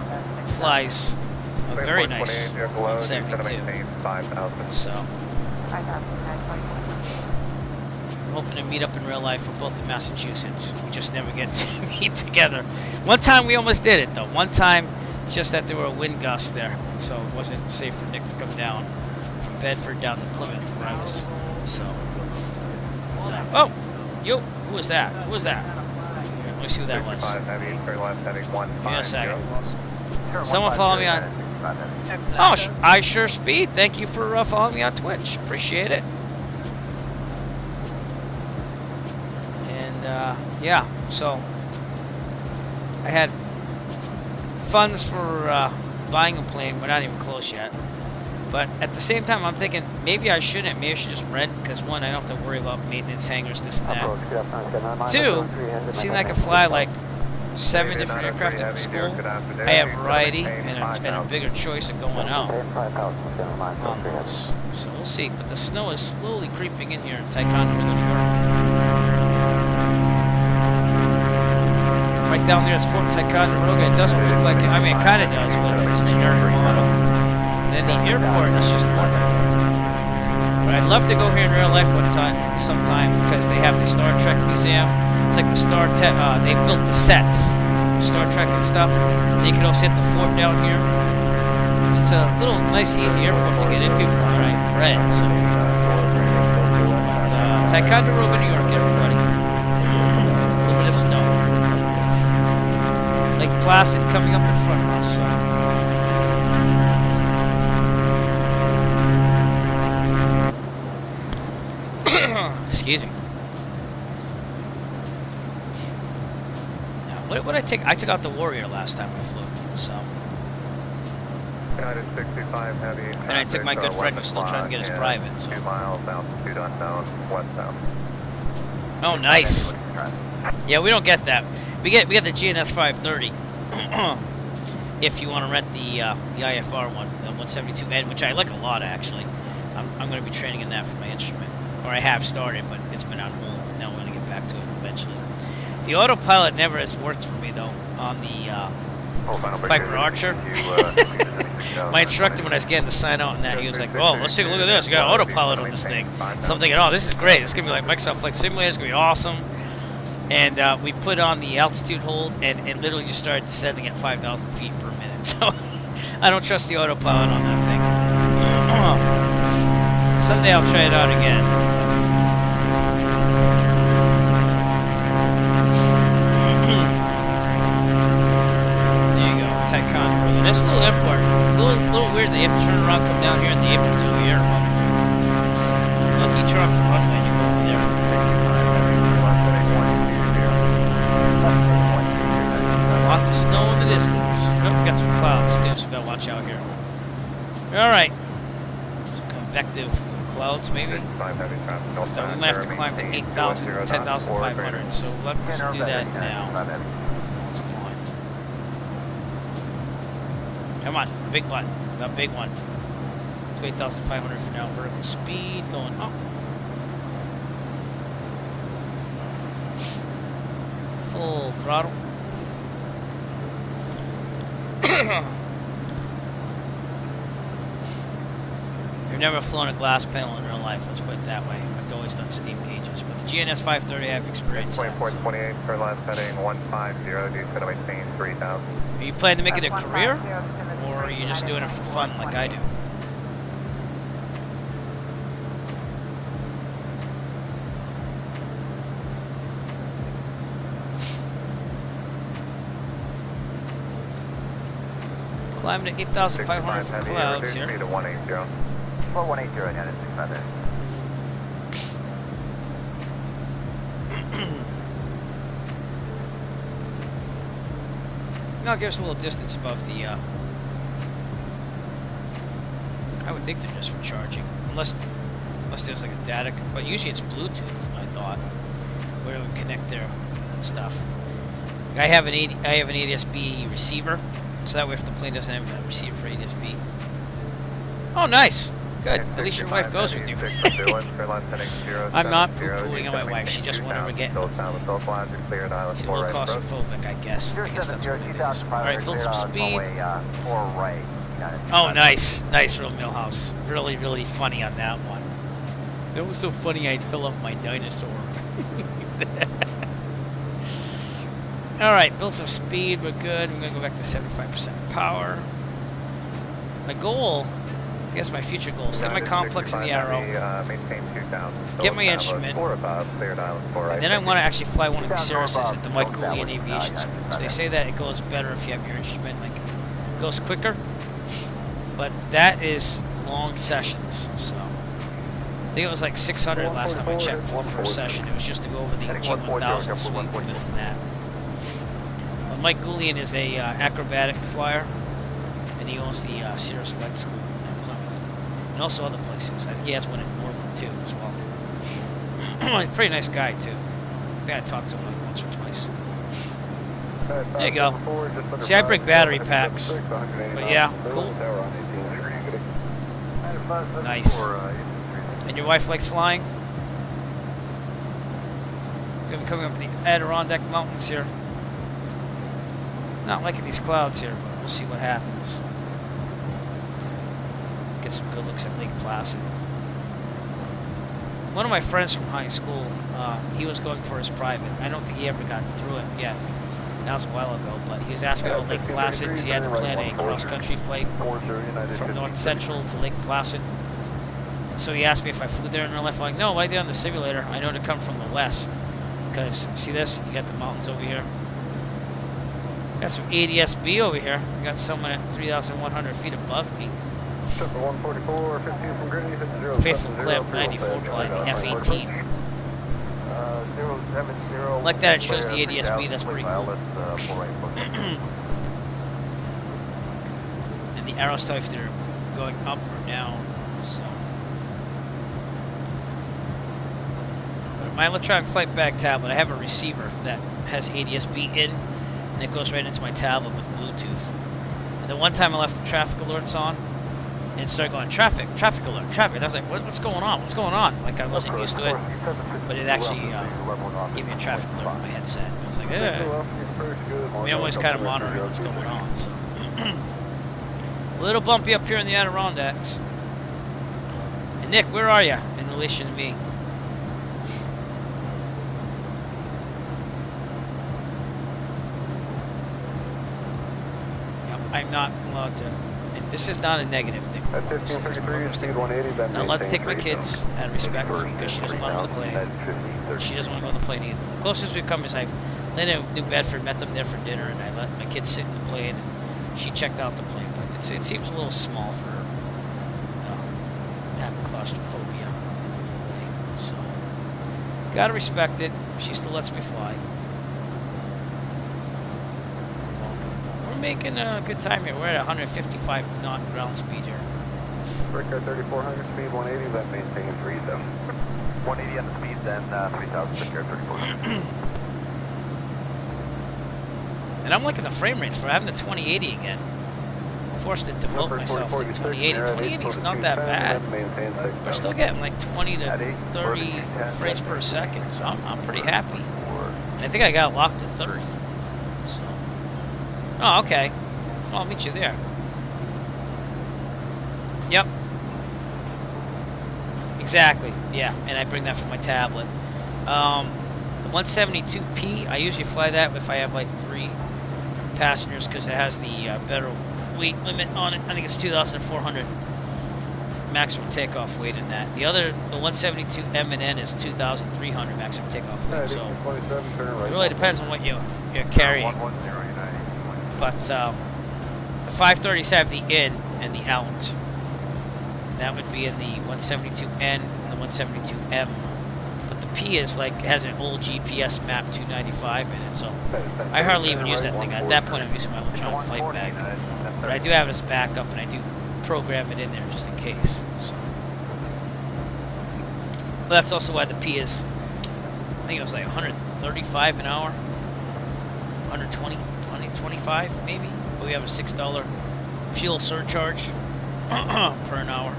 [SPEAKER 1] flies a very nice 172. So I'm hoping to meet up in real life. We're both in Massachusetts. We just never get to meet together. One time we almost did it though. One time, it's just that there were a wind gust there, and so it wasn't safe for Nick to come down from Bedford down to Plymouth where I was. So, oh. Yo, who was that? Who was that? Here, let me see who that was. Give me a second. Someone follow me on... Oh, I Sure Speed. Thank you for following me on Twitch. Appreciate it. And, yeah, so... I had funds for buying a plane. We're not even close yet. But at the same time, I'm thinking maybe I shouldn't. Maybe I should just rent, because one, I don't have to worry about maintenance, hangars, this and that. Two, it seems like I can fly like 7 different aircraft at the school. I have variety and a bigger choice of going out on those. So we'll see. But the snow is slowly creeping in here in Ticonderoga, New York. Right down there is Fort Ticonderoga. It doesn't look like it. I mean, it kind of does, but it's a generic model. And the airport is just north of it. But I'd love to go here in real life sometime, because they have the Star Trek Museum. It's like the they built the sets, Star Trek and stuff. And you can also hit the fort down here. It's a little nice, easy airport to get into from what I read. So, but, Ticonderoga, New York, everybody. A little bit of snow. Lake Placid coming up in front of us. So. Excuse me. Now, what did I take? I took out the Warrior last time I flew, so.
[SPEAKER 9] United 65 heavy.
[SPEAKER 1] And I took my good friend who's still trying to get his private, so.
[SPEAKER 9] 2 miles, altitude unknown, westbound.
[SPEAKER 1] Oh, nice. Yeah, we don't get that. We get the GNS 530. If you want to rent the IFR one, the 172N, which I like a lot actually. I'm going to be training in that for my instrument, or I have started, but it's been on hold. But now I'm going to get back to it eventually. The autopilot never has worked for me though on the Piper Archer. My instructor, when I was getting the sign out and that, he was like, "Oh, let's take a look at this. You got autopilot on this thing." So I'm thinking, "Oh, this is great. This is gonna be like Microsoft Flight Simulator. It's gonna be awesome." And we put on the altitude hold, and it literally just started descending at 5,000 feet per minute. So I don't trust the autopilot on that thing. Someday I'll try it out again. There you go, Tycon. Nice little airport. A little weird that you have to turn around, come down here, and the apron's over here. Lucky you turn off the runway and you go over there. Lots of snow in the distance. Oh, we got some clouds too, so we gotta watch out here. Alright. Some convective clouds, maybe. So we might have to climb to 8,000, 10,500, so let's do that now. Let's climb. Come on, the big button, the big one. It's 8,500 for now. Vertical speed going up. Full throttle. You've never flown a glass panel in real life, let's put it that way. I've always done steam gauges, but the GNS 530 I have experience on.
[SPEAKER 9] 2428 for last heading 150, do you set away maintain 3000.
[SPEAKER 1] Are you planning to make it a career, or are you just doing it for fun like I do? Climbing to 8,500 for clouds here.
[SPEAKER 9] To 180.
[SPEAKER 3] 4180, United 65.
[SPEAKER 1] Now give us a little distance above the, I would think they're just for charging. Unless there's like a data, but usually it's Bluetooth, I thought, where it would connect there and stuff. I have an ADS-B receiver, so that way if the plane doesn't have a receiver for ADS-B. Oh, nice. Good. At least your wife goes with you. I'm not poo-pooing on my wife. She just won't ever get. She's a little claustrophobic, I guess. I guess that's what it is. Alright, build some speed. Oh, nice. Nice, real Millhouse. Really, really funny on that one. That was so funny I fell off my dinosaur. Alright, build some speed. We're good. I'm going to go back to 75% power. My goal... I guess my future goals. Get my complex in the Arrow. Get my instrument. And then I want to actually fly one of the Cirruses at the Mike Goulian Aviation School. Because they say that it goes better if you have your instrument. Like, it goes quicker. But that is long sessions. So, I think it was like 600 last time I checked for the first session. It was just to go over the G1000 suite and this and that. But Mike Goulian is a acrobatic flyer. And he owns the Cirrus Flight School. And also other places. I think he has one in Norwood too, as well. Pretty nice guy too. I think I talked to him like once or twice. There you go. See, I bring battery packs. But yeah, cool. Nice. And your wife likes flying? Gonna be coming up the Adirondack Mountains here. Not liking these clouds here, but we'll see what happens. Get some good looks at Lake Placid. One of my friends from high school, he was going for his private. I don't think he ever got through it yet. That was a while ago, but he was asking me about Lake Placid because he had to plan a cross-country flight from North Central to Lake Placid. And so he asked me if I flew there in real life. I'm like, no, I did on the simulator. I know to come from the west. Because, see this? You got the mountains over here. Got some ADS-B over here. We got someone at 3,100 feet above me.
[SPEAKER 9] Faithful
[SPEAKER 1] Clip 94 flying the F-18.
[SPEAKER 9] 070.
[SPEAKER 1] Like that, it shows the ADS-B. That's pretty cool. And the arrows tell if they're going up or down. So, but my electronic flight bag tablet, I have a receiver that has ADS-B in, and it goes right into my tablet with Bluetooth. And the one time I left the traffic alerts on, and it started going, traffic alert, traffic. And I was like, what's going on? What's going on? Like I wasn't used to it, but it actually gave me a traffic alert on my headset. I was like, eh. I mean, I'm always kind of monitoring what's going on. So, a little bumpy up here in the Adirondacks. And Nick, where are you in relation to me? I'm not allowed to, and this is not a negative thing.
[SPEAKER 9] At 1533, speed 180, then
[SPEAKER 1] I'm not allowed to take my
[SPEAKER 9] 3,000.
[SPEAKER 1] kids out of respect because she doesn't want to go on the plane. She doesn't want to go on the plane either. The closest we've come is I've landed in New Bedford, met them there for dinner, and I let my kids sit in the plane, and she checked out the plane. But it seems a little small for her, having claustrophobia in a way. So, gotta respect it. She still lets me fly. Making a good time here. We're at 155 knot ground speed here.
[SPEAKER 9] Breaker 3400, speed 180, then maintain 3000.
[SPEAKER 3] 180 on the speed, then 3000, secure 3400.
[SPEAKER 1] And I'm liking the frame rates for having the 2080 again. Forced to devote myself to 2080. 2080 is not that bad. We're still getting like 20 to 30 frames per second, so I'm pretty happy. And I think I got locked at 30. So. Oh, okay. Well, I'll meet you there. Yep. Exactly. Yeah, and I bring that from my tablet. The 172P, I usually fly that if I have like 3 passengers because it has the better weight limit on it. I think it's 2,400 maximum takeoff weight in that. The 172 M and N is 2,300 maximum takeoff weight. So it really depends on what you're carrying. But the 530s have the in and the out. That would be in the 172N and the 172M. But the P is like has an old GPS map 295 in it, so I hardly even use that thing. At that point, I'm using my electronic flight bag. But I do have it as backup, and I do program it in there just in case. So. But that's also why the P is, I think it was like 135 an hour, 120. 25 maybe, but we have a $6 fuel surcharge per an hour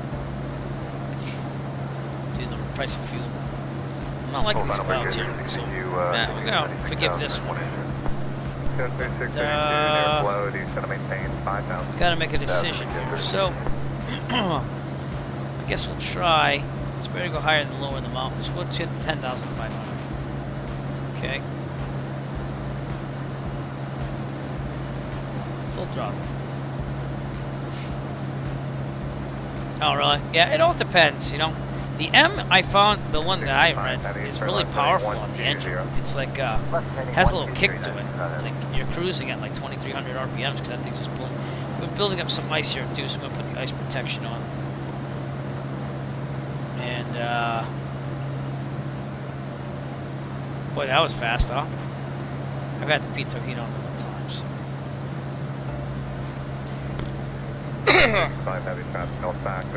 [SPEAKER 1] due to the price of fuel. I'm not liking these clouds here, so I'm gonna forgive this one. Gotta make a decision here. So I guess we'll try. It's better to go higher than lower in the mountains. We'll hit 10,500. Okay. Full throttle. Oh, really? Yeah, it all depends, you know. The M, I found, the one that I read, is really powerful on the engine. It's like, has a little kick to it. Like, you're cruising at like 2,300 RPMs because that thing's just pulling. We're building up some ice here, too, so I'm going to put the ice protection on. And, boy, that was fast, huh? I've had the P-Torpedo heat on the whole time, so.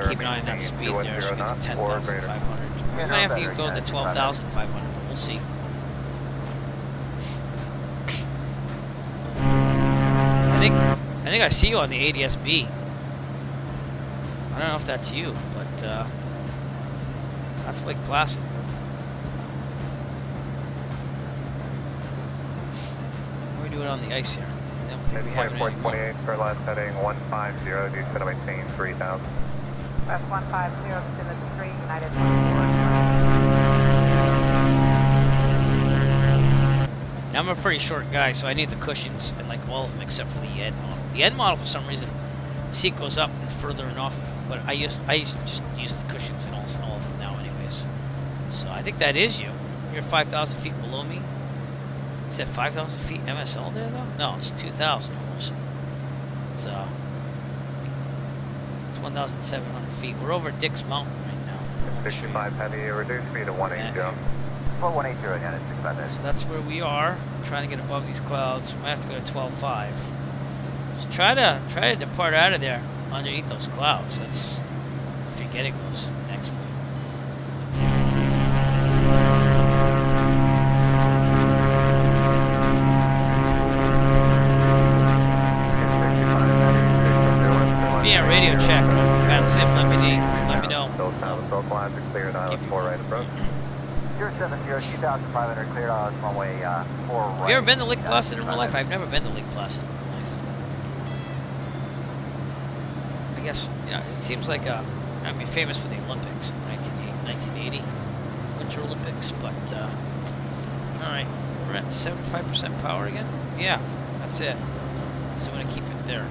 [SPEAKER 1] Keep an eye on that speed there so we get to 10,500. We might have to even go to 12,500, but we'll see. I think I see you on the ADS-B. I don't know if that's you, but that's Lake Placid. What are we doing on the ice here? I don't think we have it anymore.
[SPEAKER 9] 28 for last heading 150, do you set up maintain 3000?
[SPEAKER 6] West 150, Plymouth 3, United 24.
[SPEAKER 1] Now I'm a pretty short guy, so I need the cushions and like all of them except for the end model. The end model, for some reason, the seat goes up and further enough, but I just use the cushions in all of them now anyways. So I think that is you. You're 5,000 feet below me. Is that 5,000 feet MSL there, though? No, it's 2,000 almost. It's 1,700 feet. We're over Dick's Mountain right now.
[SPEAKER 9] 65 heavy, reduce speed to 180.
[SPEAKER 3] 4180 again, it's 650.
[SPEAKER 1] So that's where we are. I'm trying to get above these clouds. We might have to go to 12.5. So try to depart out of there underneath those clouds. That's if you're getting those next point. If you have radio check, Pat Sim, let me know.
[SPEAKER 9] Still Classic, cleared on 4 right approach.
[SPEAKER 3] 070, 2500, cleared on runway 4 right.
[SPEAKER 1] Have you ever been to Lake Placid in real life? I've never been to Lake Placid in real life. I guess, it seems like, famous for the Olympics in 1980, Winter Olympics, but, alright, we're at 75% power again? Yeah, that's it. So I'm going to keep it there.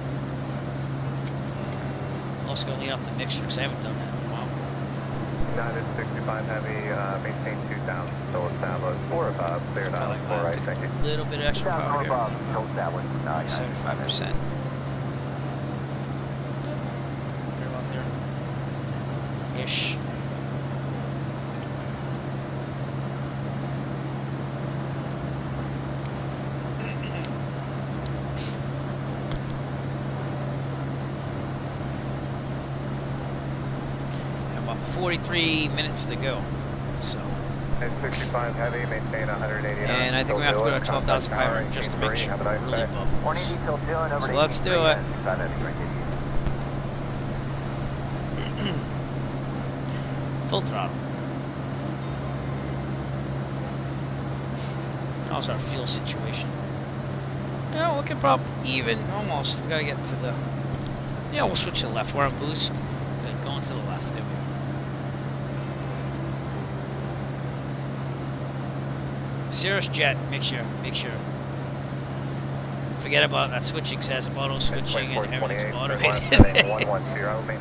[SPEAKER 1] I'm also going to lead off the mixture, because I haven't done that in a while.
[SPEAKER 9] United 65 Heavy, maintain 2000, still established 4 above, cleared
[SPEAKER 1] I
[SPEAKER 9] on
[SPEAKER 1] like
[SPEAKER 9] 4
[SPEAKER 1] that.
[SPEAKER 9] right,
[SPEAKER 1] Pick
[SPEAKER 9] thank you.
[SPEAKER 1] a little bit of extra power here.
[SPEAKER 3] Still established,
[SPEAKER 1] 75%. Right about there. Ish. About 43 minutes to go. So.
[SPEAKER 9] And 65 Heavy, maintain 180 knots.
[SPEAKER 1] And I think we have to go to 12,500 just to make sure we're really above this. So let's do it. Full throttle. How's our fuel situation? Yeah, we're looking probably even, almost. We gotta get to the. Yeah, we'll switch to the left. We're on boost. Good, going to the left. There we go. Cirrus jet, make sure. Forget about that switching, says auto switching and everything's automated. And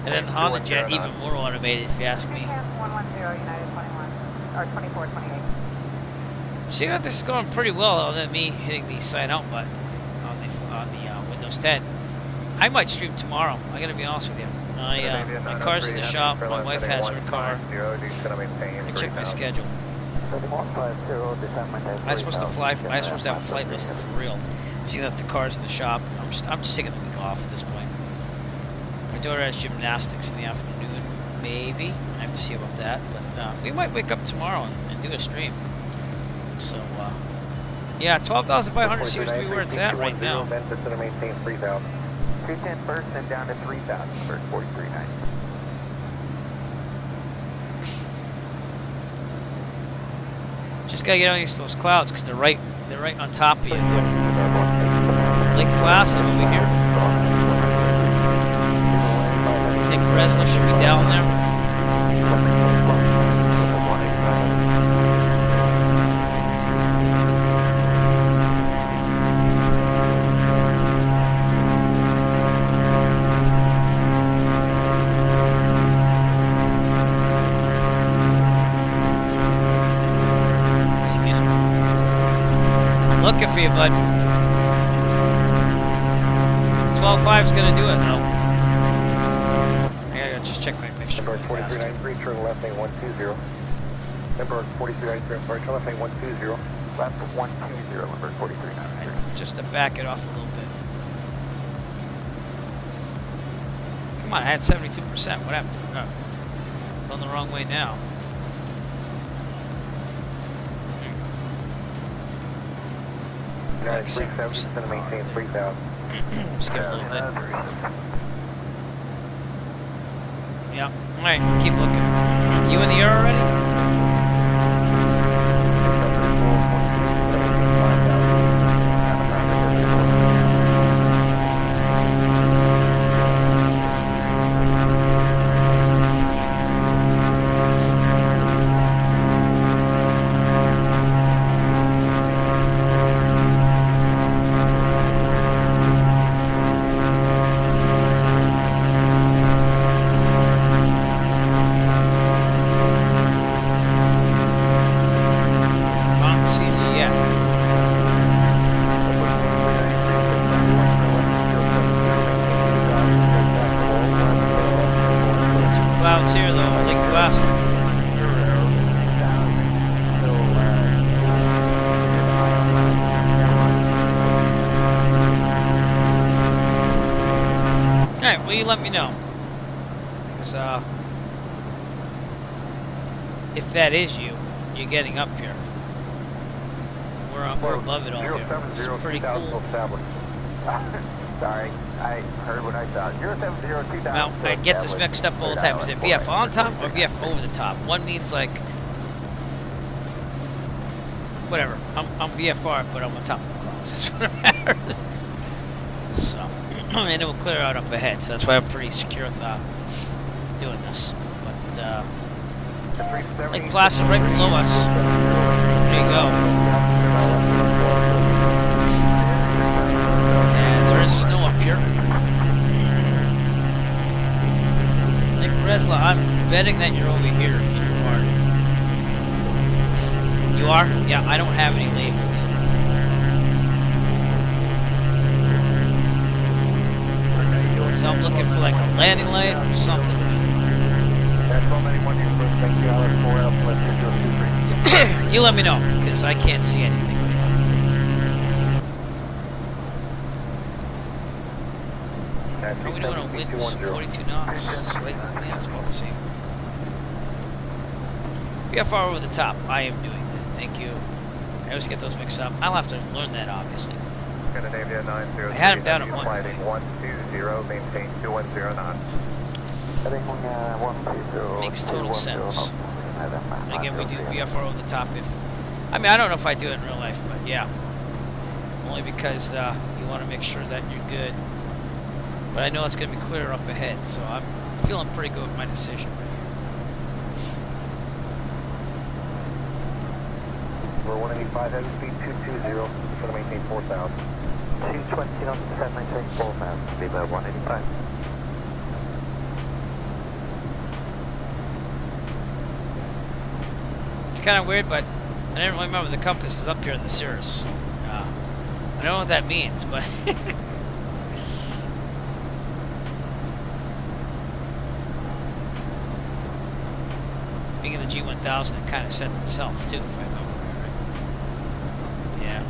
[SPEAKER 1] then Honda jet, even more automated if you ask me.
[SPEAKER 6] 110 United 21, or 2428.
[SPEAKER 1] See that this is going pretty well other than me hitting the sign out button on the Windows 10. I might stream tomorrow, I gotta be honest with you. My car's in the shop, my wife has her car. I check my schedule. I'm supposed to fly. I'm supposed to have a flight listed for real. See that the car's in the shop. I'm just taking the week off at this point. My daughter has gymnastics in the afternoon, maybe. I have to see about that. But we might wake up tomorrow and do a stream. So yeah, 12,500 seems to be where it's at right now.
[SPEAKER 3] Memphis to maintain 3,000. 210 first and down to 3,000 first 43.9.
[SPEAKER 1] Just gotta get underneath those clouds because they're right on top of you. Lake Placid over here. Nick Bresler should be down there. Looking for you, bud. 12.5 is gonna do it now. I gotta just check my mixture.
[SPEAKER 3] Number 4393, turn left lane 120. Number 4393, sorry, turn left lane 120. Left 120, number 4393.
[SPEAKER 1] Right, just to back it off a little bit. Come on, I had 72%. What happened? Oh, going the wrong way now.
[SPEAKER 3] United 370, going to maintain 3,000.
[SPEAKER 1] Skip a little bit. Yeah. Alright, keep looking. You in the air already? if that is you, you're getting up here. We're above it all here. It's pretty cool.
[SPEAKER 3] Sorry, I heard what I thought. 070 2000.
[SPEAKER 1] Now, I get this mixed up all the time. Is it VF on top or VF over the top? One means like... Whatever. I'm VFR, but I'm on top of the clouds. That's what matters. So, and it will clear out up ahead. So that's why I'm pretty secure with doing this. But, Lake Placid right below us. There you go. And there is snow up here. Nick Bresla, I'm betting that you're over here if you are. You are? Yeah, I don't have any labels. So I'm looking for like a landing light or something. You let me know, because I can't see anything. How are we doing on winds? 42 knots. Slightly, yeah, it's about the same. VFR over the top. I am doing that. Thank you. I always get those mixed up. I'll have to learn that, obviously.
[SPEAKER 9] Scandinavia 903.
[SPEAKER 1] I had him down at one.
[SPEAKER 9] Flighting 120, maintain 210 knots.
[SPEAKER 1] Makes total sense. And again, we do VFR over the top if... I mean, I don't know if I do it in real life, but yeah. Only because you want to make sure that you're good. But I know it's going to be clear up ahead, so I'm feeling pretty good with my decision right here.
[SPEAKER 3] We're 185, heavy speed 220, going to maintain 4,000. 220 on the 794 man, speed about 185.
[SPEAKER 1] It's kind of weird, but I didn't really remember the compass is up here in the Cirrus. I don't know what that means, but... Being in the G1000, it kind of sets itself, too, if I remember right. Yeah.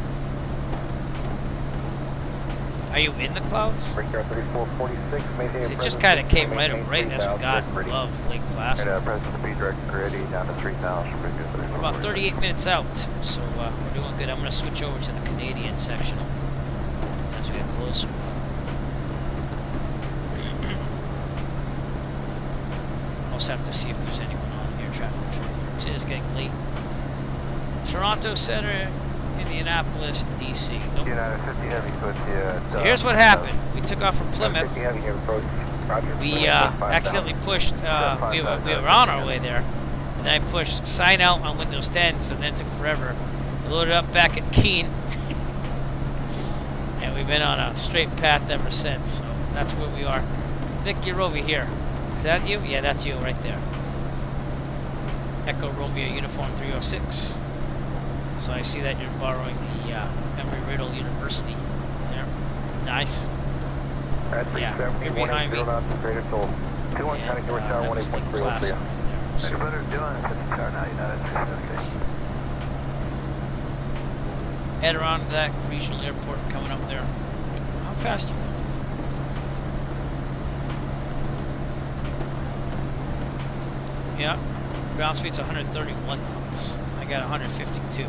[SPEAKER 1] Are you in the clouds? It just kind of came right as we got above Lake Placid. We're about 38 minutes out, so we're doing good. I'm going to switch over to the Canadian section as we get closer. Also have to see if there's anyone on here. Traffic control. It is getting late. Toronto Center, Indianapolis, DC. Nope. So here's what happened. We took off from Plymouth. We accidentally pushed, we were on our way there. And then I pushed sign out on Windows 10, so then it took forever. We loaded up back at Keene. And we've been on a straight path ever since, so that's where we are. Nick, you're over here. Is that you? Yeah, that's you right there. Echo Romeo Uniform 306. So I see that you're borrowing the Embry-Riddle University there. Nice. Yeah, you're behind me. And, that was Lake Placid right there. So. Adirondack Regional Airport coming up there. How fast are you going? Yeah, ground speed's 131 knots. I got 152.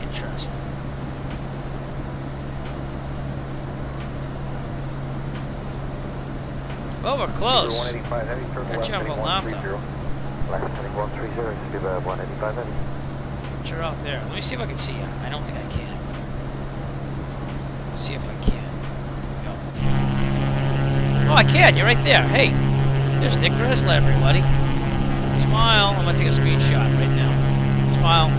[SPEAKER 1] Interesting. Well, we're close. Got you up a laptop. You're out there. Let me see if I can see you. I don't think I can. See if I can. There we go. Oh, I can. You're right there. Hey. There's Nick Bresla, everybody. Smile. I'm going to take a screenshot right now. Smile.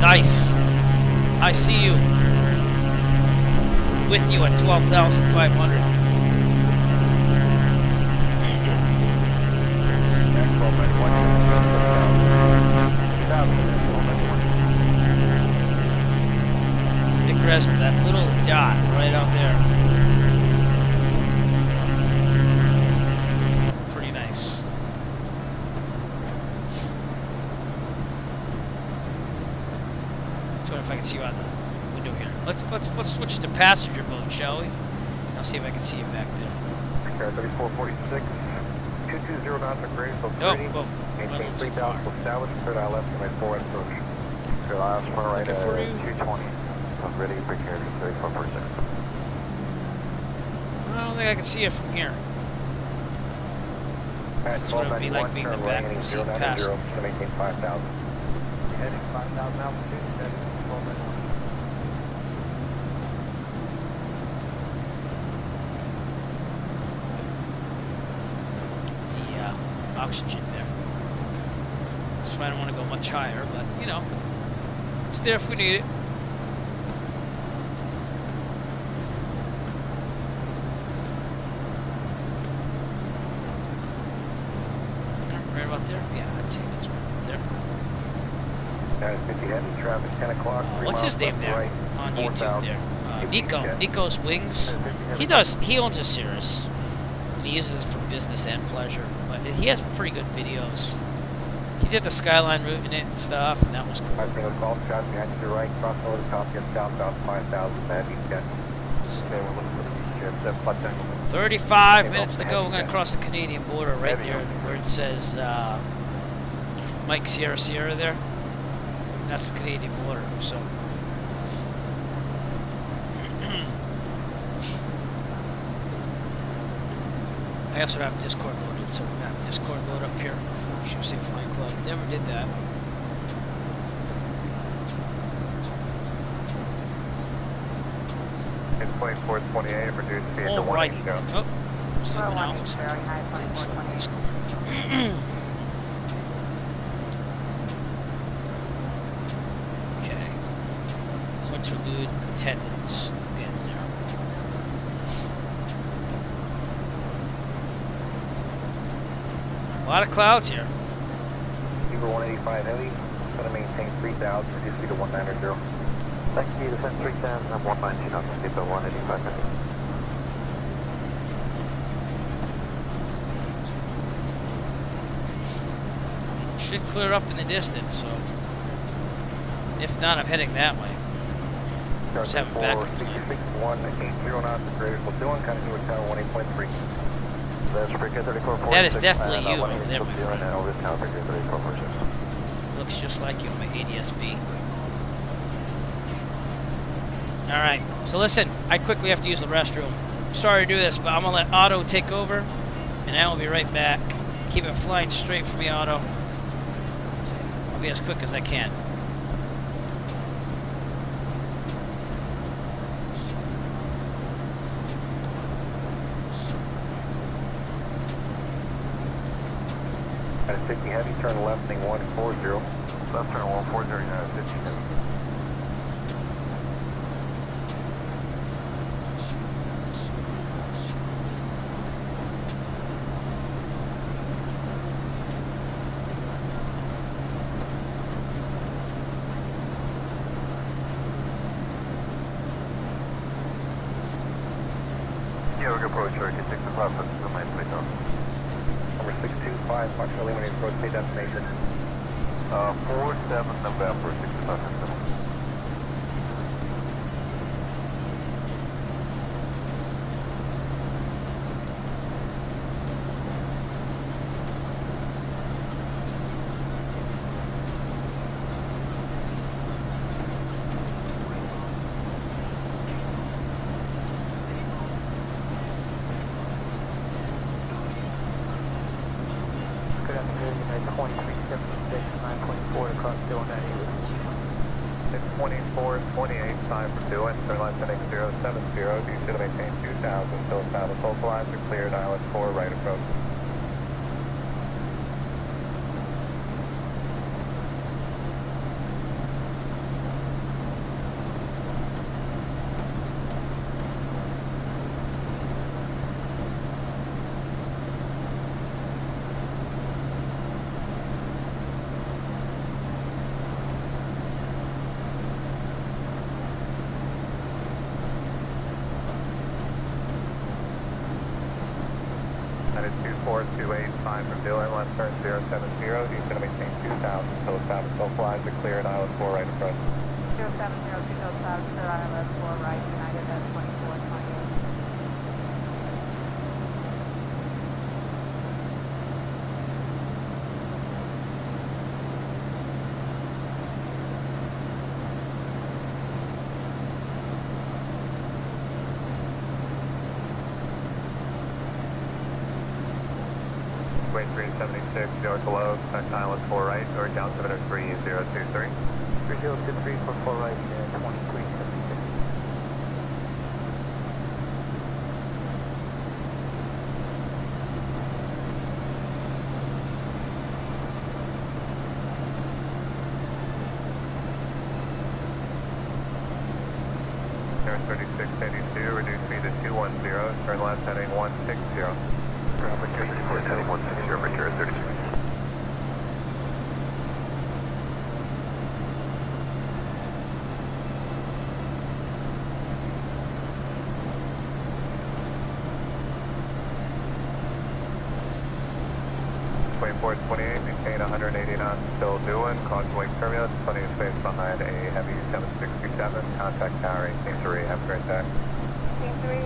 [SPEAKER 1] Nice. I see you. With you at 12,500. Nick Bresla, that little dot right out there. If I can see you on the window here. Let's switch to passenger mode, shall we? I'll see if I can see you back there.
[SPEAKER 3] 3446, 220 knots at Graceville
[SPEAKER 1] Oh,
[SPEAKER 3] 30.
[SPEAKER 1] whoa.
[SPEAKER 3] Maintain
[SPEAKER 1] Went too far.
[SPEAKER 3] 3000 established. Third eye left, runway 4 approach. Third eye left, front right
[SPEAKER 1] Looking for you.
[SPEAKER 3] 220. I'm ready, prepared, 34%.
[SPEAKER 1] I don't think I can see it from here. This is what it would be like being the back seat passenger.
[SPEAKER 3] To maintain 5,000. Heading 5,000 altitude, heading 1291.
[SPEAKER 1] The oxygen there. So I don't want to go much higher, but you know, it's there if we need it. Right about there? Yeah, I'd say that's right there.
[SPEAKER 3] 50 heavy traffic, 10 o'clock.
[SPEAKER 1] What's his name there on YouTube there? Nico. Nico's Wings. He owns a Cirrus. And he uses it for business and pleasure. But he has pretty good videos. He did the Skyline route in it and stuff, and that was cool.
[SPEAKER 3] I think golf shot behind you to the right, cross over the top, get southbound 5,000, bad beach jet. Okay, we're looking for the beach jet,
[SPEAKER 1] 35 minutes to go. We're going to cross the Canadian border right near where it says Mike Sierra Sierra there. That's the Canadian border, so. I also have Discord loaded, so we're going to have Discord load up here before we shoot Flying Club. Never did that.
[SPEAKER 9] It's 2428, reduced speed to
[SPEAKER 1] Alrighty.
[SPEAKER 9] 180.
[SPEAKER 1] Oh, zooming out. Didn't select Discord. Okay. Winterlude attendance. Again there. A lot of clouds here.
[SPEAKER 3] Fever 185 heavy, going to maintain 3,000, reduce speed to 190. Thank you, descent 3,000, I'm 190 knots, speed to 185 heavy.
[SPEAKER 1] Should clear up in the distance, so if not, I'm heading that way. Just have it back.
[SPEAKER 3] 661, 80 knots, graders will do continue with tower 18.3.
[SPEAKER 1] That is definitely you over there, my friend.
[SPEAKER 3] Over tower 3446.
[SPEAKER 1] Looks just like you on my ADSB. Alright, so listen, I quickly have to use the restroom. Sorry to do this, but I'm going to let Otto take over, and I will be right back. Keep it flying straight for me, Otto. I'll be as quick as I can.
[SPEAKER 3] At a 50 heavy, turn left, thing 140. Left turn 140, now 50 heavy. Yeah, we're going to approach Circuit 6 o'clock, but the main place on. Number 625, Foxtrot eliminated approach state destination. 47 November, 6 o'clock.
[SPEAKER 10] Good afternoon, United 2376, 9.4 to cross 298.
[SPEAKER 9] It's 2428, 5 for doing, turn left heading 070, you should maintain 2000, still establish localizer, cleared island 4, right approach. That is 24285 from Dylan, left turn 070, you should maintain 2000, still establish localizer, cleared island 4, right approach.
[SPEAKER 2] 070, 2000, Sir ILS 4 right, United at 2428.
[SPEAKER 9] Runway 376, north below, contact island 4 right, or altimeter 3023.
[SPEAKER 10] 3023 for 4 right, 2376.
[SPEAKER 9] Air 3682, reduce speed to 210, turn left heading 160.
[SPEAKER 3] Traffic 34 heading 160, Mercury 36.
[SPEAKER 9] Wayport 28, maintain 180 knots, still doing, causeway turbulence, plenty of space behind a heavy 767, contact tower 183, have a great day.
[SPEAKER 6] Team 3,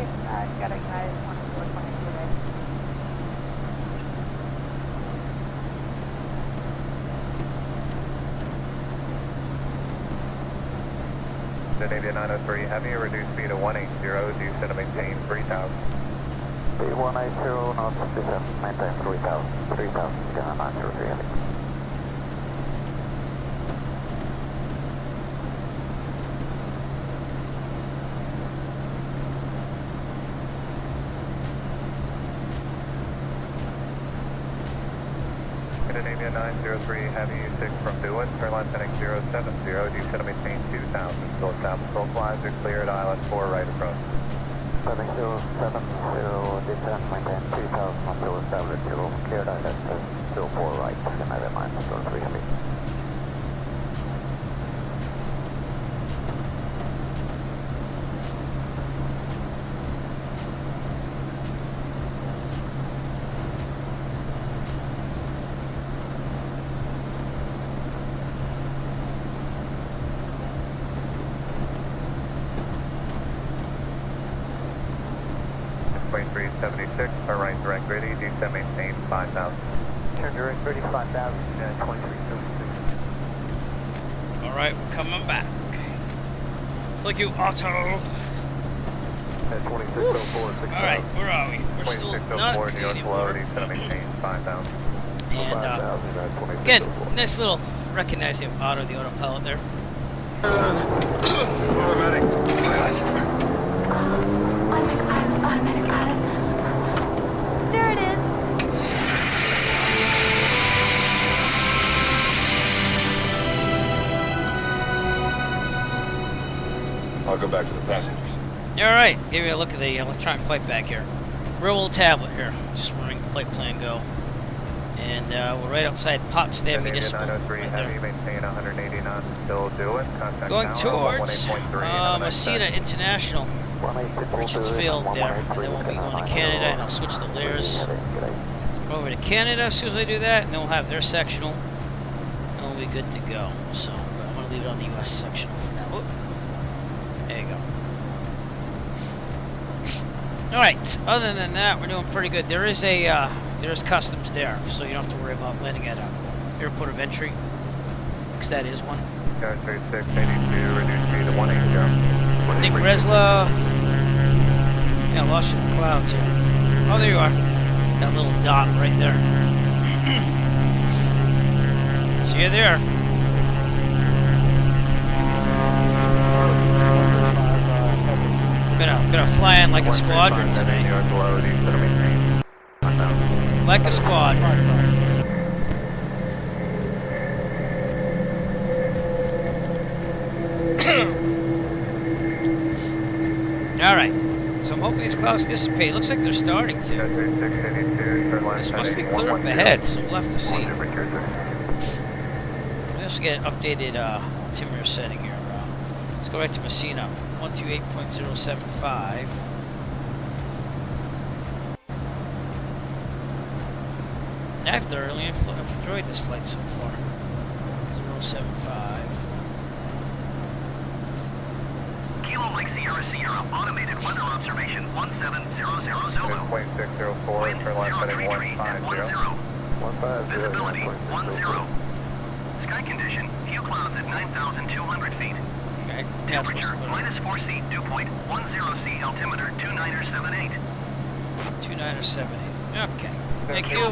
[SPEAKER 6] got a guy 1420 today.
[SPEAKER 9] Canadian 903 heavy, reduce speed to 180, due to maintain 3000.
[SPEAKER 3] 180 knots, maintain 3000, 3000, 903 heavy.
[SPEAKER 9] Scandinavia 903 heavy, 6 from Dewan, turn left heading 070, due to maintain 2000, still south localizer, cleared island 4 right approach.
[SPEAKER 3] Heading 070, descend, maintain 3000 until established, cleared island 04 right, Scandinavia 903 heavy.
[SPEAKER 9] Runway 376, turn right direct ready, descend maintain 5000.
[SPEAKER 10] Turn direct 35,000, 2376.
[SPEAKER 1] Alright, we're coming back. Thank you, Otto.
[SPEAKER 9] At 2604, 6000.
[SPEAKER 1] Alright, where are we? We're still not
[SPEAKER 9] 2604,
[SPEAKER 1] at
[SPEAKER 9] New York
[SPEAKER 1] Canadian
[SPEAKER 9] below,
[SPEAKER 1] border.
[SPEAKER 9] descend maintain 5000.
[SPEAKER 1] And again, nice little recognizing Otto, the autopilot there.
[SPEAKER 7] Automatic pilot.
[SPEAKER 8] Automatic pilot. There it is.
[SPEAKER 7] I'll go back to the passengers.
[SPEAKER 1] Alright, give you a look at the electronic flight back here. Real old tablet here. Just running flight plan go. And we're right outside Potsdam Municipal.
[SPEAKER 9] 903
[SPEAKER 1] Right
[SPEAKER 9] heavy,
[SPEAKER 1] there.
[SPEAKER 9] maintain 180 knots, still doing. Contact
[SPEAKER 1] Going
[SPEAKER 9] tower,
[SPEAKER 1] towards
[SPEAKER 9] 18.3,
[SPEAKER 1] Messina International, Richards Field there, and then we'll be going to Canada, and I'll switch the layers over to Canada as soon as I do that, and then we'll have their sectional, and we'll be good to go. So, but I'm going to leave it on the U.S. sectional for now. Whoop. There you go. Alright, other than that, we're doing pretty good. There is there's customs there, so you don't have to worry about landing at a airport of entry, because that is one.
[SPEAKER 9] 3682, reduce speed to 180.
[SPEAKER 1] Nick Breslow. Yeah, I lost you in the clouds here. Oh, there you are. That little dot right there. See you there. Gonna fly in like a squadron today.
[SPEAKER 9] New York below, descend maintain 5000.
[SPEAKER 1] Like a squadron. Alright, so I'm hoping these clouds dissipate. Looks like they're starting to.
[SPEAKER 9] 3682, turn left
[SPEAKER 1] It's supposed to be
[SPEAKER 9] heading
[SPEAKER 1] clear up
[SPEAKER 9] 110.
[SPEAKER 1] ahead, so we'll have to see.
[SPEAKER 9] Richard 36.
[SPEAKER 1] Let's just get an updated altimeter setting here. Let's go right to Messina, 128.075. I've thoroughly enjoyed this flight so far. 075.
[SPEAKER 2] Kilo Mike Sierra Sierra, automated weather observation 17000 Zulu.
[SPEAKER 9] 6.604, turn left heading 150.
[SPEAKER 2] Visibility 10. Sky condition, few clouds at 9,200 feet.
[SPEAKER 1] Okay, yeah, it's
[SPEAKER 2] Temperature, -4C, dew point 10C, altimeter 2978.
[SPEAKER 1] 2978. Okay. Thank you.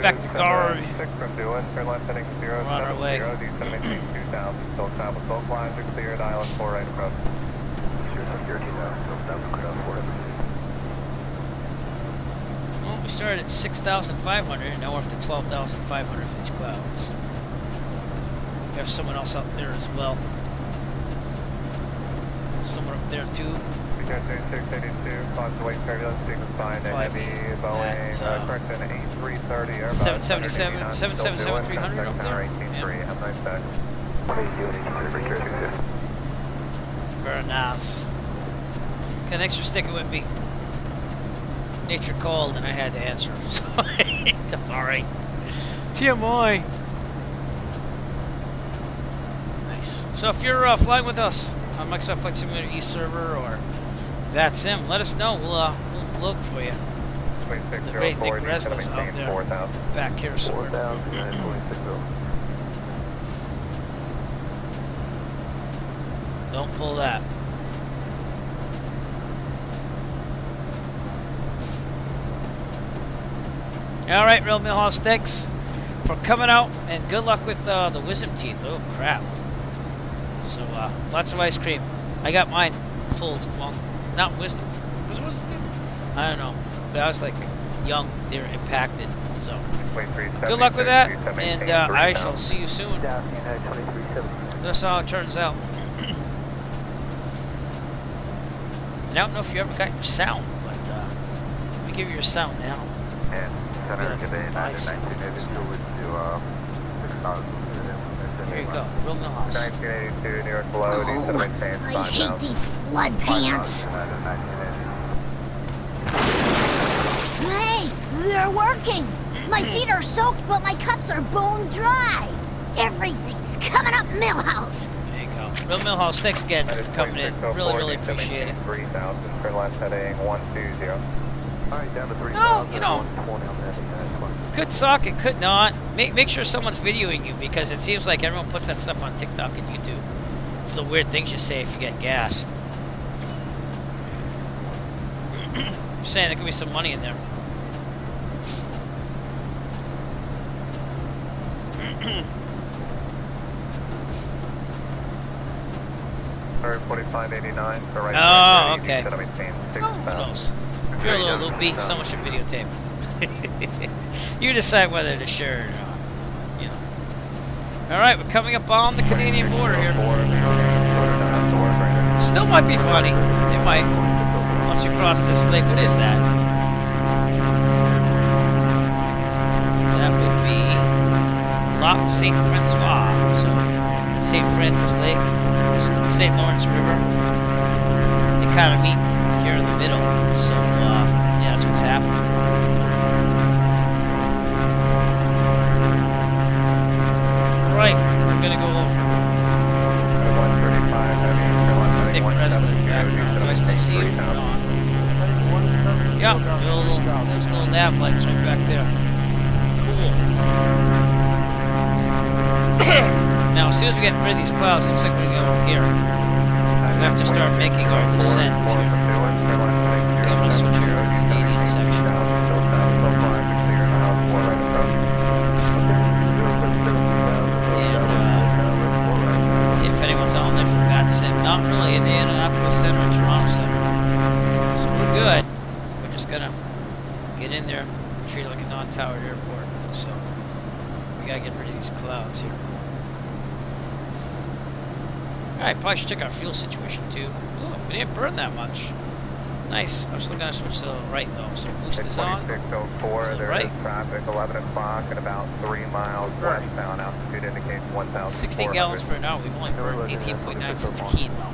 [SPEAKER 1] Back to guard.
[SPEAKER 9] 6 from Dewey, turn left heading 070,
[SPEAKER 1] We're on our way.
[SPEAKER 9] descend maintain 2000, still south of lines are cleared, island 4 right approach.
[SPEAKER 3] 070, 2000, still south of ground 4.
[SPEAKER 1] Well, we started at 6,500, and now we're up to 12,500 for these clouds. We have someone else up there as well. Someone up there too.
[SPEAKER 9] Weekend 682, clouds away turbulence, sequence fine, heavy Boeing, correction 8330, Airbus
[SPEAKER 1] 777, 777, 300 up there.
[SPEAKER 9] 183, have a nice day.
[SPEAKER 1] Very nice. Okay, thanks for sticking with me. Nature called and I had to answer. That's alright. TMI. Nice. So if you're flying with us on Microsoft Flight Simulator eServer or VATSIM, let us know. We'll look for you. The great Nick Resnick's out there. Back here somewhere. Don't pull that. Alright, Real Millhouse, thanks for coming out, and good luck with the wisdom teeth. Oh, crap. So, lots of ice cream. I got mine pulled. Well, not wisdom. Was it wisdom teeth? I don't know. But I was, like, young. They were impacted. So, good luck with that, and I shall see you soon. That's how it turns out. And I don't know if you ever got your sound, but let me give you your sound now.
[SPEAKER 9] And center today, 1982 with you, 6,000.
[SPEAKER 1] Here you go, Real Millhouse.
[SPEAKER 9] 1982, New York below, descend maintain 5,000.
[SPEAKER 8] I hate these flood pants. Hey, they're working. My feet are soaked, but my cups are bone dry. Everything's coming up, Millhouse.
[SPEAKER 1] There you go. Real Millhouse, thanks again for coming in. Really appreciate it.
[SPEAKER 9] 3,000, turn left heading 120. Alright, down to 3,000.
[SPEAKER 1] No, you know, could suck, it could not. Make sure someone's videoing you, because it seems like everyone puts that stuff on TikTok and YouTube for the weird things you say if you get gassed. I'm saying there could be some money in there.
[SPEAKER 9] 4589 for right.
[SPEAKER 1] Oh, okay.
[SPEAKER 9] Who
[SPEAKER 1] knows? If you're a little loopy, someone should videotape. You decide whether to share it or not. You know. Alright, we're coming up on the Canadian border here. Still might be funny. It might. Once you cross this lake. What is that? That would be Lac St. Francois. So, St. Francis Lake, the St. Lawrence River. They kind of meet here in the middle. So, yeah, that's what's happening. Right, we're gonna go over. Nick Wrestling background. Do I still see you? Yeah, there's little nav lights right back there. Cool. Now, as soon as we get rid of these clouds, it looks like we're gonna go over here. We have to start making our descent here. I think I'm gonna switch your Canadian section. See if anyone's on there for VATSIM. Not really in the Indianapolis Center and Toronto Center. So we're good. We're just gonna get in there and treat it like a non-towered airport. So we gotta get rid of these clouds here. Alright, probably should check our fuel situation too. Ooh, we didn't burn that much. Nice. I'm still gonna switch to the right though. So boost this on.
[SPEAKER 9] 2604,
[SPEAKER 1] to the
[SPEAKER 9] there
[SPEAKER 1] right.
[SPEAKER 9] is traffic, 11 o'clock and about 3 miles westbound. Altitude indicates 1,000.
[SPEAKER 1] 16 gallons per hour. We've only burned 18.9 cents a keen though.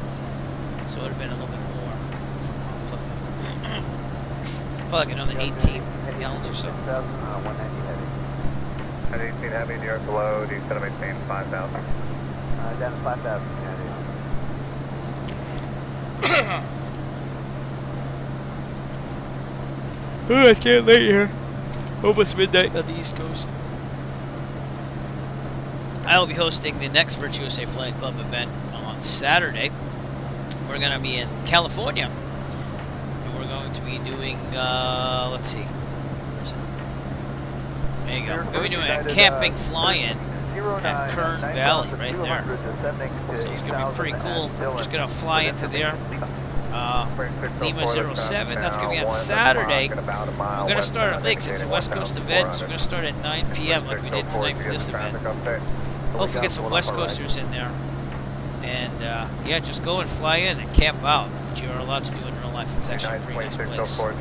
[SPEAKER 1] So it would have been a little bit more from Plymouth. Probably like another 18 gallons or so.
[SPEAKER 9] At 18 heavy, New York below, descend to maintain 5,000.
[SPEAKER 10] Down to 5,000.
[SPEAKER 1] Oh, it's getting late here. Almost midnight on the East Coast. I will be hosting the next Virtuous USA Flying Club event on Saturday. We're going to be in California. And we're going to be doing, let's see. Where is it? There you go. We're going to be doing a camping fly-in at Kern Valley right there. So it's going to be pretty cool. We're just going to fly into there. Lima 07, that's going to be on Saturday. We're going to start at Lakes. It's a West Coast event, so we're going to start at 9 p.m. like we did tonight for this event. Hopefully get some West Coasters in there. And yeah, just go and fly in and camp out, which you are allowed to do in real life. It's actually a pretty nice place. So, if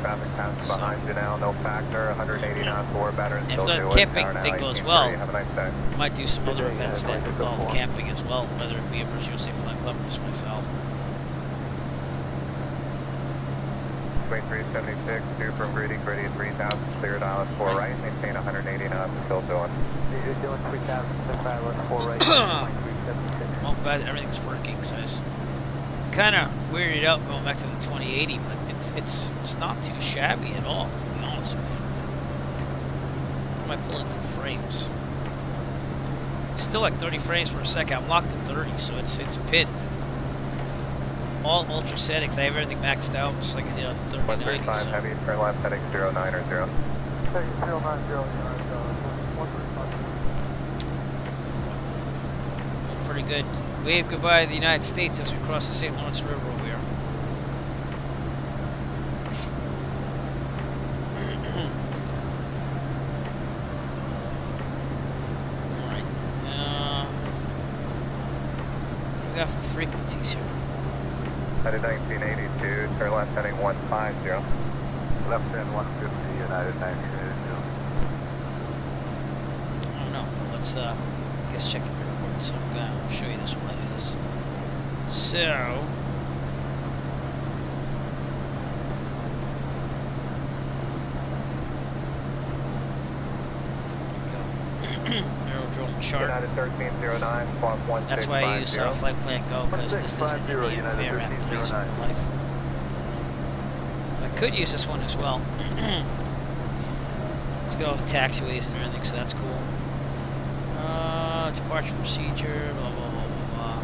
[SPEAKER 1] the camping thing goes well, we might do some other events that involve camping as well, whether it be a Virtual Safe Flying Club or just myself.
[SPEAKER 9] 2376, 2 from Gritty, Gritty 3000, cleared island 4 right, maintain 180 knots until doing.
[SPEAKER 10] You're doing 3000, island 4 right, 2376.
[SPEAKER 1] Well, glad everything's working, so I was kind of weirded out going back to the 2080, but it's not too shabby at all, to be honest with you. What am I pulling for frames? Still like 30 frames per second. I'm locked at 30, so it's pinned. All ultra settings. I have everything maxed out, just like I did on the 3090.
[SPEAKER 9] 135
[SPEAKER 1] So.
[SPEAKER 9] heavy, turn left heading 090.
[SPEAKER 10] 090,
[SPEAKER 1] Pretty good. Wave goodbye to the United States as we cross the St. Lawrence River over here. Alright. What do we got for frequencies here?
[SPEAKER 9] Headed 1982, turn left heading 150.
[SPEAKER 3] Left end 150, United 1982.
[SPEAKER 1] I don't know, but let's I guess check your report. So I'm gonna show you this when I do this. So aerodrome chart.
[SPEAKER 9] United 1309, squawk 1650.
[SPEAKER 1] That's why I use Flight Plan Go, because this isn't in the fair app that I use in real life. I could use this one as well. Let's go all the taxiways and everything, so that's cool. Departure procedure, blah blah blah blah blah.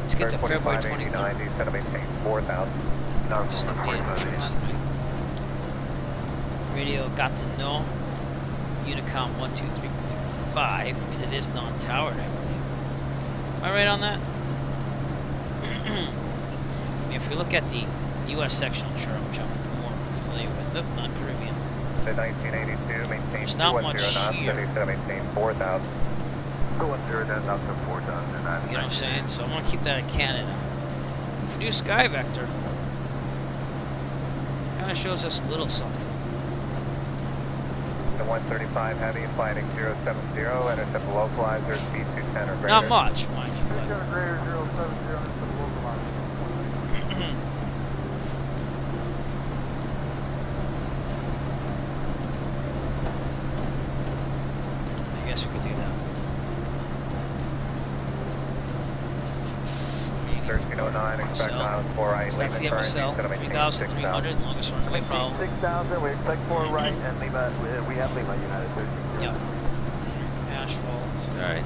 [SPEAKER 1] Let's get to February 23rd.
[SPEAKER 9] Set to maintain 4,000.
[SPEAKER 1] Just updated the charts tonight. Radio got to know. Unicom 123.5, because it is non-towered, I believe. Am I right on that? If we look at the U.S. sectional chart, which I'm more familiar with, non-Caribbean.
[SPEAKER 9] The 1982, maintain
[SPEAKER 1] There's not much
[SPEAKER 9] knots,
[SPEAKER 1] here.
[SPEAKER 9] set to maintain 4,000.
[SPEAKER 3] 210, then up to 4,000.
[SPEAKER 1] You know what I'm saying? So I want to keep that in Canada. If we do Sky Vector, kind of shows us a little something.
[SPEAKER 9] The 135 heavy, flighting 070, intercept the localizer, speed 210 or greater.
[SPEAKER 1] Not much, mind you, but
[SPEAKER 10] greater 070, intercept the localizer.
[SPEAKER 1] I guess we could do that.
[SPEAKER 9] 1309, expect island 4 right.
[SPEAKER 1] So that's the MSL, 3,300, longest runway problem.
[SPEAKER 3] 6,000, we expect 4 right, and Lima, we have Lima United 13.
[SPEAKER 1] Yep. Asphalt. Alright.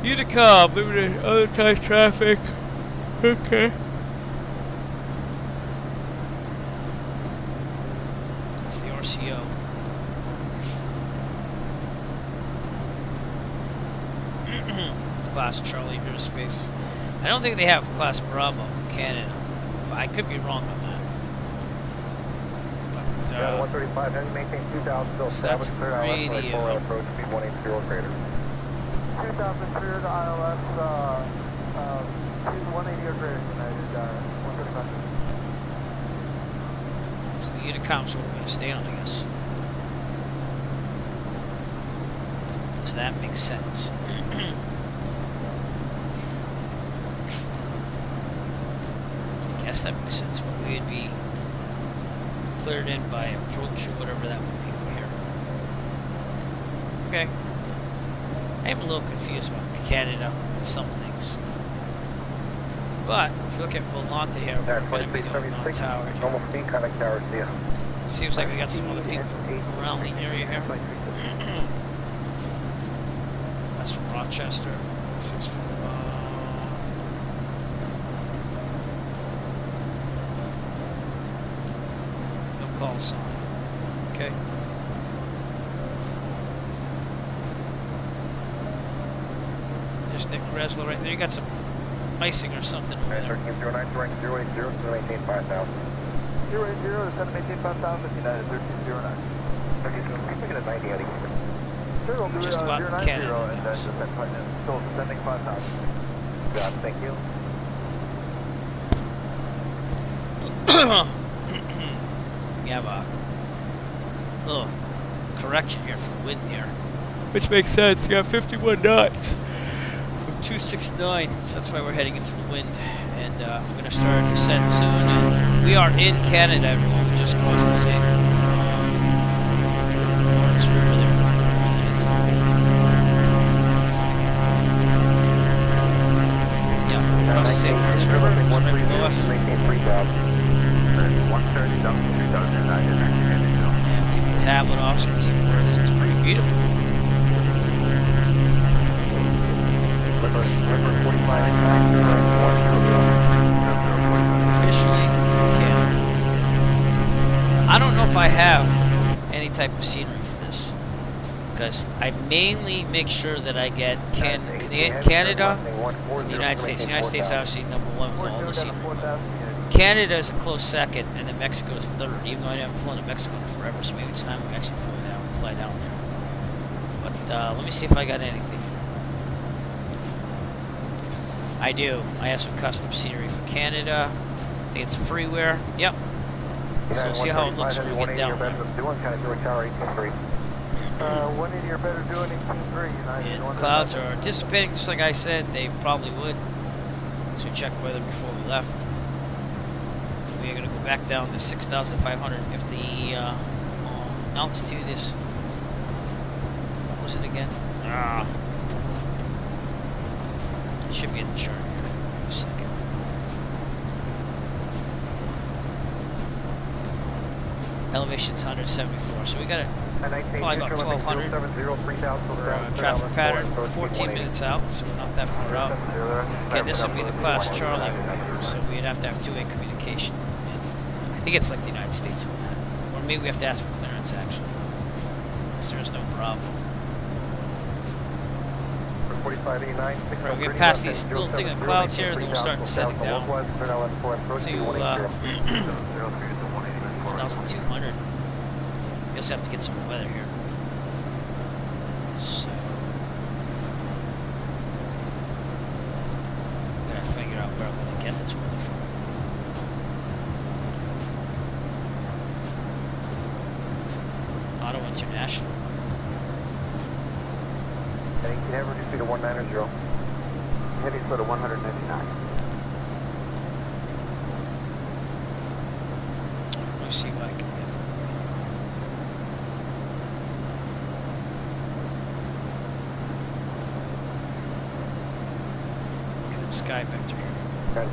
[SPEAKER 1] Unicom, limited other type traffic. Okay. It's the RCO. It's Class Charlie Aerospace. I don't think they have Class Bravo in Canada. I could be wrong on that. But,
[SPEAKER 9] 135 heavy, maintain 2,000, still
[SPEAKER 1] so that's the radio.
[SPEAKER 9] Approach speed 180 or greater.
[SPEAKER 10] 2,000 cleared ILS, 180 or greater, United, 135.
[SPEAKER 1] So the Unicom's what we're going to stay on, I guess. Does that make sense? I guess that makes sense, but we'd be cleared in by approach or whatever that would be over here. Okay. I'm a little confused about Canada and some things. But if you look at Volante here, we're going to be going on tower.
[SPEAKER 3] Normal speed, contact tower, see ya.
[SPEAKER 1] Seems like we got some other people around the area here. That's from Rochester. This is from no call sign. okay. There's Nick Reslow right there. You got some icing or something over there.
[SPEAKER 3] 1309, 080, to maintain 5,000.
[SPEAKER 9] 080, descend to maintain 5,000, United 1309.
[SPEAKER 3] 90 heading.
[SPEAKER 9] Sure, we'll do
[SPEAKER 1] Just about
[SPEAKER 9] 090
[SPEAKER 1] Canada
[SPEAKER 9] and
[SPEAKER 1] now,
[SPEAKER 9] then
[SPEAKER 1] so.
[SPEAKER 9] still descending 5,000.
[SPEAKER 3] Got it, thank you.
[SPEAKER 1] You have a little correction here for wind here, which makes sense. You got 51 knots from 269, so that's why we're heading into the wind. And we're going to start our descent soon. And we are in Canada, everyone. We just crossed the sea. Lawrence River there. It is. Yeah, cross the sea. Lawrence River. It's right below us.
[SPEAKER 3] Maintain 3,000. 130 down to 3,009 and 1980.
[SPEAKER 1] Yeah, take the tablet off so you can see the birds. It's pretty beautiful.
[SPEAKER 3] River 45
[SPEAKER 1] Officially Canada. I don't know if I have any type of scenery for this, because I mainly make sure that I get Canada and the United States. The United States obviously #1 with all the scenery. Canada is a close second, and then Mexico is third, even though I haven't flown to Mexico in forever, so maybe it's time we actually fly down there. But let me see if I got anything. I do. I have some custom scenery for Canada. I think it's freeware. Yep. So we'll see how it looks when we get down there.
[SPEAKER 9] 180 or better doing 18.3.
[SPEAKER 1] And the clouds are dissipating just like I said they probably would. So we checked weather before we left. We are going to go back down to 6,500 if the altitude is... What was it again? It should be in the chart here. Wait a second. Elevation's 174, so we got probably about 1,200 for traffic pattern. We're 14 minutes out, so we're not that far out. Okay, this would be the Class Charlie over here, so we'd have to have two-way communication. And I think it's like the United States on that. Or maybe we have to ask for clearance, actually, because there's no Bravo.
[SPEAKER 3] Right,
[SPEAKER 1] we're getting past these little thing of clouds here, and then we'll start descending down to 1,200. We also have to get some weather here. So I'm gonna figure out where I'm gonna get this weather from. Ottawa International.
[SPEAKER 3] Heading to reduce speed to 190. Heading slow to 199.
[SPEAKER 1] Let's see what I can get from right now. Look at the sky vector here.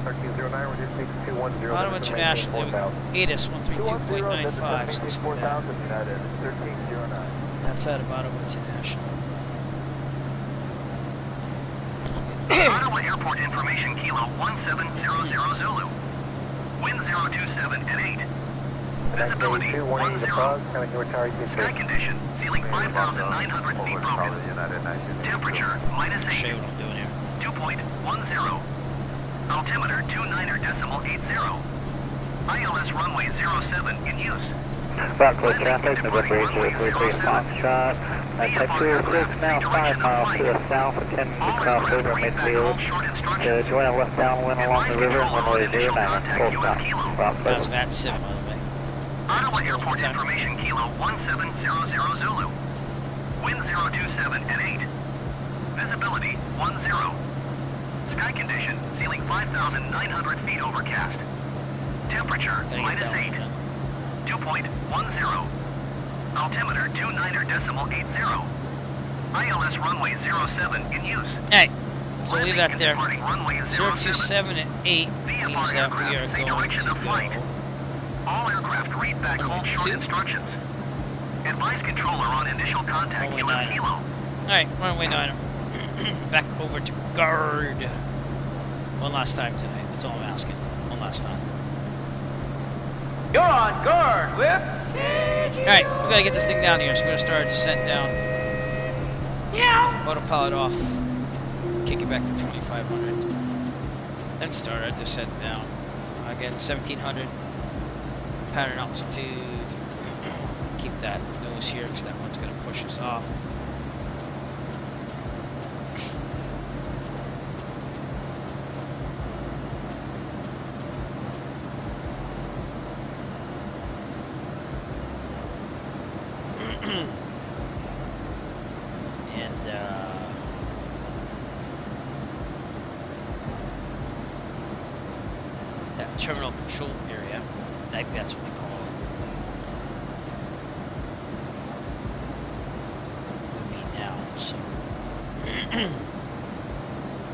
[SPEAKER 3] 1309, reduce speed to 210.
[SPEAKER 1] Ottawa International, there we go. ATIS 132.95, so let's do that. That's out of Ottawa International.
[SPEAKER 2] Ottawa Airport information, Kilo 1700 Zulu. Wind 027 at 8. Visibility 10. Sky condition, ceiling 5,900 feet broken. Temperature -8.
[SPEAKER 1] Show you what I'm doing here.
[SPEAKER 2] 2.10. Altimeter 29.80. ILS runway 07 in use.
[SPEAKER 5] About close traffic, November 803 Foxtrot. Type 206, now 5 miles to the south, 10 to cross over midfield. To join a left downwind along the river, runway 09, full stop.
[SPEAKER 1] That was VAT 7, by the way.
[SPEAKER 2] Ottawa Airport information, Kilo 1700 Zulu. Wind 027 at 8. Visibility 10. Sky condition, ceiling 5,900 feet overcast. Temperature -8. 2.10. Altimeter 29.80. ILS runway 07 in use.
[SPEAKER 1] Hey, so leave that there. 027 at 8 means that we are going to go.
[SPEAKER 2] All aircraft read back hold short instructions. Advise controller on initial contact Kilo.
[SPEAKER 1] Alright, runway 9. Back over to guard. One last time tonight. That's all I'm asking. One last time.
[SPEAKER 10] You're on guard, Whip!
[SPEAKER 1] Alright, we gotta get this thing down here, so we're gonna start our descent down. Yeah. Autopilot off. Kick it back to 2500. Then start our descent down. Again, 1700. Pattern altitude. Keep that nose here because that one's gonna push us off. That terminal control area, I think that's what they call it, would be now. So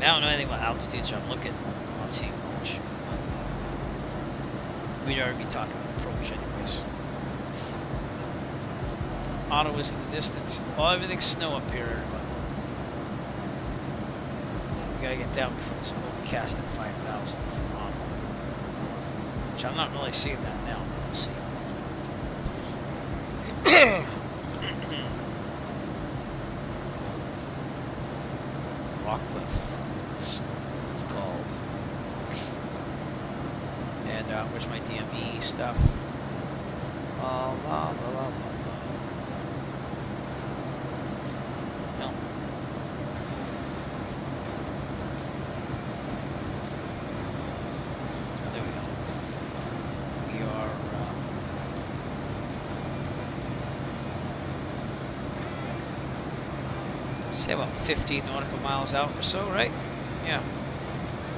[SPEAKER 1] I don't know anything about altitude, so I'm looking, I'm not seeing much. But we'd already be talking about approach anyways. Ottawa's in the distance. Oh, everything's snow up here, everyone. We gotta get down before this overcast at 5,000 from Ottawa. Which I'm not really seeing that now. We'll see. Rockcliffe. That's what it's called. And where's my DME stuff? No. Say about 15 nautical miles out or so, right? Yeah.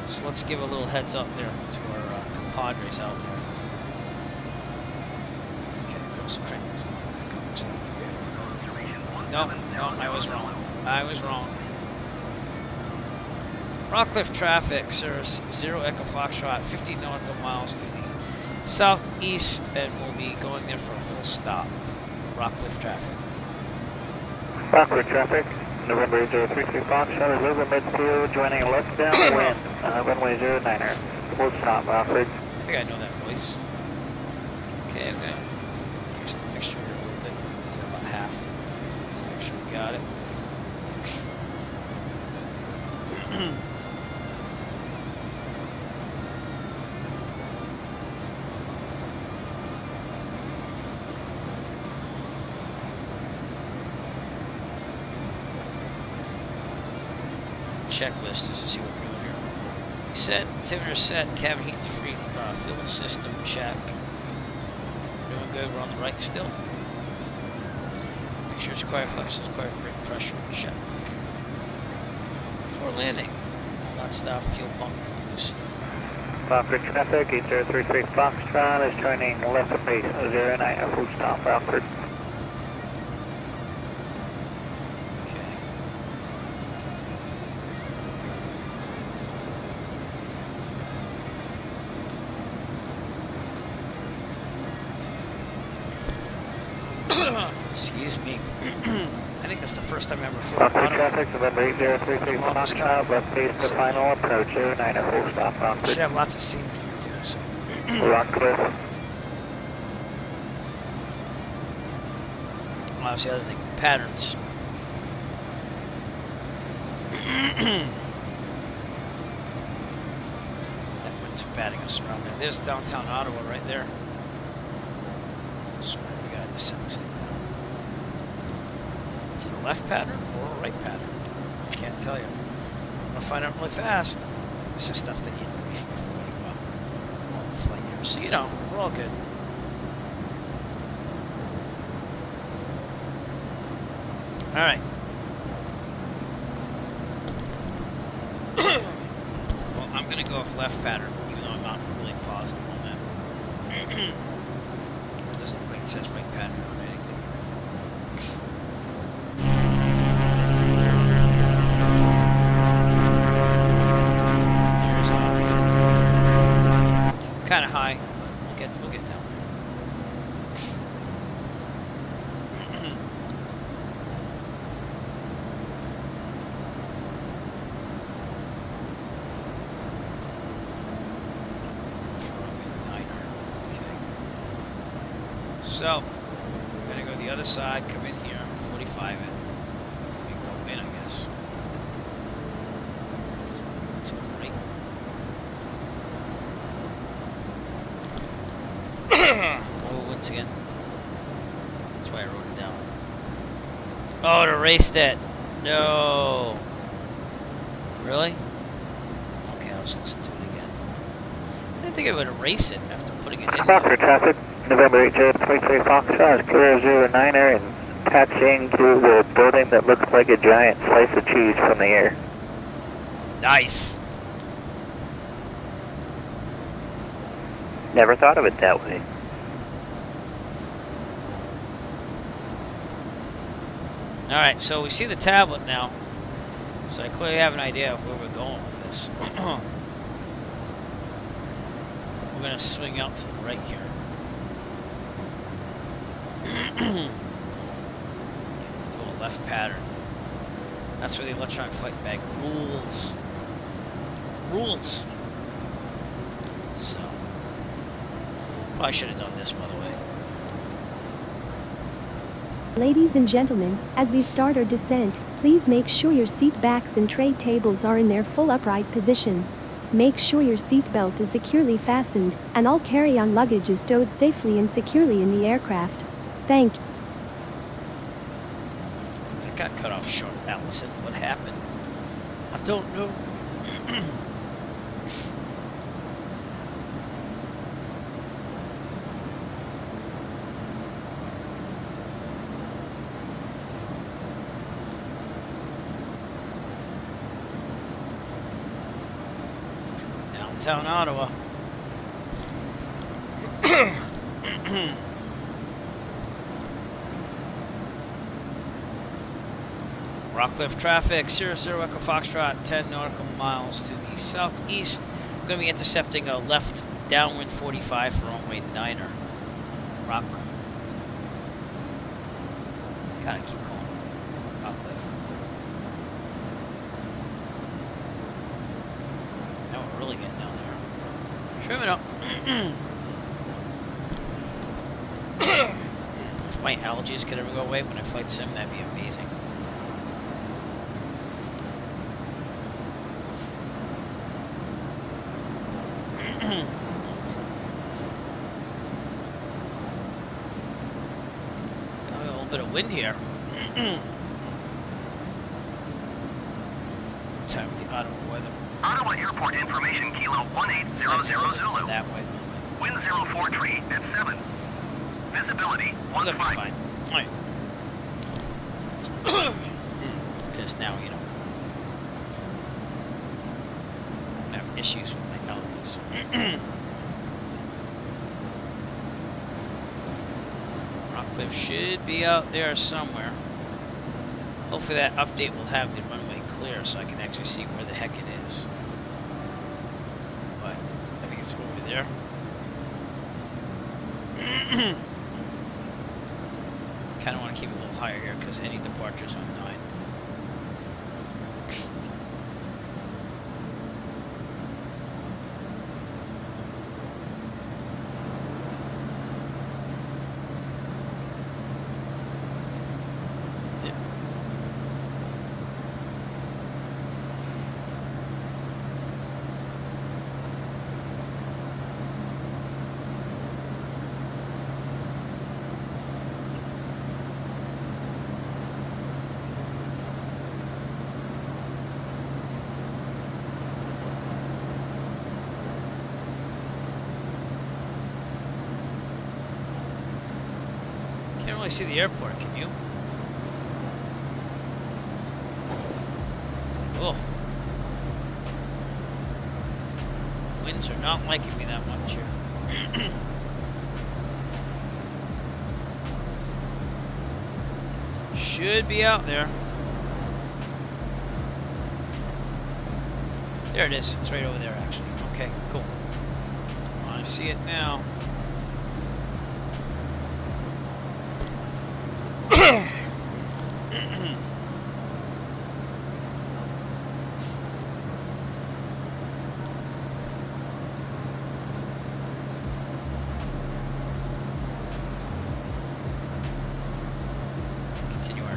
[SPEAKER 1] So let's give a little heads up there to our compadres out there. Okay, go some crank this one. No, I was wrong. I was wrong. Rockcliffe traffic, sir. 0 Echo Foxtrot, 15 nautical miles to the southeast, and we'll be going there for a full stop. Rockcliffe traffic.
[SPEAKER 5] Rockcliffe traffic. November 033 Foxtrot is over midfield, joining left downwind, runway 09er. Full stop, Rockford.
[SPEAKER 1] I think I know that voice. Okay, I'm gonna increase the mixture here a little bit. Is that about half? Just make sure we got it. Checklist just to see what we're doing here. Set, altimeter set, cabin heat defree, fuel system check. We're doing good, we're on the right still. Make sure it's quiet fluxes, quiet brake pressure check. Before landing, all that stuff, fuel pump boost.
[SPEAKER 5] Rockford traffic, 8033 Foxtrot is turning left of base, 09er, full stop, Rockford.
[SPEAKER 1] Excuse me. I think that's the first time I ever flew
[SPEAKER 5] Rockford traffic, November 8033 Foxtrot, left base to final approach, 09er, full stop, Rockford.
[SPEAKER 1] Should have lots of scenery here too, so.
[SPEAKER 5] Rockcliffe.
[SPEAKER 1] Oh, that's the other thing. Patterns. That one's batting us around there. There's downtown Ottawa right there. So we gotta descend this thing down. Is it a left pattern or a right pattern? I can't tell you. I'm gonna find out really fast. This is stuff that you brief before you go on the flight here. So you know, we're all good. All right. Well, I'm gonna go off left pattern, even though I'm not really positive on that. It doesn't look like it says right pattern on anything. Here's kind of high, but we'll get down there. So, we're the other side, come in here, 45 it. We can go in, I guess. So, to the right. Oh, once again. That's why I wrote it down. Oh, it erased it. No. Really? Okay, I'll just listen to it again. I didn't think it would erase it after putting it in.
[SPEAKER 5] Foxtrot traffic, November 8 23 Foxtrot, clear 09er and taxiing to the building that looks like a giant slice of cheese from the air.
[SPEAKER 1] Nice.
[SPEAKER 5] Never thought of it that way.
[SPEAKER 1] Alright, so we see the tablet now. So I clearly have an idea of where we're going with this. We're going to swing out to the right here. Do a left pattern. That's where the electronic flight bag rules. Rules! So, probably should have done this, by the way.
[SPEAKER 11] Ladies and gentlemen, as we start our descent, please make sure your seat backs and tray tables are in their full upright position. Make sure your seat belt is securely fastened, and all carry-on luggage is stowed safely and securely in the aircraft. Thank you.
[SPEAKER 1] I got cut off short, Allison. What happened? I don't know. Downtown Ottawa. Rockcliffe traffic, 00 Echo Foxtrot, 10 nautical miles to the southeast. We're going to be intercepting a left downwind 45 for runway 9er. Rock. Gotta keep going. Rockcliffe. Now we're really getting down there. Trim it up. If my allergies could ever go away when I flight sim, that'd be amazing. A little bit of wind here. Time with the Ottawa weather.
[SPEAKER 2] Ottawa Airport information, Kilo 1800 Zulu.
[SPEAKER 1] That way.
[SPEAKER 2] Wind 04 tree at 7. Visibility
[SPEAKER 1] We're gonna be
[SPEAKER 2] 15.
[SPEAKER 1] fine. Alright. Because now, you know, I have issues with my allergies. Rockcliffe should be out there somewhere. Hopefully that update will have the runway clear so I can actually see where the heck it is. But I think it's over there. Kind of want to keep it a little higher here because any departures on 9. Can't really see the airport, can you? Oh. Winds are not liking me that much here. Should be out there. There it is. It's right over there, actually. Okay, cool. I see it now.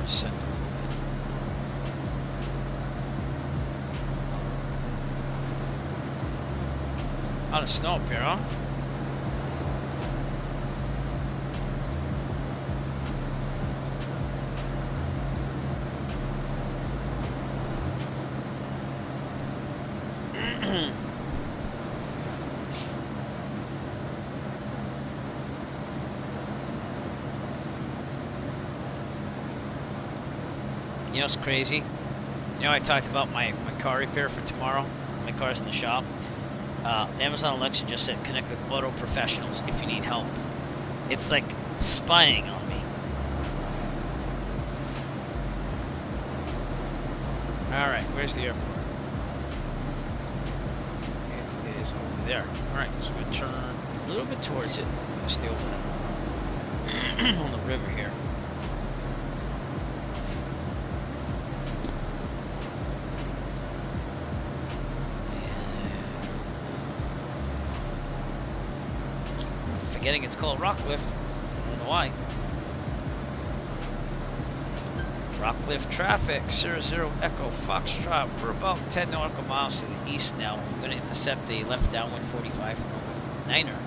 [SPEAKER 1] descent a little bit. A lot of snow up here, huh? You know what's crazy? You know I talked about my car repair for tomorrow? My car's in the shop. Amazon Alexa just said connect with auto professionals if you need help. It's like spying on me. Alright, where's the airport? It is over there. Alright, so we're going to turn a little bit towards it. Stay over there. On the river here. Forgetting it's called Rockcliffe. I don't know why. Rockcliffe traffic, 00 Echo Foxtrot. We're about 10 nautical miles to the east now. I'm going to intercept a left downwind 45 from runway 9er.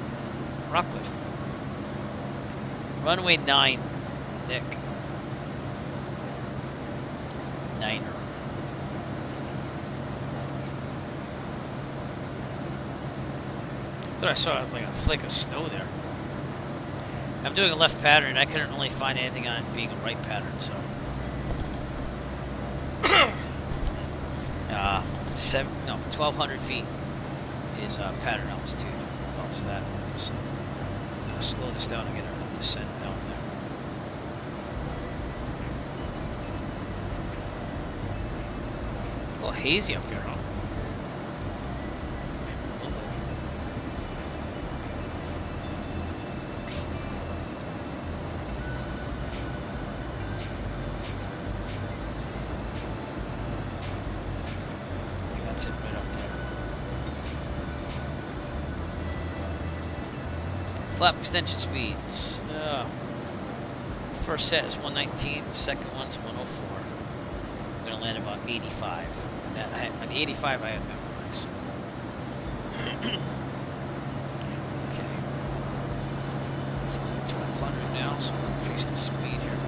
[SPEAKER 1] Rockcliffe. Runway 9, Nick. 9er. I thought I saw like a flake of snow there. I'm doing a left pattern. I couldn't really find anything on it being a right pattern, so. 1,200 feet is pattern altitude. About that. So I'm gonna slow this down and get a descent down there. A little hazy up here, huh? Flap extension speeds. First set is 119, the second one's 104. I'm going to land about 85. And that, on the 85 I have memorized. Okay. 1200 now, so we'll increase the speed here.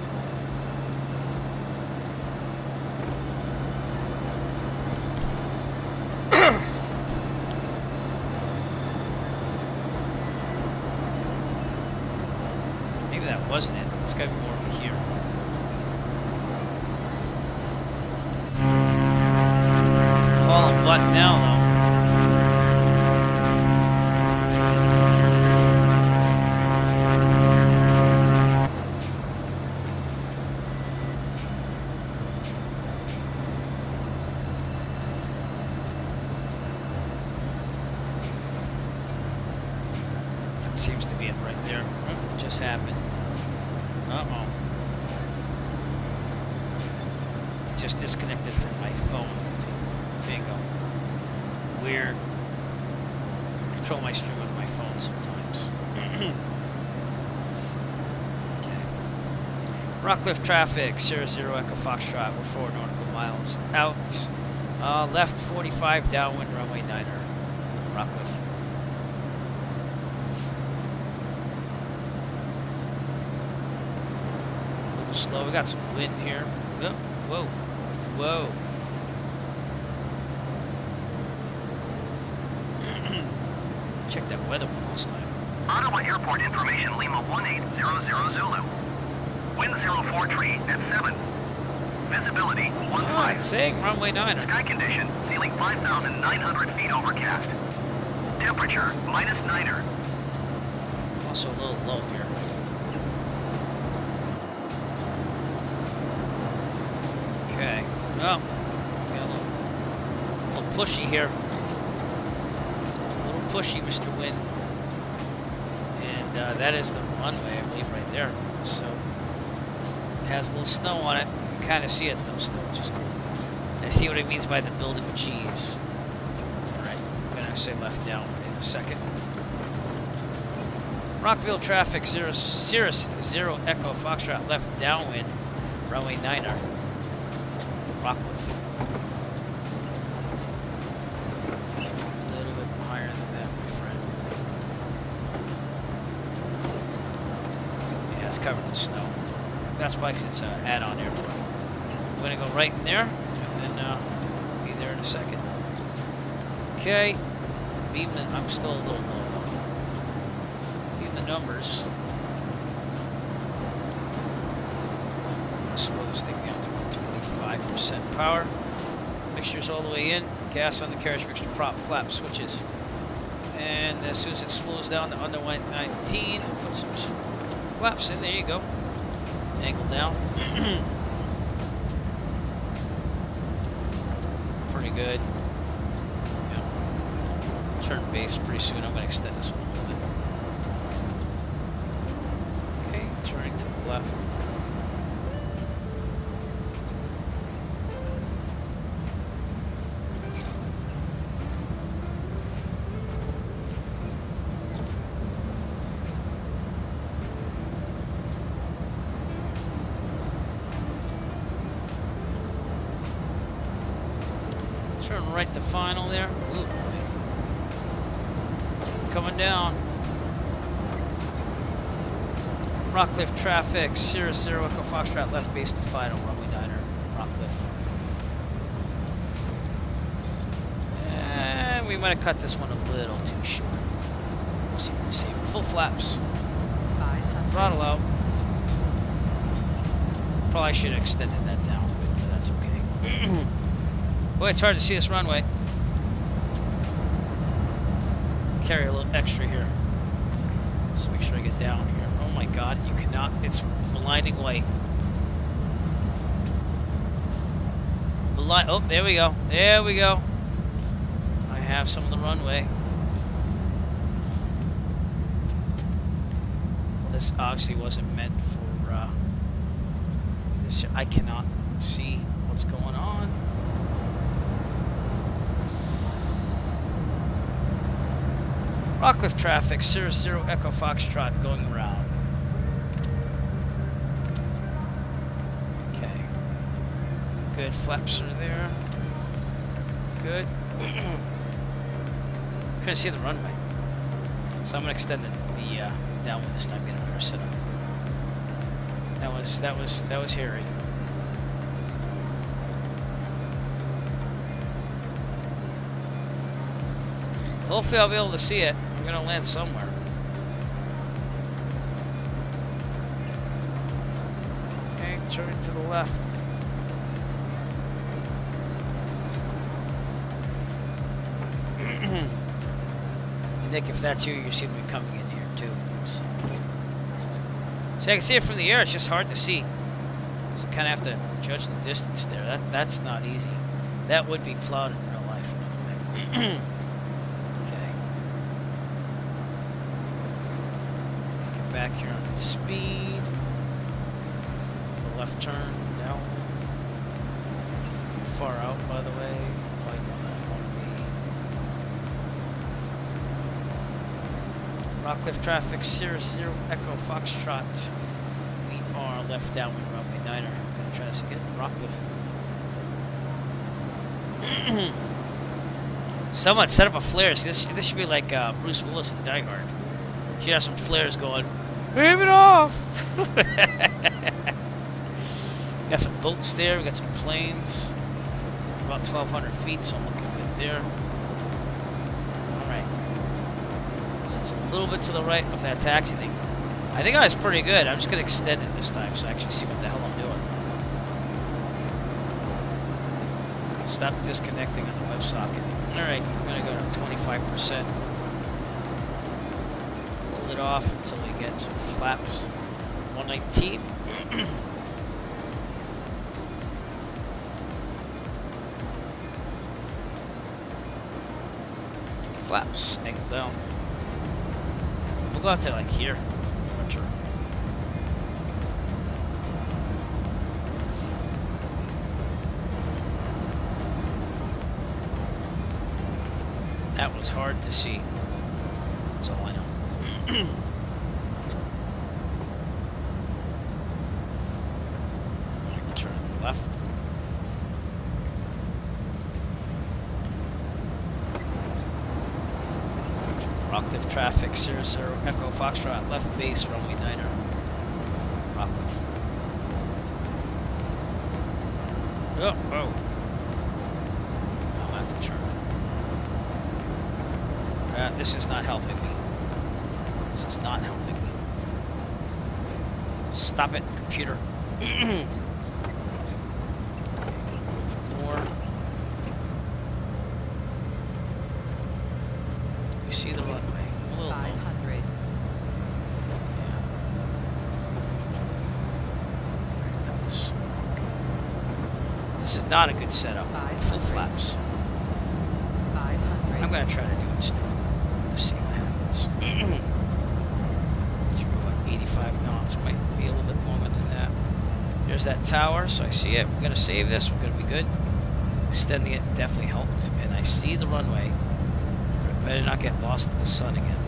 [SPEAKER 1] Wasn't it? It's got to be more over here. All in button now, though. That seems to be it right there. What just happened? Uh-oh. Just disconnected from my phone. Bingo. Weird. I control my stream with my phone sometimes. Okay. Rockcliffe traffic, 00 Echo Foxtrot. We're 4 nautical miles out. Left 45 downwind, runway 9er. Rockcliffe. Slow. We got some wind here. Oh, whoa. Whoa. Check that weather one last time.
[SPEAKER 12] Ottawa Airport information, Lima 1800 Zulu. Wind 04 tree at 7. Visibility 15.
[SPEAKER 1] Oh, it's saying runway 9.
[SPEAKER 12] Sky condition, ceiling 5,900 feet overcast. Temperature -9er.
[SPEAKER 1] Also a little low here. Okay. Well, got a little pushy here. A little pushy, Mr. Wind. And that is the runway, I believe, right there. So it has a little snow on it. You can kind of see it though still, which is cool. And I see what it means by the building with cheese. Alright, I'm gonna say left down in a second. Rockville traffic 00 Echo Foxtrot left downwind. Runway 9er. Rockcliffe. A little bit higher than that, my friend. Yeah, it's covered in snow. That's why it's an add-on airport. I'm going to go right in there, and then be there in a second. Okay. Beam the, I'm still a little low. Beam the numbers. Slow this thing down to 25% power. Mixture's all the way in. Gas on the carriage mixture, prop, flap, switches. And as soon as it slows down to under 119, we'll put some flaps in. There you go. Angle down. Pretty good. Yeah. Turn base pretty soon. I'm going to extend this one a little bit. Okay, turning to the left. Turn right to final there. Ooh. Coming down. Rockcliffe traffic, 00 Echo Foxtrot left base to final, runway 9er, Rockcliffe. And we might have cut this one a little too short. We'll see if we can see it. Full flaps. Throttle out. Probably should have extended that down, but that's okay. Boy, it's hard to see this runway. Carry a little extra here. Just make sure I get down here. Oh my god, you cannot. It's blinding white. Oh, there we go. There we go. I have some of the runway. Well, this obviously wasn't meant for this. I cannot see what's going on. Rockcliffe traffic, 00 Echo Foxtrot going around. Okay. Good, flaps are there. Good. Couldn't see the runway. So I'm gonna extend the downwind this time, get a better setup. That was hairy. Hopefully I'll be able to see it. I'm going to land somewhere. Okay, turn to the left. Nick, if that's you, you seem to be coming in here too. So I can see it from the air. It's just hard to see. So kind of have to judge the distance there. That's not easy. That would be plowed in real life. Back here on the speed. The left turn down. Far out, by the way. Probably more than I want to be. Rockcliffe traffic, 00 Echo Foxtrot. We are left downwind, runway 9er. I'm going to try this again. Rockcliffe. Someone set up a flare. See, this should be like Bruce Willis in Die Hard. Should have some flares going. Wave it off! Got some boats there, we got some planes. About 1,200 feet, so I'm looking good there. Alright. So it's a little bit to the right of that taxi thing. I think I was pretty good. I'm just going to extend it this time so I actually see what the hell I'm doing. Stop disconnecting on the WebSocket. Alright, I'm going to go to 25%. It off until we get some flaps. 119. Flaps, angle down. We'll go out to like here. That was hard to see. That's all I know. left. Rockcliffe traffic, 00 Echo Foxtrot, left base, runway 9er. Rockcliffe. Oh, oh. I'll have to turn. This is not helping me. This is not helping me. Stop it, computer. More. Do we see the runway? A little 500. Yeah. That was not good. This is not a good setup. Full flaps. 500. I'm going to try to do it still. Let's see what happens. Should be about 85 knots. Might be a little bit longer than that. There's that tower, so I see it. We're going to save this. We're going to be good. Extending it definitely helped. And I see the runway. But I better not get lost in the sun again.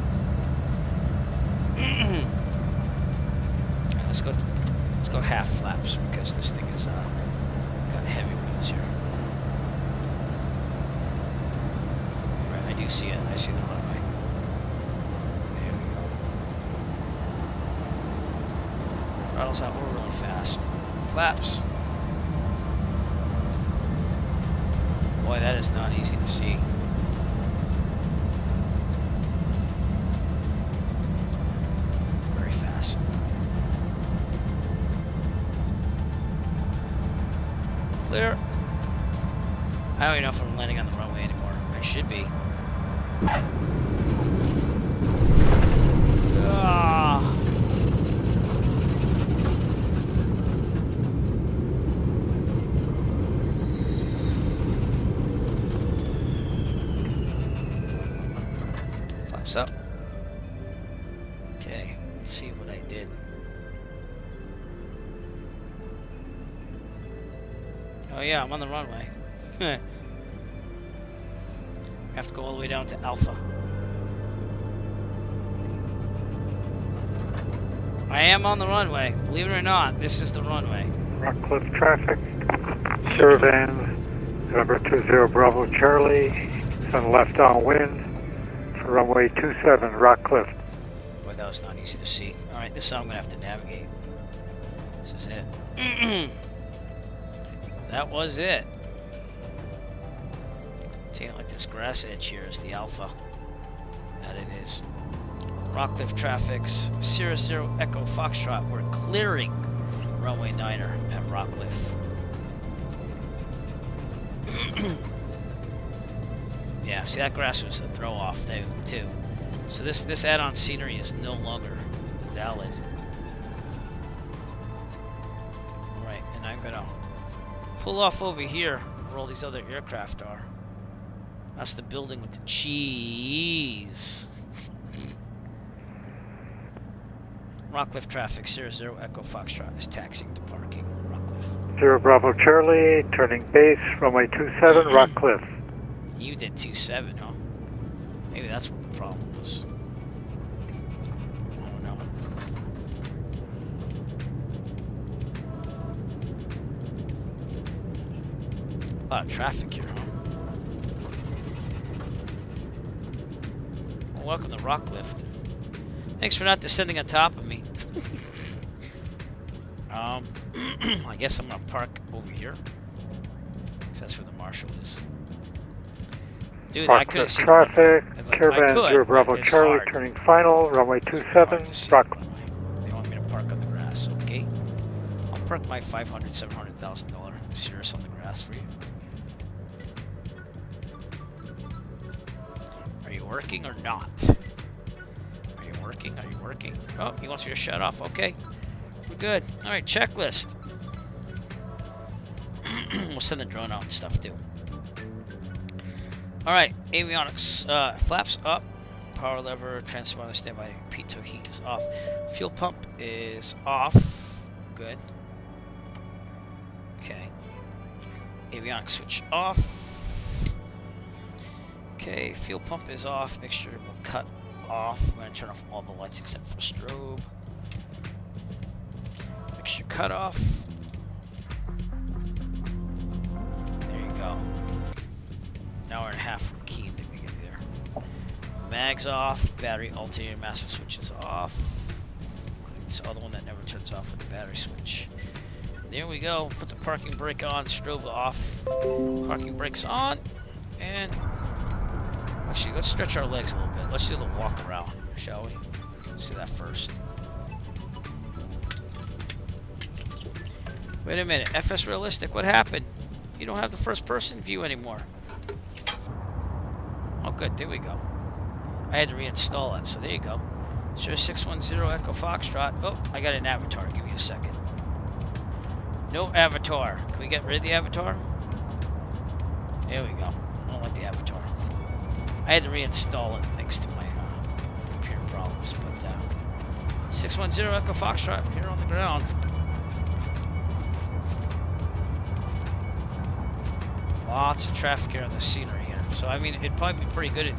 [SPEAKER 1] Right, let's go half flaps because this thing is got heavy winds here. Right, I do see it. I see the runway. There we go. Throttles out. We're really fast. Flaps. Boy, that is not easy to see. Very fast. Clear. I don't even know if I'm landing on the runway anymore. I should be. Ah. Flaps up. Okay, let's see what I did. Oh yeah, I'm on the runway. I have to go all the way down to Alpha. I am on the runway. Believe it or not, this is the runway.
[SPEAKER 5] Rockcliffe traffic, Caravan, November 20 Bravo Charlie, sun left downwind for runway 27 Rockcliffe.
[SPEAKER 1] Boy, that was not easy to see. Alright, this is how I'm going to have to navigate. This is it. That was it. Taking like this grass edge here is the Alpha. That it is. Rockcliffe traffics, 00 Echo Foxtrot. We're clearing runway 9er at Rockcliffe. Yeah, see that grass was a throw off there too. So this add-on scenery is no longer valid. Right, and I'm gonna pull off over here where all these other aircraft are. That's the building with the cheese. Rockcliffe traffic, 00 Echo Foxtrot is taxiing to parking. Rockcliffe.
[SPEAKER 5] 0 Bravo Charlie, turning base, runway 27 Rockcliffe.
[SPEAKER 1] You did 27, huh? Maybe that's what the problem was. I don't know. A lot of traffic here, huh? Well, welcome to Rockcliffe. Thanks for not descending on top of me. I guess I'm gonna park over here. Because that's where the marshal is. Dude, I could have seen
[SPEAKER 5] traffic,
[SPEAKER 1] like,
[SPEAKER 5] Caravan 0 Bravo Charlie,
[SPEAKER 1] hard.
[SPEAKER 5] turning final, runway 27 Rockcliffe.
[SPEAKER 1] They want me to park on the grass, okay? I'll park my $500,000, $700,000 Cirrus on the grass for you. Are you working or not? Are you working? Are you working? Oh, he wants me to shut off. Okay, we're good. All right, checklist. We'll send the drone out and stuff too. All right, avionics. Flaps up. Power lever. Transformer standby. Pitot heat is off. Fuel pump is off. Good. Okay. Avionics switch off. Okay, fuel pump is off. Mixture will cut off. I'm going to turn off all the lights except for strobe. Mixture cut off. go. An hour and a half from Keene to get there. Mags off. Battery alternator master switch is off. It's the other one that never turns off with the battery switch. There we go. Put the parking brake on. Strobe off. Parking brakes on. And actually, let's stretch our legs a little bit. Let's do a little walk around, shall we? Let's do that first. Wait a minute. FS Realistic, what happened? You don't have the first person view anymore. Oh, good. There we go. I had to reinstall it, so there you go. 0610 Echo Foxtrot. Oh, I got an avatar. Give me a second. No avatar. Can we get rid of the avatar? There we go. I don't like the avatar. I had to reinstall it thanks to my computer problems. But 610 Echo Foxtrot here on the ground. Lots of traffic here on the scenery here. So I mean, it'd probably be pretty good in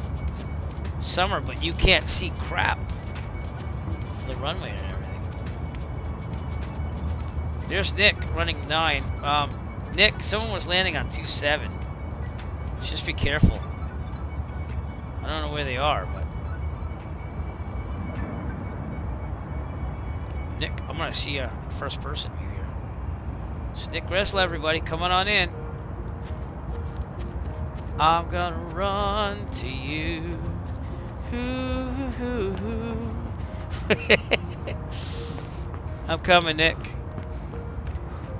[SPEAKER 1] summer, but you can't see crap. The runway and everything. There's Nick running 9. Nick, someone was landing on 27. Just be careful. I don't know where they are, but Nick, I'm gonna see you in first person view here. It's Nick Gressler, everybody, come on in. I'm gonna run to you. I'm coming, Nick.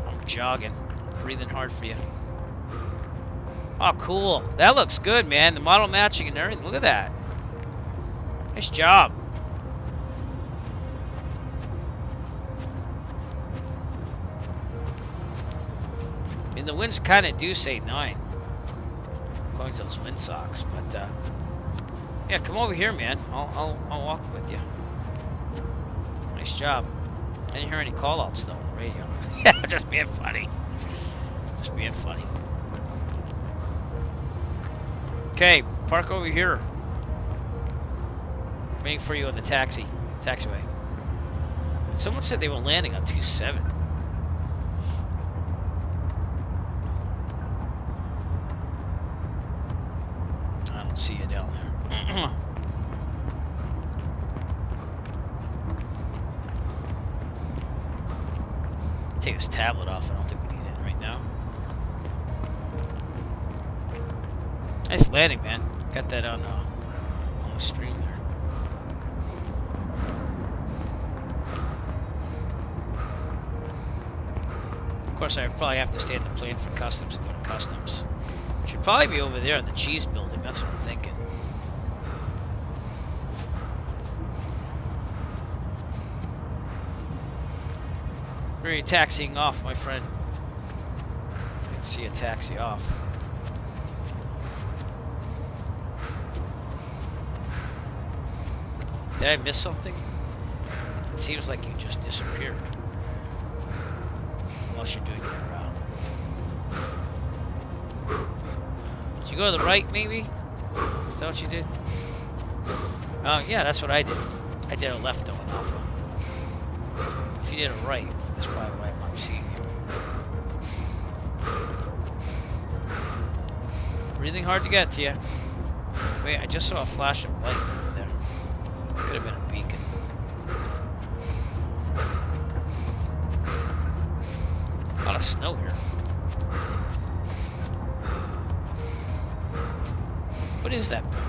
[SPEAKER 1] I'm jogging, breathing hard for you. Oh, cool. That looks good, man. The model matching and everything. Look at that. Nice job. I mean, the winds kind of do say 9. According to those windsocks, but yeah, come over here, man. I'll walk with you. Nice job. I didn't hear any call-outs though on the radio. Just being funny. Just being funny. Okay, park over here. Waiting for you on the taxiway. Someone said they were landing on 27. I don't see you down there. Take this tablet off. I don't think we need it right now. Nice landing, man. Got that on the stream there. Of course, I would probably have to stay in the plane for customs and go to customs. Should probably be over there in the cheese building. That's what I'm thinking. Where are you taxiing off, my friend? I can see a taxi off. Did I miss something? It seems like you just disappeared. Unless you're doing it around. Did you go to the right, maybe? Is that what you did? Oh, yeah, that's what I did. I did a left on Alpha. If you did a right, that's probably why I'm not seeing you. Breathing hard to get to you. Wait, I just saw a flash of light over there. Could have been a beacon. A lot of snow here. What is that building?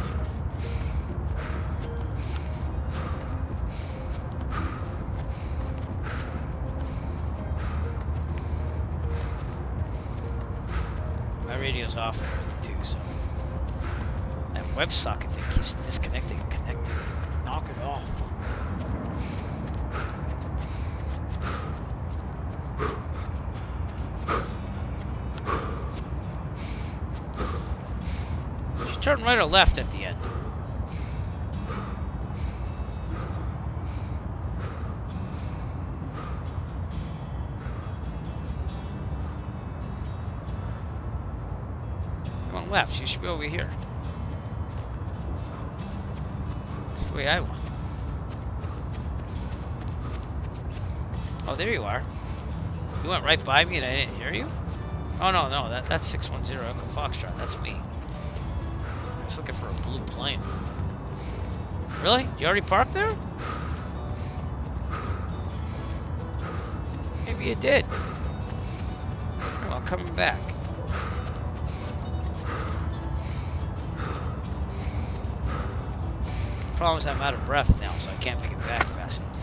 [SPEAKER 1] My radio's off and everything too, so that WebSocket thing keeps disconnecting and connecting. Knock it off. You should turn right or left at the end. Come on, left. You should be over here. That's the way I want. Oh, there you are. You went right by me and I didn't hear you? Oh, no, that's 610 Echo Foxtrot. That's me. I was looking for a blue plane. Really? You already parked there? Maybe you did. Well, I'm coming back. Problem is I'm out of breath now, so I can't make it back fast enough.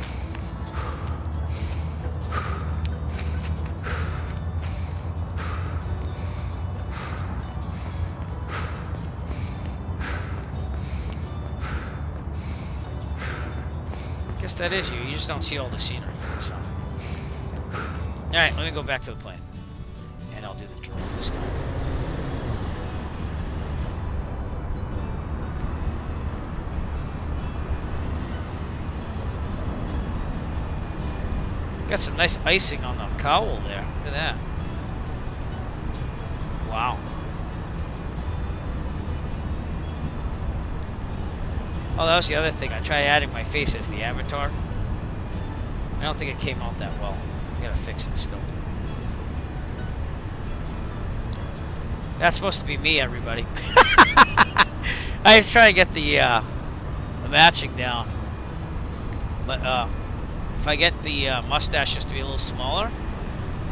[SPEAKER 1] Guess that is you. You just don't see all the scenery. So. Alright, let me go back to the plane. And I'll do the drone this time. Got some nice icing on the cowl there. Look at that. Wow. Oh, that was the other thing. I tried adding my face as the avatar. I don't think it came out that well. I gotta fix it still. That's supposed to be me, everybody. I was trying to get the matching down. But if I get the mustache just to be a little smaller,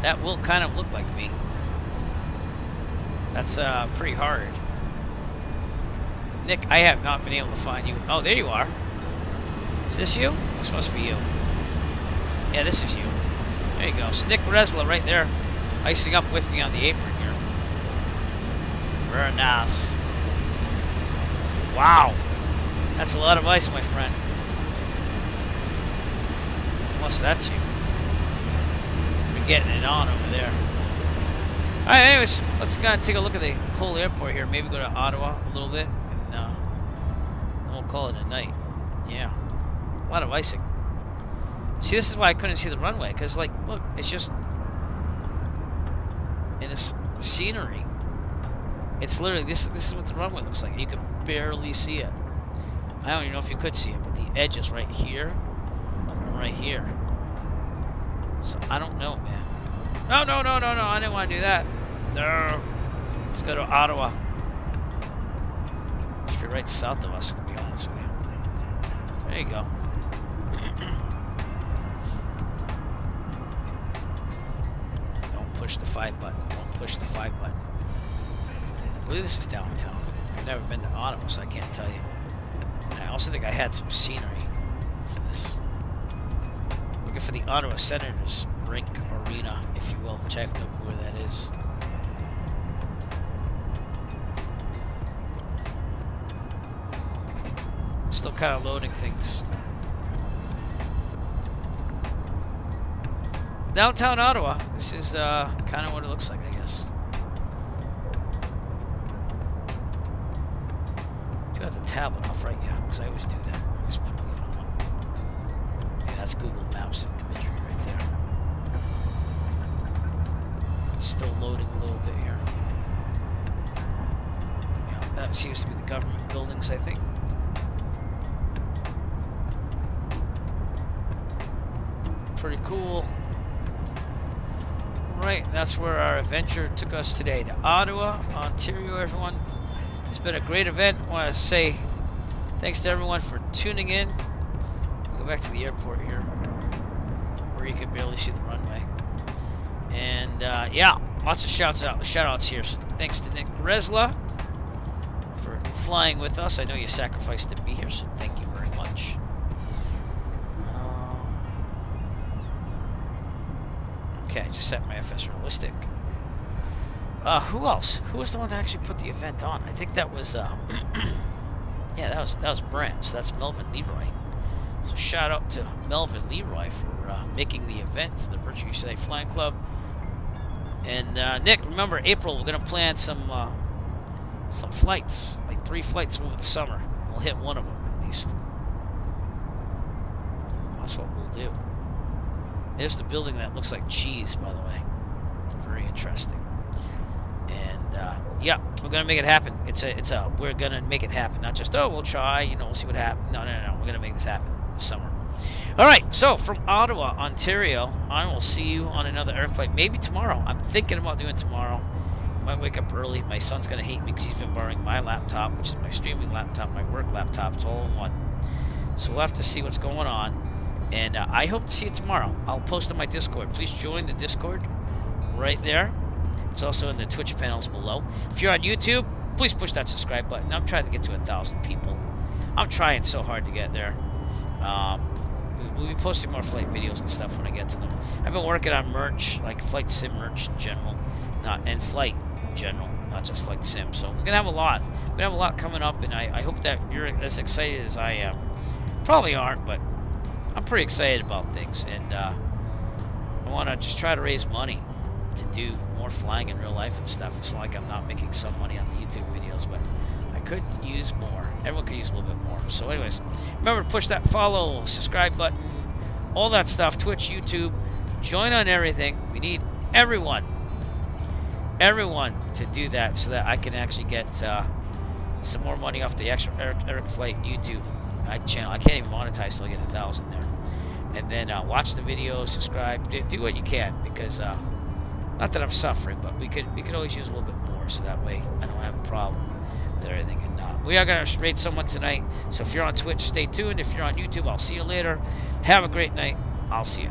[SPEAKER 1] that will kind of look like me. That's pretty hard. Nick, I have not been able to find you. Oh, there you are. Is this you? It's supposed to be you. Yeah, this is you. There you go. So Nick Resla right there, icing up with me on the apron here. Very nice. Wow. That's a lot of ice, my friend. Unless that's you. We're getting it on over there. Alright, anyways, let's kind of take a look at the whole airport here. Maybe go to Ottawa a little bit. And we'll call it a night. Yeah. A lot of icing. See, this is why I couldn't see the runway. Because, like, look, it's just... in this scenery. It's literally... This is what the runway looks like. You can barely see it. I don't even know if you could see it. But the edge is right here. And right here. So, I don't know, man. No, no, no, no, no. I didn't want to do that. No. Let's go to Ottawa. Should be right south of us, to be honest with you. There you go. Don't push the 5 button. Don't push the 5 button. I believe this is downtown. I've never been to Ottawa, so I can't tell you. And I also think I had some scenery for this. Looking for the Ottawa Senators rink arena, if you will, which I have no clue where that is. Still kind of loading things. Downtown Ottawa. This is kind of what it looks like, I guess. Do have the tablet off, right? Yeah, because I always do that. I always leave it on. Yeah, that's Google Maps imagery right there. Still loading a little bit here. Yeah, that seems to be the government buildings, I think. Pretty cool. Right, that's where our adventure took us today, to Ottawa, Ontario, everyone. It's been a great event. I want to say thanks to everyone for tuning in. We'll go back to the airport here, where you can barely see the runway. And yeah, lots of shout outs here. So thanks to Nick Resla for flying with us. I know you sacrificed to be here, so thank you very much. Okay, I just set my FS realistic. Who else? Who was the one that actually put the event on? I think that was yeah, that was Brant. So that's Melvin Leroy. So shout out to Melvin Leroy for making the event for the Virtual USA Flying Club. And Nick, remember April we're gonna plan some flights, like 3 flights over the summer. We'll hit one of them at least. That's what we'll do. There's the building that looks like cheese, by the way. Very interesting. And yeah, we're gonna make it happen. We're gonna make it happen. Not just we'll try, we'll see what happens. No. We're gonna make this happen this summer. All right. So from Ottawa, Ontario, I will see you on another air flight. Maybe tomorrow. I'm thinking about doing tomorrow. might wake up early. My son's gonna hate me because he's been borrowing my laptop, which is my streaming laptop, my work laptop. It's all in one. So we'll have to see what's going on. And I hope to see you tomorrow. I'll post on my Discord. Please join the Discord right there. It's also in the Twitch panels below. If you're on YouTube, please push that subscribe button. I'm trying to get to 1,000 people. I'm trying so hard to get there. We'll be posting more flight videos and stuff when I get to them. I've been working on merch, like flight sim merch in general, and flight in general, not just flight sim. So we're gonna have a lot. We're gonna have a lot coming up, and I hope that you're as excited as I am. Probably aren't, but I'm pretty excited about things, and I want to just try to raise money to do more flying in real life and stuff. It's not like I'm not making some money on the YouTube videos, but I could use more. Everyone could use a little bit more. So anyways, remember to push that follow, subscribe button, all that stuff, Twitch, YouTube, join on everything. We need everyone to do that so that I can actually get some more money off the extra Eric Flight YouTube channel. I can't even monetize till I get 1,000 there. And then watch the videos, subscribe, do what you can, because not that I'm suffering, but we could always use a little bit more, so that way I don't have a problem with everything. And we are going to raid someone tonight, so if you're on Twitch, stay tuned. If you're on YouTube, I'll see you later. Have a great night. I'll see you.